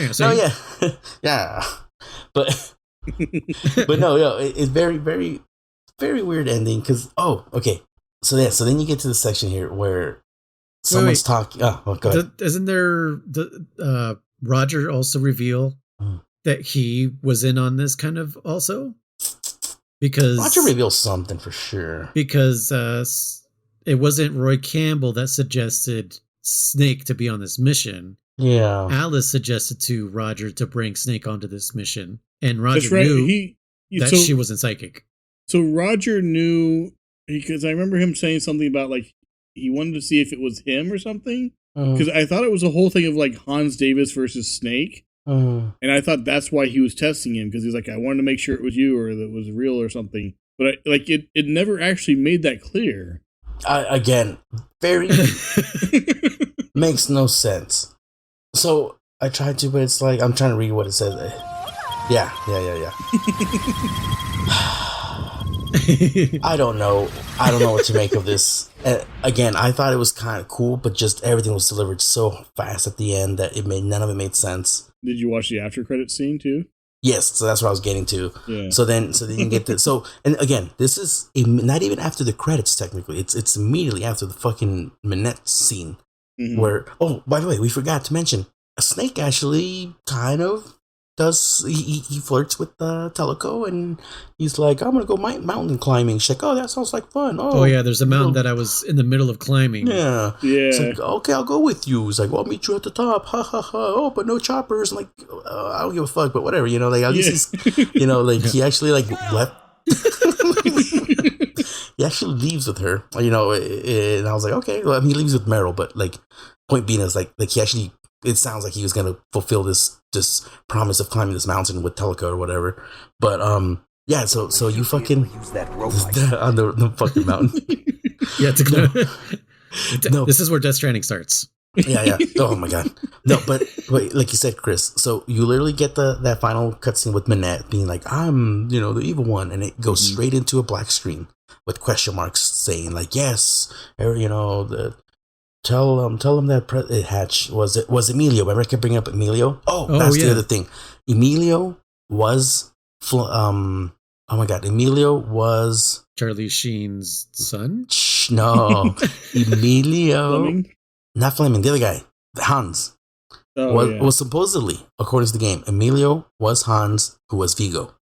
yeah. But no, it's very, very, very weird ending because okay. So then you get to the section here where someone's talking. Oh, go ahead. Isn't there Roger also reveal that he was in on this kind of also? Because Roger reveals something for sure. Because it wasn't Roy Campbell that suggested Snake to be on this mission. Yeah. Alice suggested to Roger to bring Snake onto this mission. And Roger knew that she wasn't psychic. So Roger knew, because I remember him saying something about he wanted to see if it was him or something. Because I thought it was a whole thing of Hans Davis versus Snake. And I thought that's why he was testing him, because he's like, I wanted to make sure it was you or that it was real or something. But it never actually made that clear. Again, very makes no sense. So I tried to, but it's I'm trying to read what it says. Yeah. I don't know what to make of this. Again, I thought it was kind of cool, but just everything was delivered so fast at the end that none of it made sense. Did you watch the after credits scene too? Yes, so that's what I was getting to. Yeah. So then you get this. So, and again, this is not even after the credits. Technically, it's immediately after the fucking Minette scene, where by the way, we forgot to mention Snake actually kind of he flirts with Teleco, and he's like, I'm gonna go mountain climbing. She's like, oh, that sounds like fun. Oh yeah, there's a mountain that I was in the middle of climbing. Yeah. It's like, okay, I'll go with you. He's like, well, I'll meet you at the top. Ha ha ha. Oh, but no choppers. I'm like, I don't give a fuck, but whatever, like at least he's, he actually like left. He actually leaves with her, and I was like, okay, well, he leaves with Meryl, but like, point being is like he actually, it sounds like he was gonna fulfill this promise of climbing this mountain with Teleco or whatever, but yeah, so you fucking use that rope on the fucking mountain. No, this is where Death Stranding starts. Yeah. Oh my god. No, but like you said, Chris. So you literally get that final cutscene with Minette being like, "I'm, the evil one," and it goes straight into a black screen with question marks saying like, "Yes," or tell him that Hatch was Emilio. Remember, I kept bringing up Emilio. That's the other thing. Emilio was oh my god, Emilio was Charlie Sheen's son. No, Emilio. Not Fleming, the other guy, Hans, was supposedly, according to the game, Emilio was Hans, who was Vigo.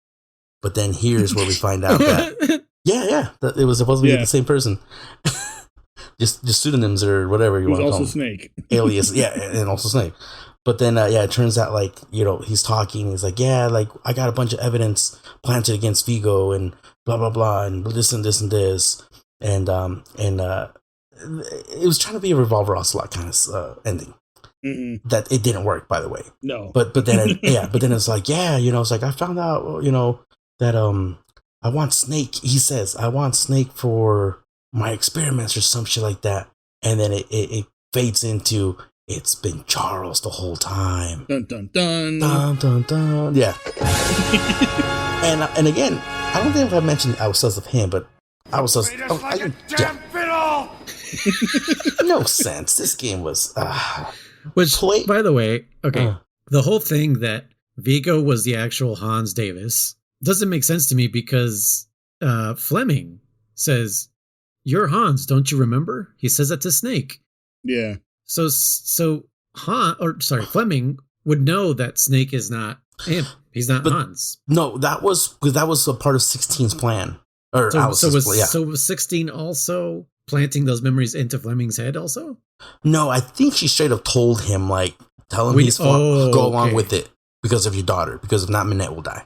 But then here's where we find out that, that it was supposed to be the same person. just pseudonyms or whatever you want to call them. Also Snake. Alias, and also Snake. But then, it turns out, like, he's talking, he's like, like, I got a bunch of evidence planted against Vigo and blah, blah, blah, and this and this and this. And it was trying to be a Revolver Ocelot kind of ending. Mm-hmm. That it didn't work, by the way. No. But then it's like, it's like I found out, that I want Snake. He says I want Snake for my experiments or some shit like that. And then it fades into it's been Charles the whole time. Dun dun dun. Dun dun dun. Yeah. and again, I don't think I've mentioned I was sus of him, but I was sus. No sense. This game was. Which, by the way, okay, the whole thing that Vigo was the actual Hans Davis doesn't make sense to me because Fleming says, "You're Hans, don't you remember?" He says that to Snake. Yeah. So Fleming would know that Snake is not him. He's not Hans. No, that was a part of 16's plan. Or so was 16 also planting those memories into Fleming's head also? No, I think she straight up told him, like, tell him go along with it because of your daughter, because if not, Minette will die.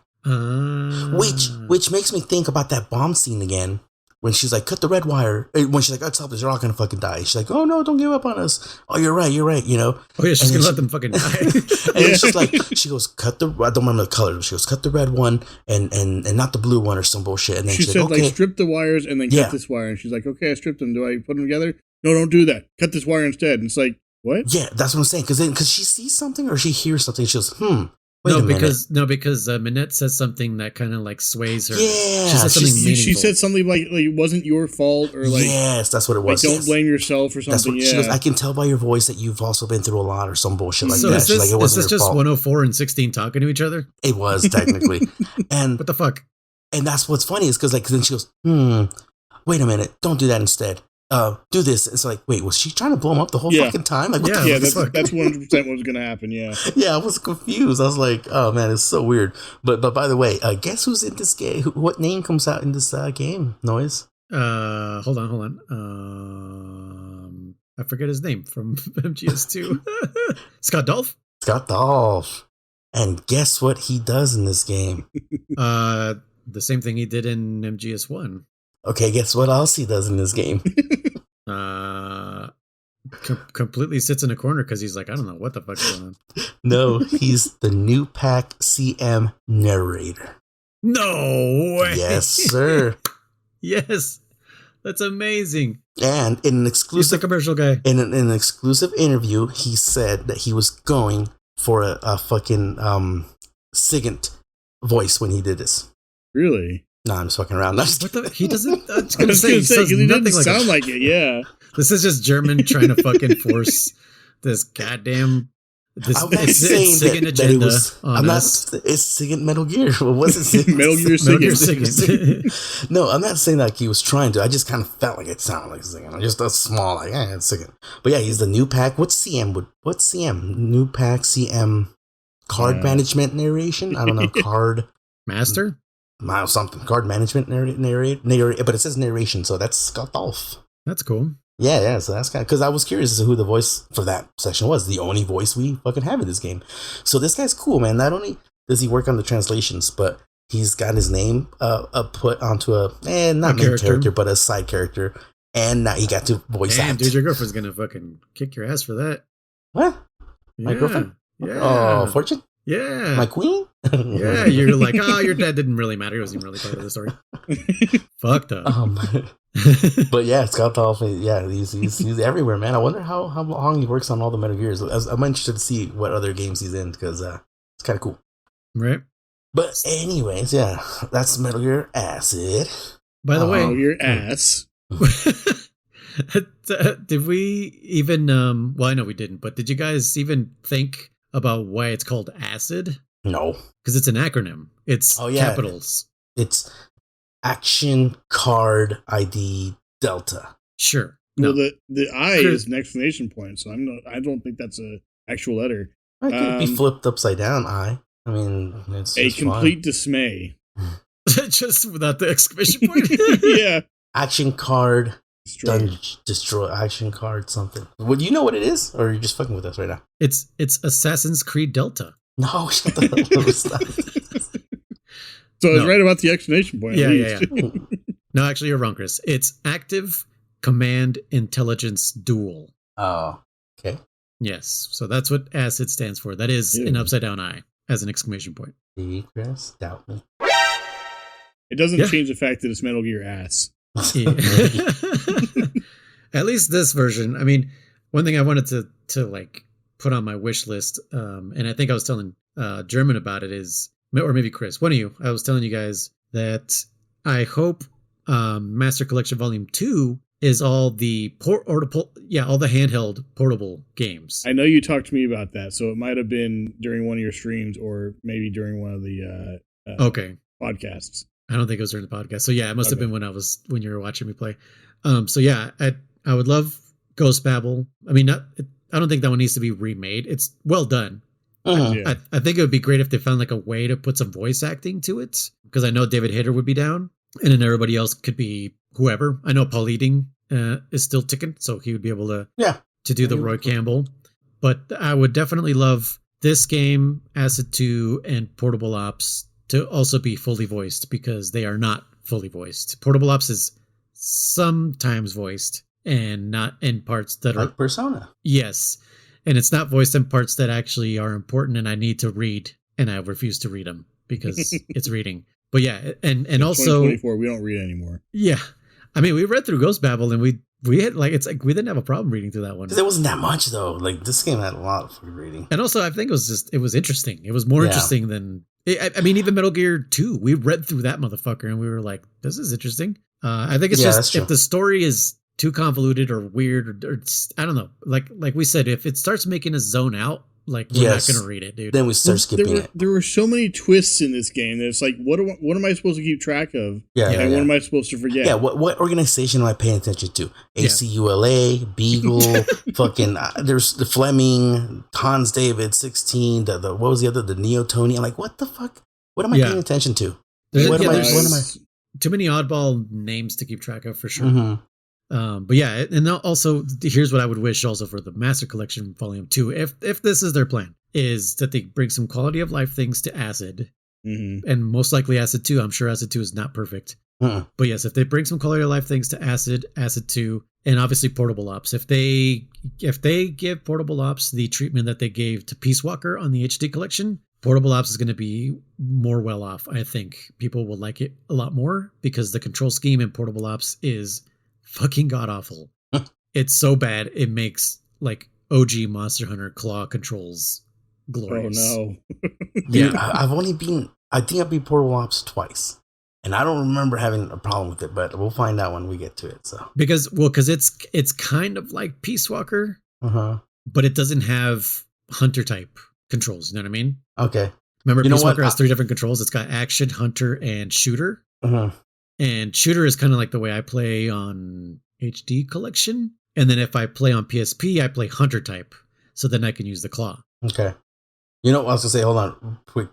Which makes me think about that bomb scene again, when she's like, cut the red wire. When she's like, oh, stop this, you're all gonna fucking die. She's like, oh no, don't give up on us. Oh, you're right, Oh yeah, she's gonna let them fucking die. And it's just like, she goes, I don't remember the color, but she goes, cut the red one and not the blue one or some bullshit. And then she said, like, strip the wires and then cut this wire. And she's like, okay, I stripped them. Do I put them together? No, don't do that. Cut this wire instead. And it's like, what? Yeah, that's what I'm saying. Because she sees something or she hears something. She goes, wait a minute. Because Minette says something that kind of like sways her. Yeah, she says something meaningful. She said something like it wasn't your fault, or like, yes, that's what it was. Like, don't blame yourself or something. She goes, I can tell by your voice that you've also been through a lot or some bullshit like that. Is this, like, it wasn't is this just fault. 104 and 16 talking to each other? It was technically. And what the fuck? And that's what's funny is because like then she goes, wait a minute, don't do that instead. Do this. It's like, wait, was she trying to blow him up the whole fucking time? Like, what the fuck? That's 100% what was going to happen. Yeah. Yeah, I was confused. I was like, oh man, it's so weird. But by the way, guess who's in this game? What name comes out in this game? Noise. Hold on. I forget his name from MGS2. Scott Dolph. Scott Dolph. And guess what he does in this game? The same thing he did in MGS1. Okay, guess what else he does in this game? Completely sits in a corner because he's like, I don't know what the fuck's going on. No, he's the new pack CM narrator. No way. Yes, sir. Yes, that's amazing. And in an exclusive, he's the commercial guy. In an exclusive interview, he said that he was going for a fucking SIGINT voice when he did this. Really? No, I'm just fucking around. He doesn't. I was gonna say, he doesn't sound like it. Yeah, this is just German trying to fucking force this goddamn. I'm not saying that it was. I'm not. It's SIGINT Metal Gear. What was it? Metal Gear SIGINT. No, I'm not saying like he was trying to. I just kind of felt like it sounded like SIGINT. Just a small like, it's SIGINT. But yeah, he's the new pack. What's CM? New pack CM. card management narration. I don't know, card Master? something. Card management narrate, but it says narration, so that's Scott Dolph. That's cool. Yeah, so that's kind of, because I was curious as to who the voice for that section was. The only voice we fucking have in this game. So this guy's cool, man. Not only does he work on the translations, but he's got his name put onto a not main character, but a side character. And now he got to voice act. Dude, your girlfriend's gonna fucking kick your ass for that. What? Yeah. My girlfriend? Yeah. Oh, Fortune? Yeah. My queen? Yeah, you're like, oh, your dad didn't really matter. He wasn't even really part of the story. Fucked up. But yeah, Scott Dolph, yeah, he's everywhere, man. I wonder how long he works on all the Metal Gears. I'm interested to see what other games he's in, because it's kind of cool. Right. But anyways, yeah, that's Metal Gear Acid. By the way, your ass. Did we even? Well, I know we didn't, but did you guys even think about why it's called Acid? No, because it's an acronym. It's capitals. It's Action Card ID Delta. Sure. Well, the I is an exclamation point, so I don't think that's a actual letter. It could be flipped upside down. I mean, it's a complete fine. Dismay. Just without the exclamation point. Yeah. Action Card Destroy. Action Card something. Well, do you know what it is, or are you just fucking with us right now? It's Assassin's Creed Delta. No, shut the hell up. Stop. So I was right about the exclamation point. Yeah. No, actually, you're wrong, Chris. It's Active Command Intelligence Dual. Oh, okay. Yes, so that's what ACID stands for. That is an upside down I as an exclamation point. Chris, doubt me. It doesn't change the fact that it's Metal Gear ass. Yeah. At least this version. I mean, one thing I wanted to like put on my wish list, and I think I was telling German about it, is, or maybe Chris, one of you, I was telling you guys that I hope Master Collection Volume 2 is all the all the handheld portable games. I know you talked to me about that, so it might have been during one of your streams or maybe during one of the podcasts. I don't think it was during the podcast. So yeah, it must have been when you were watching me play. So yeah, I would love Ghost Babel. I mean, I don't think that one needs to be remade. It's well done. I think it would be great if they found like a way to put some voice acting to it, because I know David Hayter would be down, and then everybody else could be whoever. I know Paul Eating is still ticking, so he would be able to do the Roy Campbell. But I would definitely love this game, Acid 2, and Portable Ops to also be fully voiced, because they are not fully voiced. Portable Ops is sometimes voiced and not in parts that are like Persona. Yes. And it's not voiced in parts that actually are important and I need to read, and I refuse to read them because it's reading. But yeah, and also 2024, we don't read anymore. Yeah. I mean, we read through Ghost Babel and we had like, it's like we didn't have a problem reading through that one. Because it wasn't that much though. Like this game had a lot for reading. And also I think it was interesting. It was more interesting than I mean, even Metal Gear 2, we read through that motherfucker and we were like, this is interesting. I think it's just if the story is too convoluted or weird or I don't know. Like we said, if it starts making us zone out, like we're not going to read it, dude. Then we start skipping it. There were so many twists in this game that it's like, what am I supposed to keep track of? What am I supposed to forget? Yeah, what organization am I paying attention to? ACULA, Beagle, fucking, there's the Fleming, Hans David, 16, the what was the other, the Neo-Tony? I'm like, what the fuck? What am I paying attention to? What am I? Too many oddball names to keep track of for sure. Mm-hmm. But yeah, and also here's what I would wish also for the Master Collection Volume 2, if this is their plan, is that they bring some quality of life things to Acid, and most likely Acid 2. I'm sure Acid 2 is not perfect, but yes, if they bring some quality of life things to Acid 2, and obviously Portable Ops, if they give Portable Ops the treatment that they gave to Peace Walker on the HD collection, Portable Ops is going to be more well off. I think people will like it a lot more because the control scheme in Portable Ops is fucking god awful. It's so bad it makes like OG Monster Hunter claw controls glorious. Oh no. Dude, I think I've beat Portable Ops twice, and I don't remember having a problem with it, but we'll find out when we get to it. So because it's kind of like Peace Walker, but it doesn't have hunter type controls. You know what I mean? Okay. Remember, Peace Walker has 3 different controls. It's got action, hunter, and shooter. And shooter is kind of like the way I play on HD collection. And then if I play on PSP, I play hunter type. So then I can use the claw. Okay. You know, I was gonna say, hold on, quick.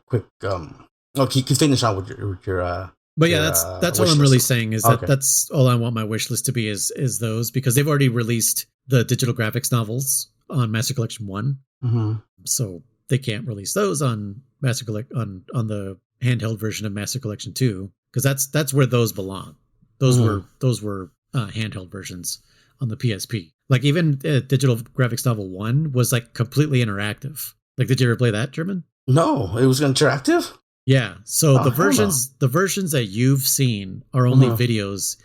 Keep finish on with your. But yeah, that's all I'm really saying is that Okay. that's all I want my wish list to be is those, because they've already released the digital graphics novels on Master Collection 1. Mm-hmm. So they can't release those on on the handheld version of Master Collection 2, because that's where those belong. Those were handheld versions on the PSP. Like even digital graphics novel 1 was like completely interactive. Like, did you ever play that, German? No, it was interactive. Yeah. So the no. versions that you've seen are only videos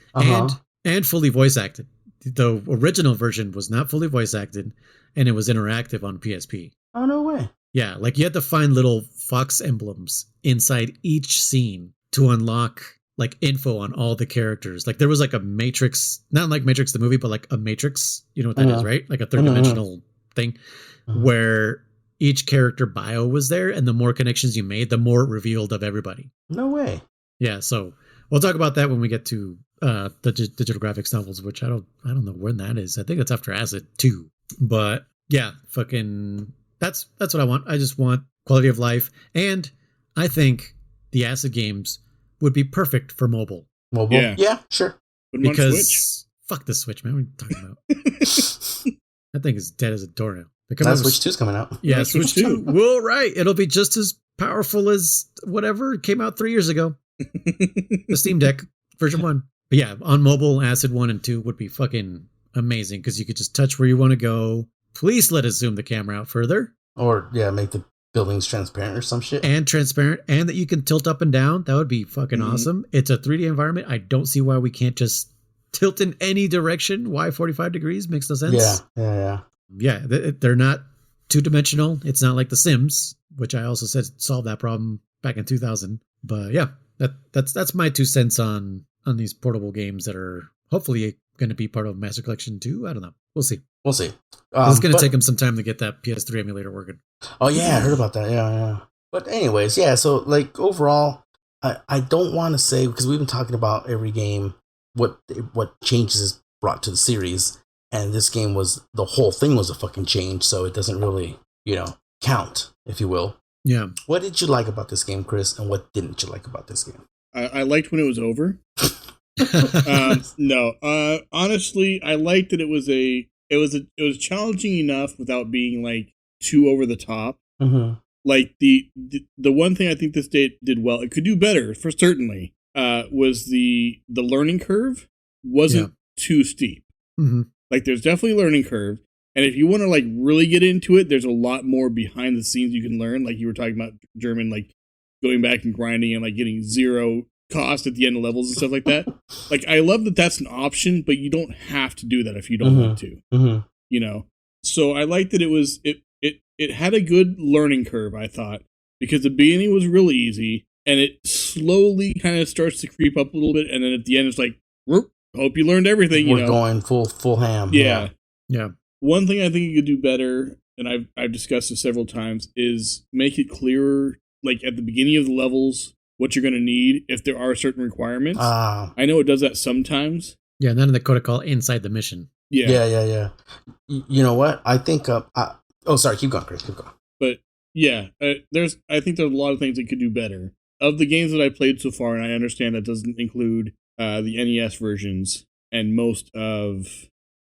and fully voice acted. The original version was not fully voice acted, and it was interactive on PSP. Oh, no way. Yeah, like you had to find little fox emblems inside each scene to unlock like info on all the characters. Like there was like a matrix, not like Matrix the movie, but like a matrix. You know what that is, right? Like a third dimensional thing where each character bio was there, and the more connections you made, the more it revealed of everybody. No way. Yeah, so we'll talk about that when we get to the digital graphics novels, which I don't know when that is. I think it's after Acid 2. But yeah, fucking that's what I want. I just want quality of life, and I think the Acid games would be perfect for mobile. Mobile? Yeah, sure. Because fuck the Switch, man. What are you talking about? That thing is dead as a doornail. Switch 2's coming out. Yeah, Switch 2. Well, right. It'll be just as powerful as whatever came out 3 years ago. The Steam Deck version 1. But yeah, on mobile, Acid 1 and 2 would be fucking amazing, because you could just touch where you want to go. Please let us zoom the camera out further. Or, yeah, make the buildings transparent or some shit. And transparent, and that you can tilt up and down. That would be fucking awesome. It's a 3D environment. I don't see why we can't just tilt in any direction. Why 45 degrees? Makes no sense. Yeah. Yeah, they're not two-dimensional. It's not like The Sims, which I also said solved that problem back in 2000. But yeah, that's my 2 cents on these portable games that are hopefully going to be part of Master Collection 2. I don't know. We'll see. It's going to take them some time to get that PS3 emulator working. Oh yeah, I heard about that. Yeah. But anyways, yeah. So like overall, I don't want to say, because we've been talking about every game, what changes is brought to the series. And this game the whole thing was a fucking change, so it doesn't really, count, if you will. Yeah. What did you like about this game, Chris, and what didn't you like about this game? I liked when it was over. Honestly, I liked that it was challenging enough without being like too over the top. Mm-hmm. Like the one thing I think this did well, it could do better for certainly, was the learning curve wasn't too steep. Mm-hmm. Like there's definitely a learning curve. And if you want to like really get into it, there's a lot more behind the scenes you can learn. Like you were talking about, German, like going back and grinding and like getting 0 cost at the end of levels and stuff like that. Like I love that that's an option, but you don't have to do that if you don't want to. Mm-hmm. So I liked that it had a good learning curve, I thought, because the beginning was really easy and it slowly kind of starts to creep up a little bit, and then at the end it's like, hope you learned everything. We're going full ham. Yeah. One thing I think you could do better, and I've discussed this several times, is make it clearer, like at the beginning of the levels, what you're going to need if there are certain requirements. I know it does that sometimes. Yeah, none of the Codec Call inside the mission. Yeah. You know what? I think. Sorry. Keep going, Chris. Keep going. But yeah, I think there's a lot of things that could do better. Of the games that I played so far, and I understand that doesn't include the NES versions and most of.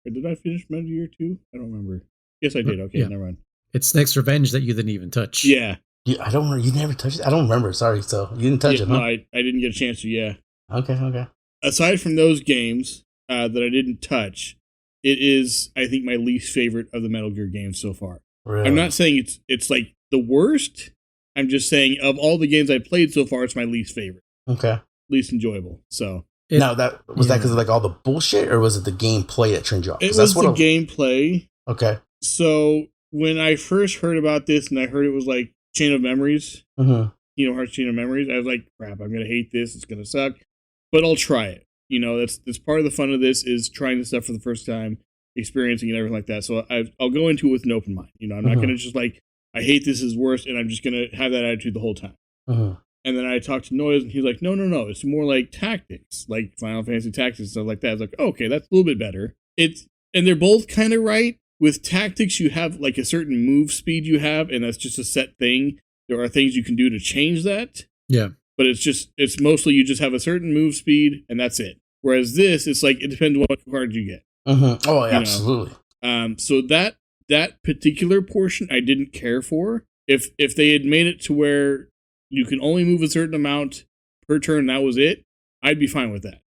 Did I finish Metal Gear 2? I don't remember. Yes, I did. Okay, never mind. It's Snake's Revenge that you didn't even touch. Yeah. I don't remember. You never touched it? I don't remember. Sorry. So you didn't touch it, huh? No, I didn't get a chance to, yeah. Okay. Aside from those games that I didn't touch, it is, I think, my least favorite of the Metal Gear games so far. Really? I'm not saying it's like the worst. I'm just saying of all the games I played so far, it's my least favorite. Okay. Least enjoyable. So. Now, that because of like all the bullshit, or was it the gameplay that turned you off? It was the gameplay. Okay. So when I first heard about this, and I heard it was like Chain of Memories, Kingdom Hearts Chain of Memories, I was like, crap, I'm gonna hate this. It's gonna suck, but I'll try it. That's part of the fun of this, is trying this stuff for the first time, experiencing and everything like that. So I'll go into it with an open mind. I'm not gonna just like, I hate this, is worse, and I'm just gonna have that attitude the whole time. And then I talked to Noise, and he's like, no, it's more like tactics, like Final Fantasy Tactics and stuff like that. I was like, okay, that's a little bit better. And they're both kind of right with tactics, you have like a certain move speed you have, and that's just a set thing. There are things you can do to change that. Yeah. But it's mostly you just have a certain move speed, and that's it. Whereas this, it's like, it depends on what card you get. Mm-hmm. Oh, yeah, absolutely. So that particular portion I didn't care for. If they had made it to where you can only move a certain amount per turn, that was it, I'd be fine with that.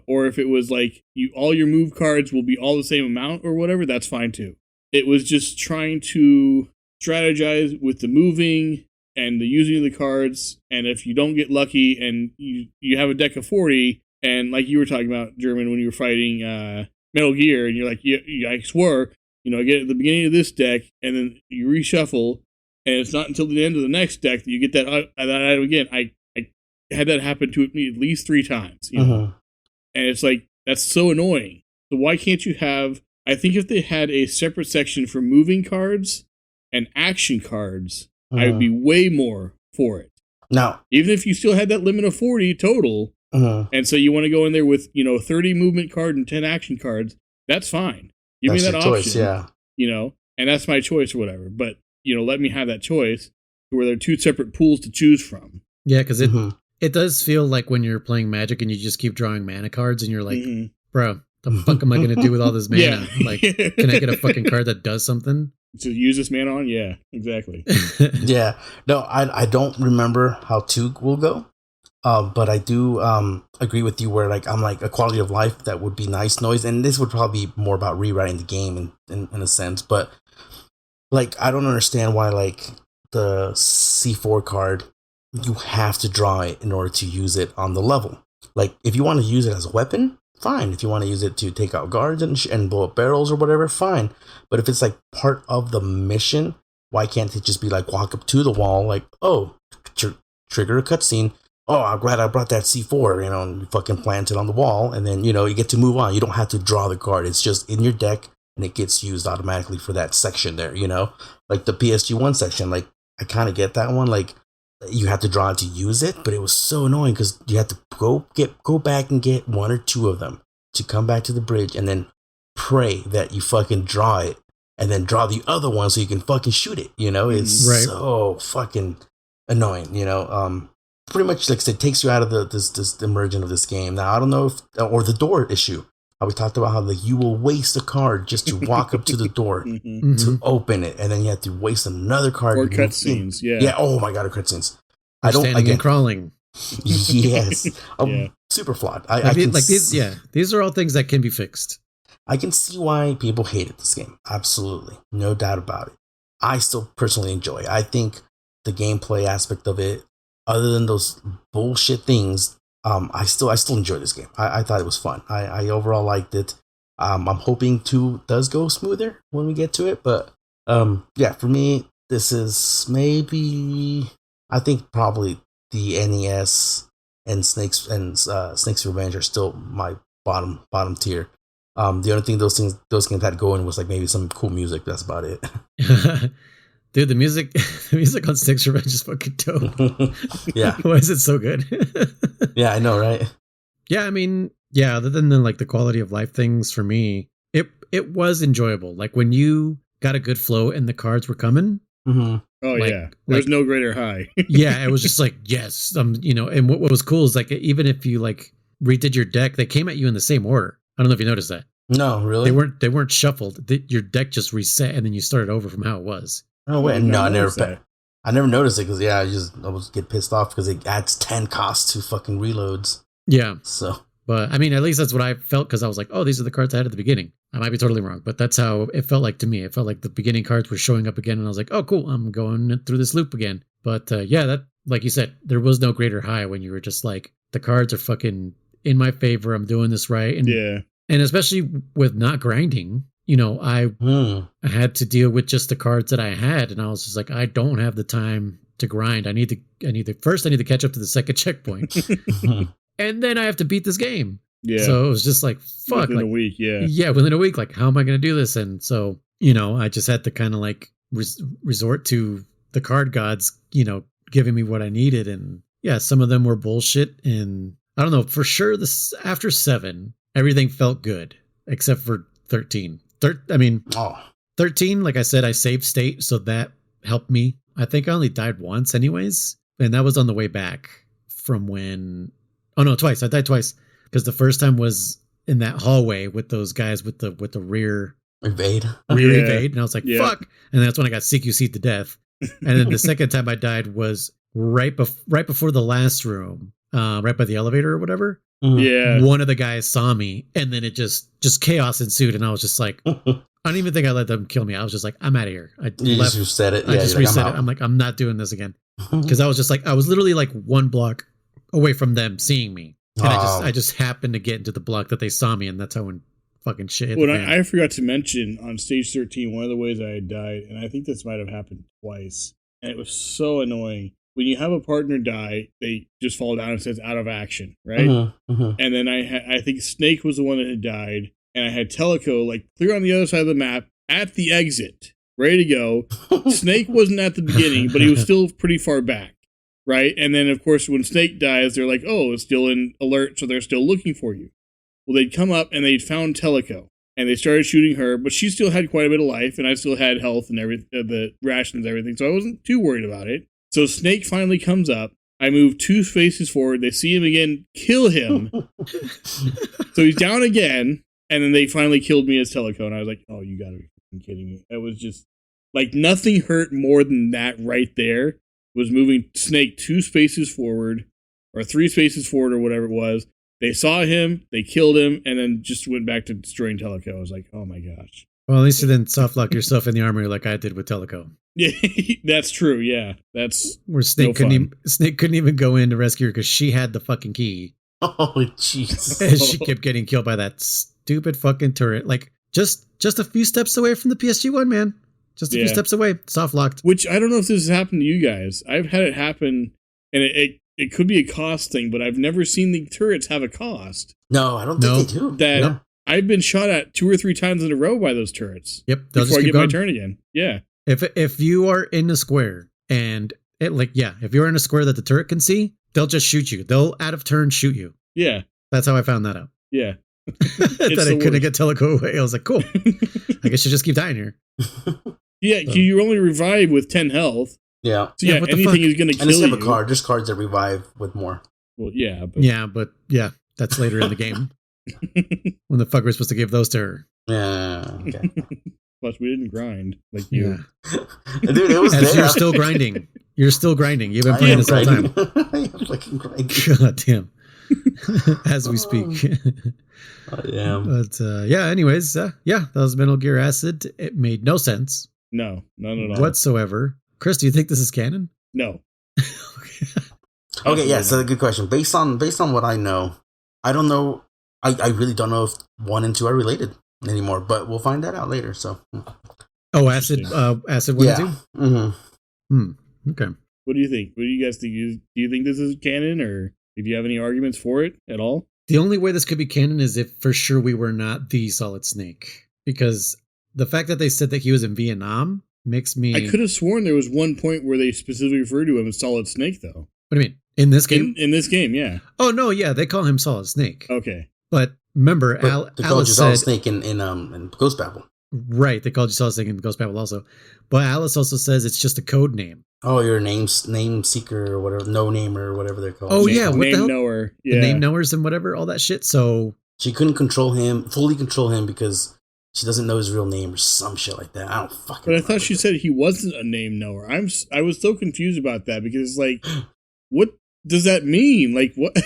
Or if it was like all your move cards will be all the same amount or whatever, that's fine too. It was just trying to strategize with the moving and the using of the cards, and if you don't get lucky and you have a deck of 40, and like you were talking about, German, when you were fighting Metal Gear, and you're like, I swore, I get at the beginning of this deck, and then you reshuffle, and it's not until the end of the next deck that you get that item again. I had that happen to me at least 3 times, and it's like, that's so annoying. So why can't you have, I think if they had a separate section for moving cards and action cards, I would be way more for it. Now, even if you still had that limit of 40 total, and so you want to go in there with 30 movement card and 10 action cards, that's fine. Give me that option. Choice, yeah. And that's my choice or whatever. But let me have that choice where there are 2 separate pools to choose from. Yeah, because it does feel like when you're playing Magic and you just keep drawing mana cards, and you're like, bro, the fuck am I going to do with all this mana? Yeah. Like, can I get a fucking card that does something? To use this mana on? Yeah, exactly. Yeah. No, I don't remember how 2 will go. But I do agree with you where I'm like a quality of life that would be nice noise. And this would probably be more about rewriting the game in a sense. But I don't understand why the C4 card, you have to draw it in order to use it on the level. If you want to use it as a weapon, fine. If you want to use it to take out guards and blow up barrels or whatever, fine. But if it's part of the mission, why can't it just be walk up to the wall, trigger a cutscene? Oh, I'm glad I brought that C4, and you fucking plant it on the wall, and then, you get to move on. You don't have to draw the card. It's just in your deck, and it gets used automatically for that section there, Like the PSG1 section, I kind of get that one. You have to draw it to use it, but it was so annoying because you had to go back and get 1 or 2 of them to come back to the bridge and then pray that you fucking draw it and then draw the other one so you can fucking shoot it. It's so fucking annoying. Pretty much it takes you out of this immersion of this game. Now I don't know or the door issue. How we talked about how you will waste a card just to walk up to the door to open it, and then you have to waste another card. Or cutscenes, yeah. Yeah, oh my god, or cutscenes. I don't standing and crawling. Yes. Super flawed. These are all things that can be fixed. I can see why people hated this game. Absolutely. No doubt about it. I still personally enjoy it. I think the gameplay aspect of it, other than those bullshit things, I still enjoy this game. I thought it was fun. I overall liked it. I'm hoping 2 does go smoother when we get to it, but for me, this is maybe, I think probably the NES and Snake's Revenge are still my bottom tier. The only thing those games had going was maybe some cool music. That's about it. Dude, the music on Snake's Revenge is fucking dope. Yeah. Why is it so good? Yeah, I know, right? Yeah, I mean, other than the quality of life things for me, it was enjoyable. When you got a good flow and the cards were coming. Mm-hmm. Oh, yeah. There's no greater high. Yeah, it was just yes. And what was cool is even if you redid your deck, they came at you in the same order. I don't know if you noticed that. No, really? They weren't shuffled. Your deck just reset and then you started over from how it was. Oh wait, no, I never noticed it because I was get pissed off because it adds 10 costs to fucking reloads. Yeah. So, but I mean, at least that's what I felt because I was like, oh, these are the cards I had at the beginning. I might be totally wrong, but that's how it felt like to me. It felt like the beginning cards were showing up again, and I was like, oh, cool, I'm going through this loop again. But that, like you said, there was no greater high when you were just like, the cards are fucking in my favor. I'm doing this right, and especially with not grinding. I had to deal with just the cards that I had, and I was just like, I don't have the time to grind. I need to catch up to the second checkpoint, and then I have to beat this game. Yeah. So it was just like, fuck. Within a week, yeah. Yeah, within a week, how am I going to do this? And so, I just had to kind of resort to the card gods, giving me what I needed. And yeah, some of them were bullshit. And I don't know, for sure, after 7, everything felt good, except for 13. 13, like I said, I saved state, so that helped me. I think I only died once anyways, and that was on the way back from when... Oh, no, twice. I died twice, because the first time was in that hallway with those guys with the rear... Evade. Evade, and I was like, fuck! And that's when I got CQC'd to death. And then the second time I died was right before the last room, right by the elevator or whatever. Yeah. One of the guys saw me, and then it just chaos ensued, and I was just like... I don't even think I let them kill me. I was just like, I'm out of here. Just reset it. I just reset it. I'm like, I'm not doing this again. Because I was just like, I was literally like one block away from them seeing me. And I just happened to get into the block that they saw me, and that's how when fucking shit hit the fan. I forgot to mention on stage 13, one of the ways I had died, and I think this might have happened twice, and it was so annoying. When you have a partner die, they just fall down and says out of action, right? And then I think Snake was the one that had died. And I had Teleco like clear on the other side of the map at the exit, ready to go. Snake wasn't at the beginning, but he was still pretty far back, right? And then, of course, when Snake dies, they're like, oh, it's still in alert, so they're still looking for you. Well, they'd come up and they'd found Teleco, and they started shooting her, but she still had quite a bit of life, and I still had health and everything, the rations and everything, so I wasn't too worried about it. So Snake finally comes up. I move 2 spaces forward. They see him again, kill him. So he's down again. And then they finally killed me as Teleco, and I was like, oh, you gotta be fucking kidding me. It was just, like, nothing hurt more than that right there, was moving Snake 2 spaces forward, or 3 spaces forward, or whatever it was. They saw him, they killed him, and then just went back to destroying Teleco. I was like, oh my gosh. Well, at least you didn't soft lock yourself in the armory like I did with Teleco. Yeah, that's true, yeah. That's where Snake couldn't even go in to rescue her because she had the fucking key. Oh, jeez. And she kept getting killed by that stupid fucking turret. Like, just a few steps away from the PSG one, man. Just a few steps away. Soft locked. Which, I don't know if this has happened to you guys. I've had it happen, and it could be a cost thing, but I've never seen the turrets have a cost. No, I don't think they do. I've been shot at 2 or 3 times in a row by those turrets. Yep. Before I get my turn again. Yeah. If you are in a square, and if you're in a square that the turret can see, they'll just shoot you. They'll out of turn shoot you. Yeah. That's how I found that out. Yeah. That I couldn't get Teleco away. I was like, cool. I guess you just keep dying here. Yeah, so. You only revive with 10 health. Yeah. So yeah, anything is going to kill you. And it's there's cards that revive with more. Well, yeah. But that's later in the game. When the fuck we're supposed to give those to her. Yeah. Okay. Plus, we didn't grind like you. Yeah. Dude, it was there. You're still grinding. You're still grinding. You've been playing this whole time. Fucking grinding. God damn. As we speak. Yeah. But anyways, that was Metal Gear Acid. It made no sense. No, none at all. Whatsoever. Chris, do you think this is canon? No. Okay, yeah, so good question. Based on what I know, I don't know. I really don't know if 1 and 2 are related anymore, but we'll find that out later. So. Oh, Acid 1 and 2? Mm-hmm. Okay. What do you think? What do you guys think? Do you think this is canon, or do you have any arguments for it at all? The only way this could be canon is if for sure we were not the Solid Snake. Because the fact that they said that he was in Vietnam makes me... I could have sworn there was one point where they specifically referred to him as Solid Snake, though. What do you mean? In this game? In this game, yeah. Oh, no, yeah, they call him Solid Snake. Okay. But remember, they called you Solid Snake in Ghost Babel. Right, they called you Solid Snake in Ghost Babel also. But Alice also says it's just a code name. Oh, you're a name seeker or whatever, no namer or whatever they're called. Oh, yeah, what name the hell? Knower. Yeah. The name knowers and whatever, all that shit, so... She couldn't fully control him because she doesn't know his real name or some shit like that. I don't fucking But I thought she said he wasn't a name knower. I was so confused about that because it's like, what does that mean? Like, what?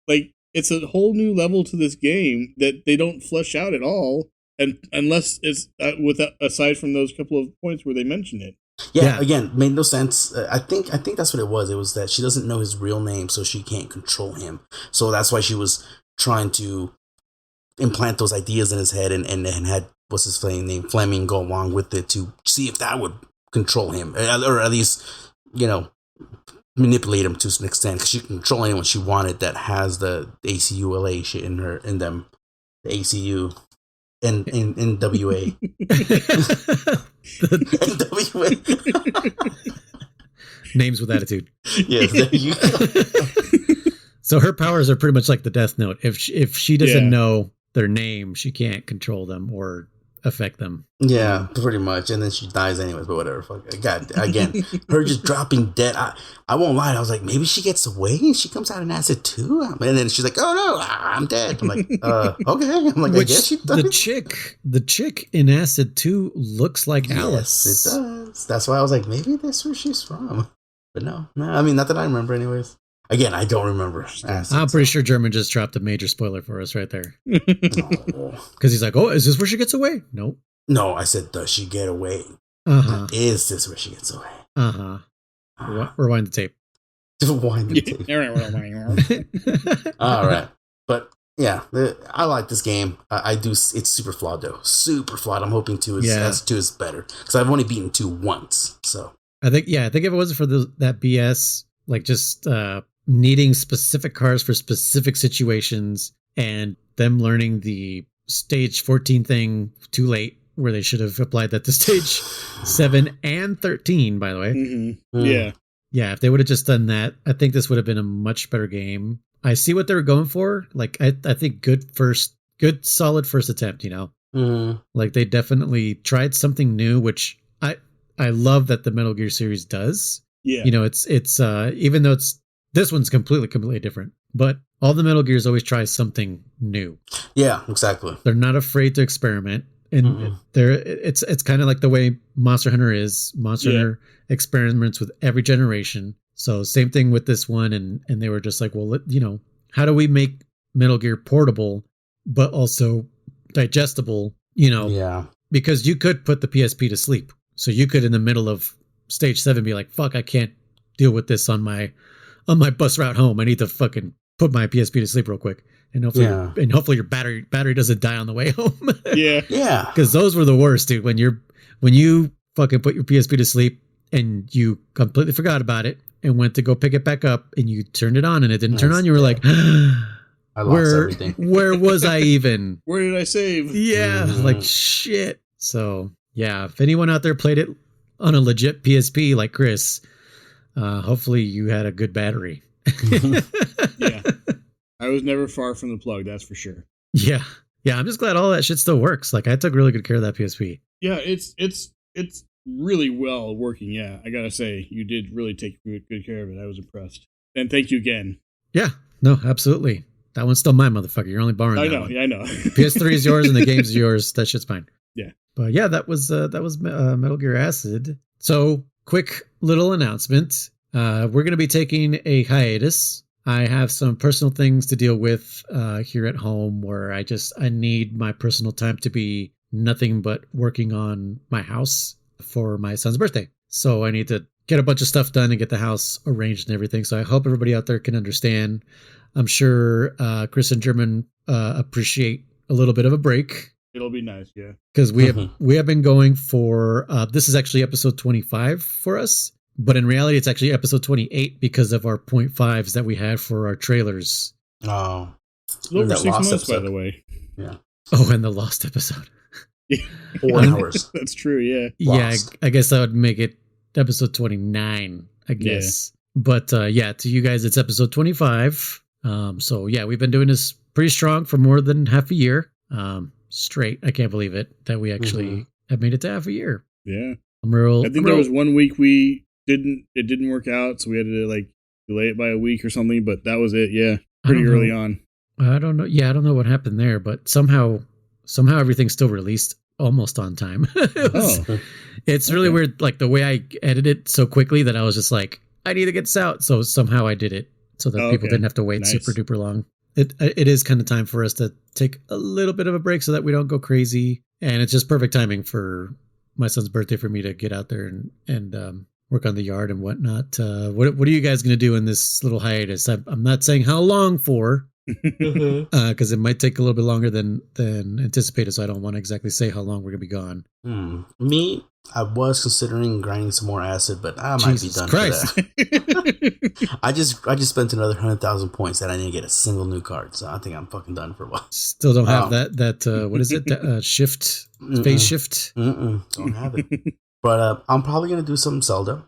Like, it's a whole new level to this game that they don't flesh out at all, and unless it's aside from those couple of points where they mention it. Yeah, again, made no sense. I think that's what it was. It was that she doesn't know his real name, so she can't control him. So that's why she was trying to implant those ideas in his head and had what's his name Fleming go along with it to see if that would control him, or at least manipulate him to an extent, because she can control anyone she wanted that has the ACULA shit in them, the ACU. In NWA. NWA. Names with attitude. Yes, there you go. So her powers are pretty much like the Death Note. If she doesn't know their name, she can't control them or affect them. Yeah, pretty much. And then she dies anyways, but whatever. Fuck. God, again, her just dropping dead. I won't lie. I was like, maybe she gets away and she comes out in acid too. And then she's like, oh no, I'm dead. I'm like, okay. I'm like, I guess she does. The chick in acid 2 looks like Alice. Yes, it does. That's why I was like, maybe that's where she's from. But no. I mean, not that I remember anyways. Again, I don't remember. Acid, I'm pretty sure German just dropped a major spoiler for us right there. Because he's like, oh, is this where she gets away? Nope. No, I said, does she get away? Is this where she gets away? Rewind the tape. Rewind the tape. All right. But yeah, I like this game. I do. It's super flawed though. Super flawed. I'm hoping 2 is better. Because I've only beaten 2 once. So I think if it wasn't for that BS, like just needing specific cars for specific situations and them learning the stage 14 thing too late, where they should have applied that to stage 7 and 13, by the way. Yeah. Yeah, if they would have just done that, I think this would have been a much better game. I see what they were going for. Like, I think good solid first attempt, you know? Like, they definitely tried something new, which I love that the Metal Gear series does. Yeah. You know, it's even though this one's completely different, but all the Metal Gears always try something new. Yeah, exactly. They're not afraid to experiment. And it's kind of like the way Monster Hunter is. Monster Hunter experiments with every generation. So same thing with this one. And they were just like, well, you know, how do we make Metal Gear portable, but also digestible, you know? Yeah. Because you could put the PSP to sleep. So you could, in the middle of stage 7, be like, fuck, I can't deal with this on my bus route home. I need to fucking put my PSP to sleep real quick. And hopefully your battery doesn't die on the way home. Yeah. Because those were the worst, dude. When you fucking put your PSP to sleep and you completely forgot about it and went to go pick it back up and you turned it on and it didn't turn on, you were like, I lost everything. Where was I even? Where did I save? Yeah, like shit. So yeah, if anyone out there played it on a legit PSP like Chris, hopefully you had a good battery. Yeah. I was never far from the plug, that's for sure. Yeah. Yeah, I'm just glad all that shit still works. Like, I took really good care of that PSP. Yeah, it's really well working, yeah. I gotta say, you did really take good care of it. I was impressed. And thank you again. Yeah, no, absolutely. That one's still mine, motherfucker. You're only borrowing that one. Yeah, I know. PS3 is yours and the game's yours. That shit's fine. Yeah. But yeah, that was Metal Gear Acid. So, quick little announcement. We're going to be taking a hiatus. I have some personal things to deal with here at home where I need my personal time to be nothing but working on my house for my son's birthday. So I need to get a bunch of stuff done and get the house arranged and everything. So I hope everybody out there can understand. I'm sure Chris and German appreciate a little bit of a break. It'll be nice, yeah. Because we have been going for this is actually episode 25 for us. But in reality, it's actually episode 28 because of our 0.5s that we had for our trailers. Oh. A little over 6 months, episode. By the way. Yeah. Oh, and the Lost episode. Yeah. 4 hours. That's true, yeah. Lost. Yeah, I guess that would make it episode 29, I guess. Yeah. But to you guys, it's episode 25. So yeah, we've been doing this pretty strong for more than half a year. Straight. I can't believe it that we actually have made it to half a year. Yeah. I think there was 1 week it didn't work out, so we had to like delay it by a week or something, but that was it. Yeah. Pretty early on. I don't know. Yeah, I don't know what happened there, but somehow everything's still released almost on time. It's really weird, like the way I edited so quickly that I was just like, I need to get this out. So somehow I did it so that people didn't have to wait super duper long. It is kind of time for us to take a little bit of a break so that we don't go crazy. And it's just perfect timing for my son's birthday for me to get out there and work on the yard and whatnot. What are you guys going to do in this little hiatus? I'm not saying how long for, because it might take a little bit longer than anticipated. So I don't want to exactly say how long we're going to be gone. Me, I was considering grinding some more acid, but I might be done Christ. for that. I just spent another 100,000 points that I didn't get a single new card, so I think I'm fucking done for a while. Still don't have that what is it? Shift? Phase shift? Don't have it. But I'm probably going to do some Zelda,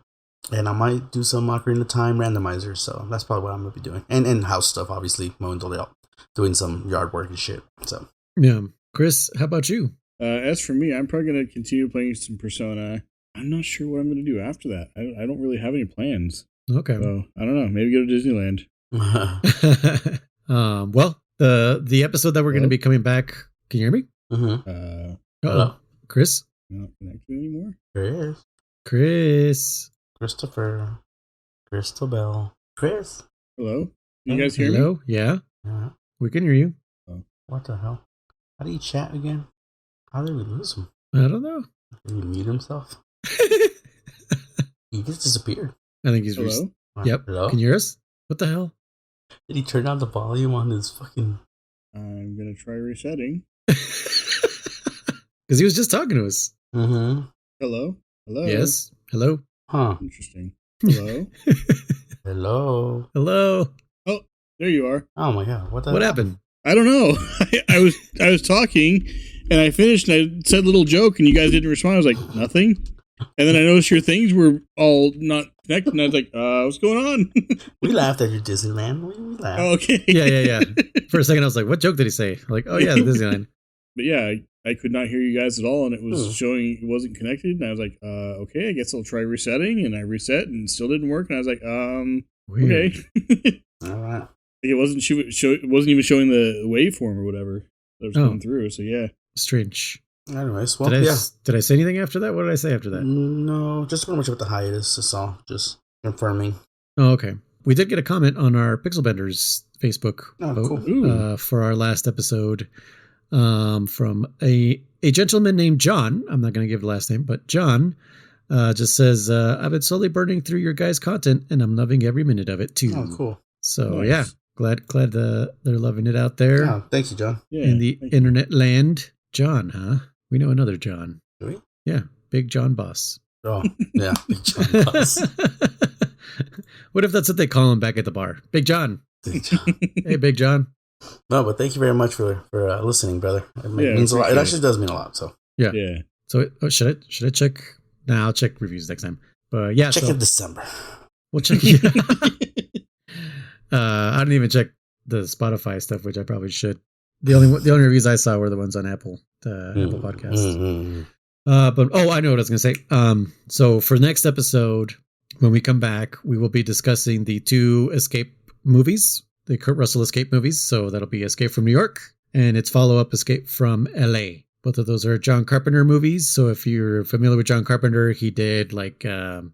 and I might do some Ocarina of Time randomizer, so that's probably what I'm going to be doing. And house stuff, obviously, mowing the layout, doing some yard work and shit. So yeah. Chris, how about you? As for me, I'm probably going to continue playing some Persona. I'm not sure what I'm going to do after that. I don't really have any plans. Okay. So, I don't know. Maybe go to Disneyland. Well, the episode that we're going to be coming back. Can you hear me? Mm-hmm. Hello, Chris. Not connected anymore. Chris. Christopher. Crystal Chris. Hello. Can you guys hear Hello? me? Yeah. Yeah. We can hear you. What the hell? How do you chat again? How did we lose him? I don't know. Did he mute himself? He just disappeared. I think he's. Hello. Yep. Hello? Can you hear us? What the hell? Did he turn down the volume on his fucking? I'm gonna try resetting. Because he was just talking to us. Mm-hmm. Hello. Yes. Hello. Huh. Interesting. Hello. Hello. Hello. Oh, there you are. Oh my god. What happened? I don't know. I was talking, and I finished, and I said a little joke, and you guys didn't respond. I was like, nothing. And then I noticed your things were all not connected, and I was like, what's going on? We laughed at your Disneyland. We laughed. Oh, okay. Yeah. For a second, I was like, what joke did he say? Like, oh yeah, Disneyland. But yeah, I could not hear you guys at all, and it was showing it wasn't connected, and I was like, okay, I guess I'll try resetting, and I reset, and it still didn't work, and I was like, Weird. okay. All right. It wasn't it wasn't even showing the waveform or whatever that was coming through, so yeah. Strange. Anyways, well, did I say anything after that? What did I say after that? No, just pretty much about the hiatus. That's all. Just confirming. Oh, okay. We did get a comment on our Pixel Benders Facebook vote, for our last episode from a gentleman named John. I'm not going to give the last name, but John just says, I've been slowly burning through your guys' content, and I'm loving every minute of it, too. Oh, cool. So, nice. Yeah, glad they're loving it out there. Oh, thank you, John. Yeah, in the internet land. John, huh? We know another John. Do we? Yeah, Big John Boss. Oh, yeah, Big John Boss. What if that's what they call him back at the bar? Big John. Big John. Hey, Big John. No, but thank you very much for listening, brother. It means a lot. It actually does mean a lot. So yeah. So should I check? Nah, I'll check reviews next time. But yeah, check in December. We'll check. I didn't even check the Spotify stuff, which I probably should. The only reviews I saw were the ones on Apple Podcasts. Mm-hmm. But I know what I was gonna say. So for next episode, when we come back, we will be discussing the 2 Escape movies, the Kurt Russell Escape movies. So that'll be Escape from New York and its follow-up, Escape from LA. Both of those are John Carpenter movies. So if you're familiar with John Carpenter, he did like The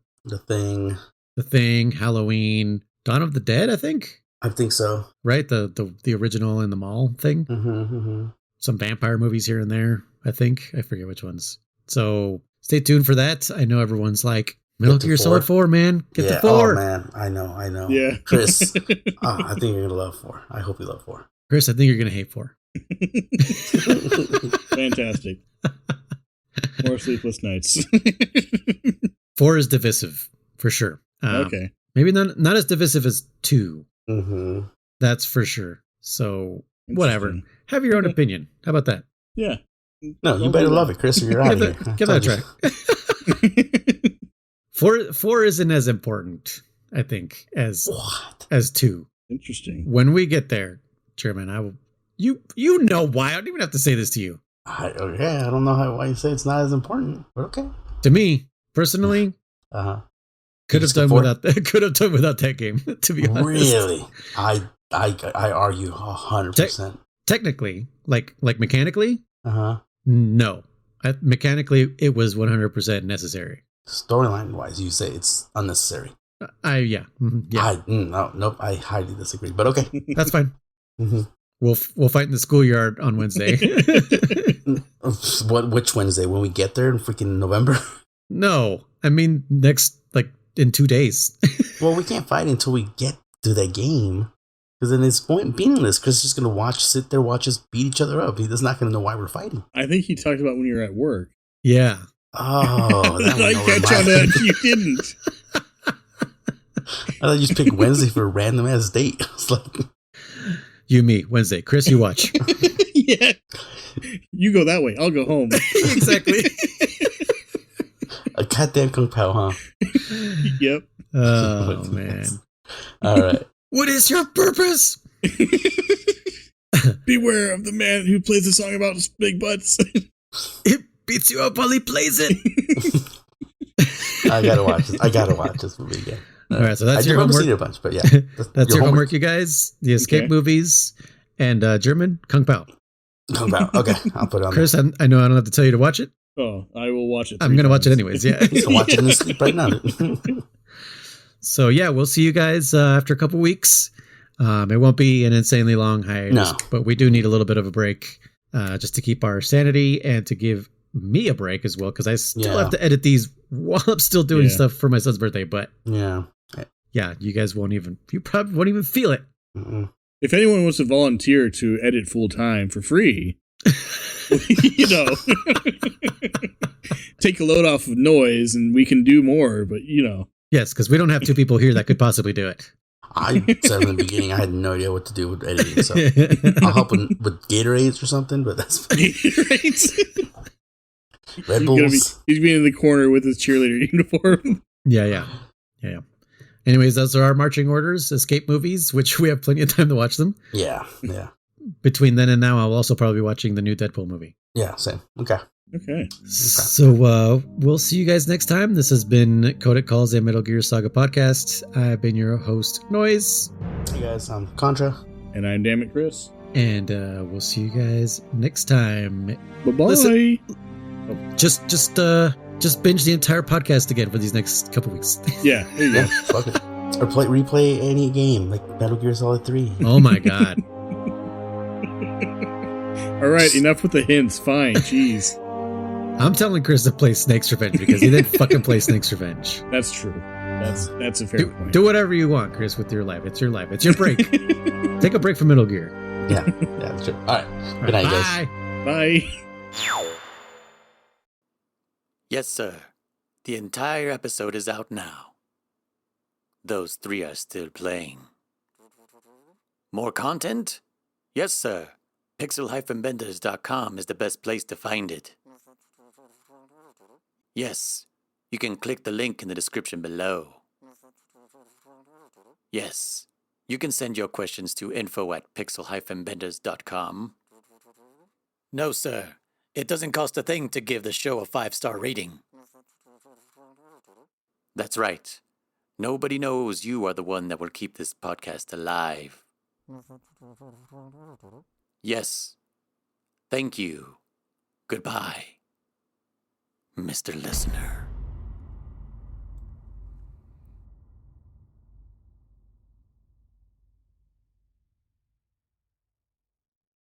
Thing, Halloween, Dawn of the Dead, I think. I think so. Right, the original in the mall thing. Mm-hmm. Some vampire movies here and there, I think. I forget which ones. So stay tuned for that. I know everyone's like, Metal Gear Solid 4, man. Get the 4. Oh, man. I know. Yeah. Chris, I think you're going to love 4. I hope you love 4. Chris, I think you're going to hate 4. Fantastic. More sleepless nights. 4 is divisive, for sure. Okay. Maybe not as divisive as 2. Mm-hmm. That's for sure. So, whatever. Have your own opinion. How about that? Yeah. No, you better love it, Chris, or you're out of here. Give that a try. 4 isn't as important, I think, as 2. Interesting. When we get there, Chairman, I will. You know why? I don't even have to say this to you. I don't know why you say it's not as important, but okay. To me, personally, could have done without that game. To be honest, really, I argue 100%. Technically, like mechanically, no. Mechanically, it was 100% necessary. Storyline wise, you say it's unnecessary. Yeah. Nope. I highly disagree. But okay, that's fine. Mm-hmm. We'll fight in the schoolyard on Wednesday. Which Wednesday? When we get there in freaking November? No, I mean in 2 days. Well, we can't fight until we get to that game, because then it's meaningless. Chris is just gonna sit there, watch us beat each other up. He's not gonna know why we're fighting. I think he talked about when you're at work. Yeah. Oh, I catch on that you didn't. I thought you just picked Wednesday for a random ass date. It's like. You, me, Wednesday. Chris, you watch. Yeah. You go that way. I'll go home. Exactly. A goddamn Kung Pao, huh? Yep. Oh, man. All right. What is your purpose? Beware of the man who plays a song about big butts. It beats you up while he plays it. I gotta watch this movie again. All right, so that's I your remember homework. seeing it a bunch, but yeah, That's your homework, you guys. The escape movies and German Kung Pao. Kung Pao. Okay, I'll put it on. Chris, I know I don't have to tell you to watch it. Oh, I will watch it. I'm going to watch it anyways. Yeah. He's watching this sleep right now. So yeah, we'll see you guys after a couple weeks. It won't be an insanely long hiatus, but we do need a little bit of a break just to keep our sanity and to give me a break as well, because I still have to edit these while I'm still doing stuff for my son's birthday. But yeah, you guys you probably won't even feel it. Mm-mm. If anyone wants to volunteer to edit full time for free, take a load off of noise and we can do more, but Yes, because we don't have two people here that could possibly do it. I said in the beginning I had no idea what to do with editing, so I'll help with Gatorades or something, but that's Gatorades. Red Bulls. He's being in the corner with his cheerleader uniform. Yeah. Anyways, those are our marching orders, escape movies, which we have plenty of time to watch them. Yeah. Between then and now, I'll also probably be watching the new Deadpool movie. Yeah, same. Okay. So we'll see you guys next time. This has been Codec Calls, a Metal Gear Saga podcast. I've been your host, Noise. Hey guys, I'm Contra. And I'm Dammit Chris. And we'll see you guys next time. Bye-bye. Listen, just binge the entire podcast again for these next couple weeks. Yeah, there you go. Fuck it. Or replay any game, like Metal Gear Solid 3. Oh my god. All right, enough with the hints. Fine, jeez. I'm telling Chris to play Snake's Revenge because he didn't fucking play Snake's Revenge. That's true. That's a fair point. Do whatever you want, Chris, with your life. It's your life. It's your break. Take a break from Metal Gear. Yeah, that's true. All right. Good night, guys. Bye. Yes, sir. The entire episode is out now. Those three are still playing. More content? Yes, sir. Pixel-benders.com is the best place to find it. Yes, you can click the link in the description below. Yes, you can send your questions to info@pixel-benders.com. No, sir. It doesn't cost a thing to give the show a 5-star rating. That's right. Nobody knows you are the one that will keep this podcast alive. Yes. Thank you. Goodbye, Mr. Listener.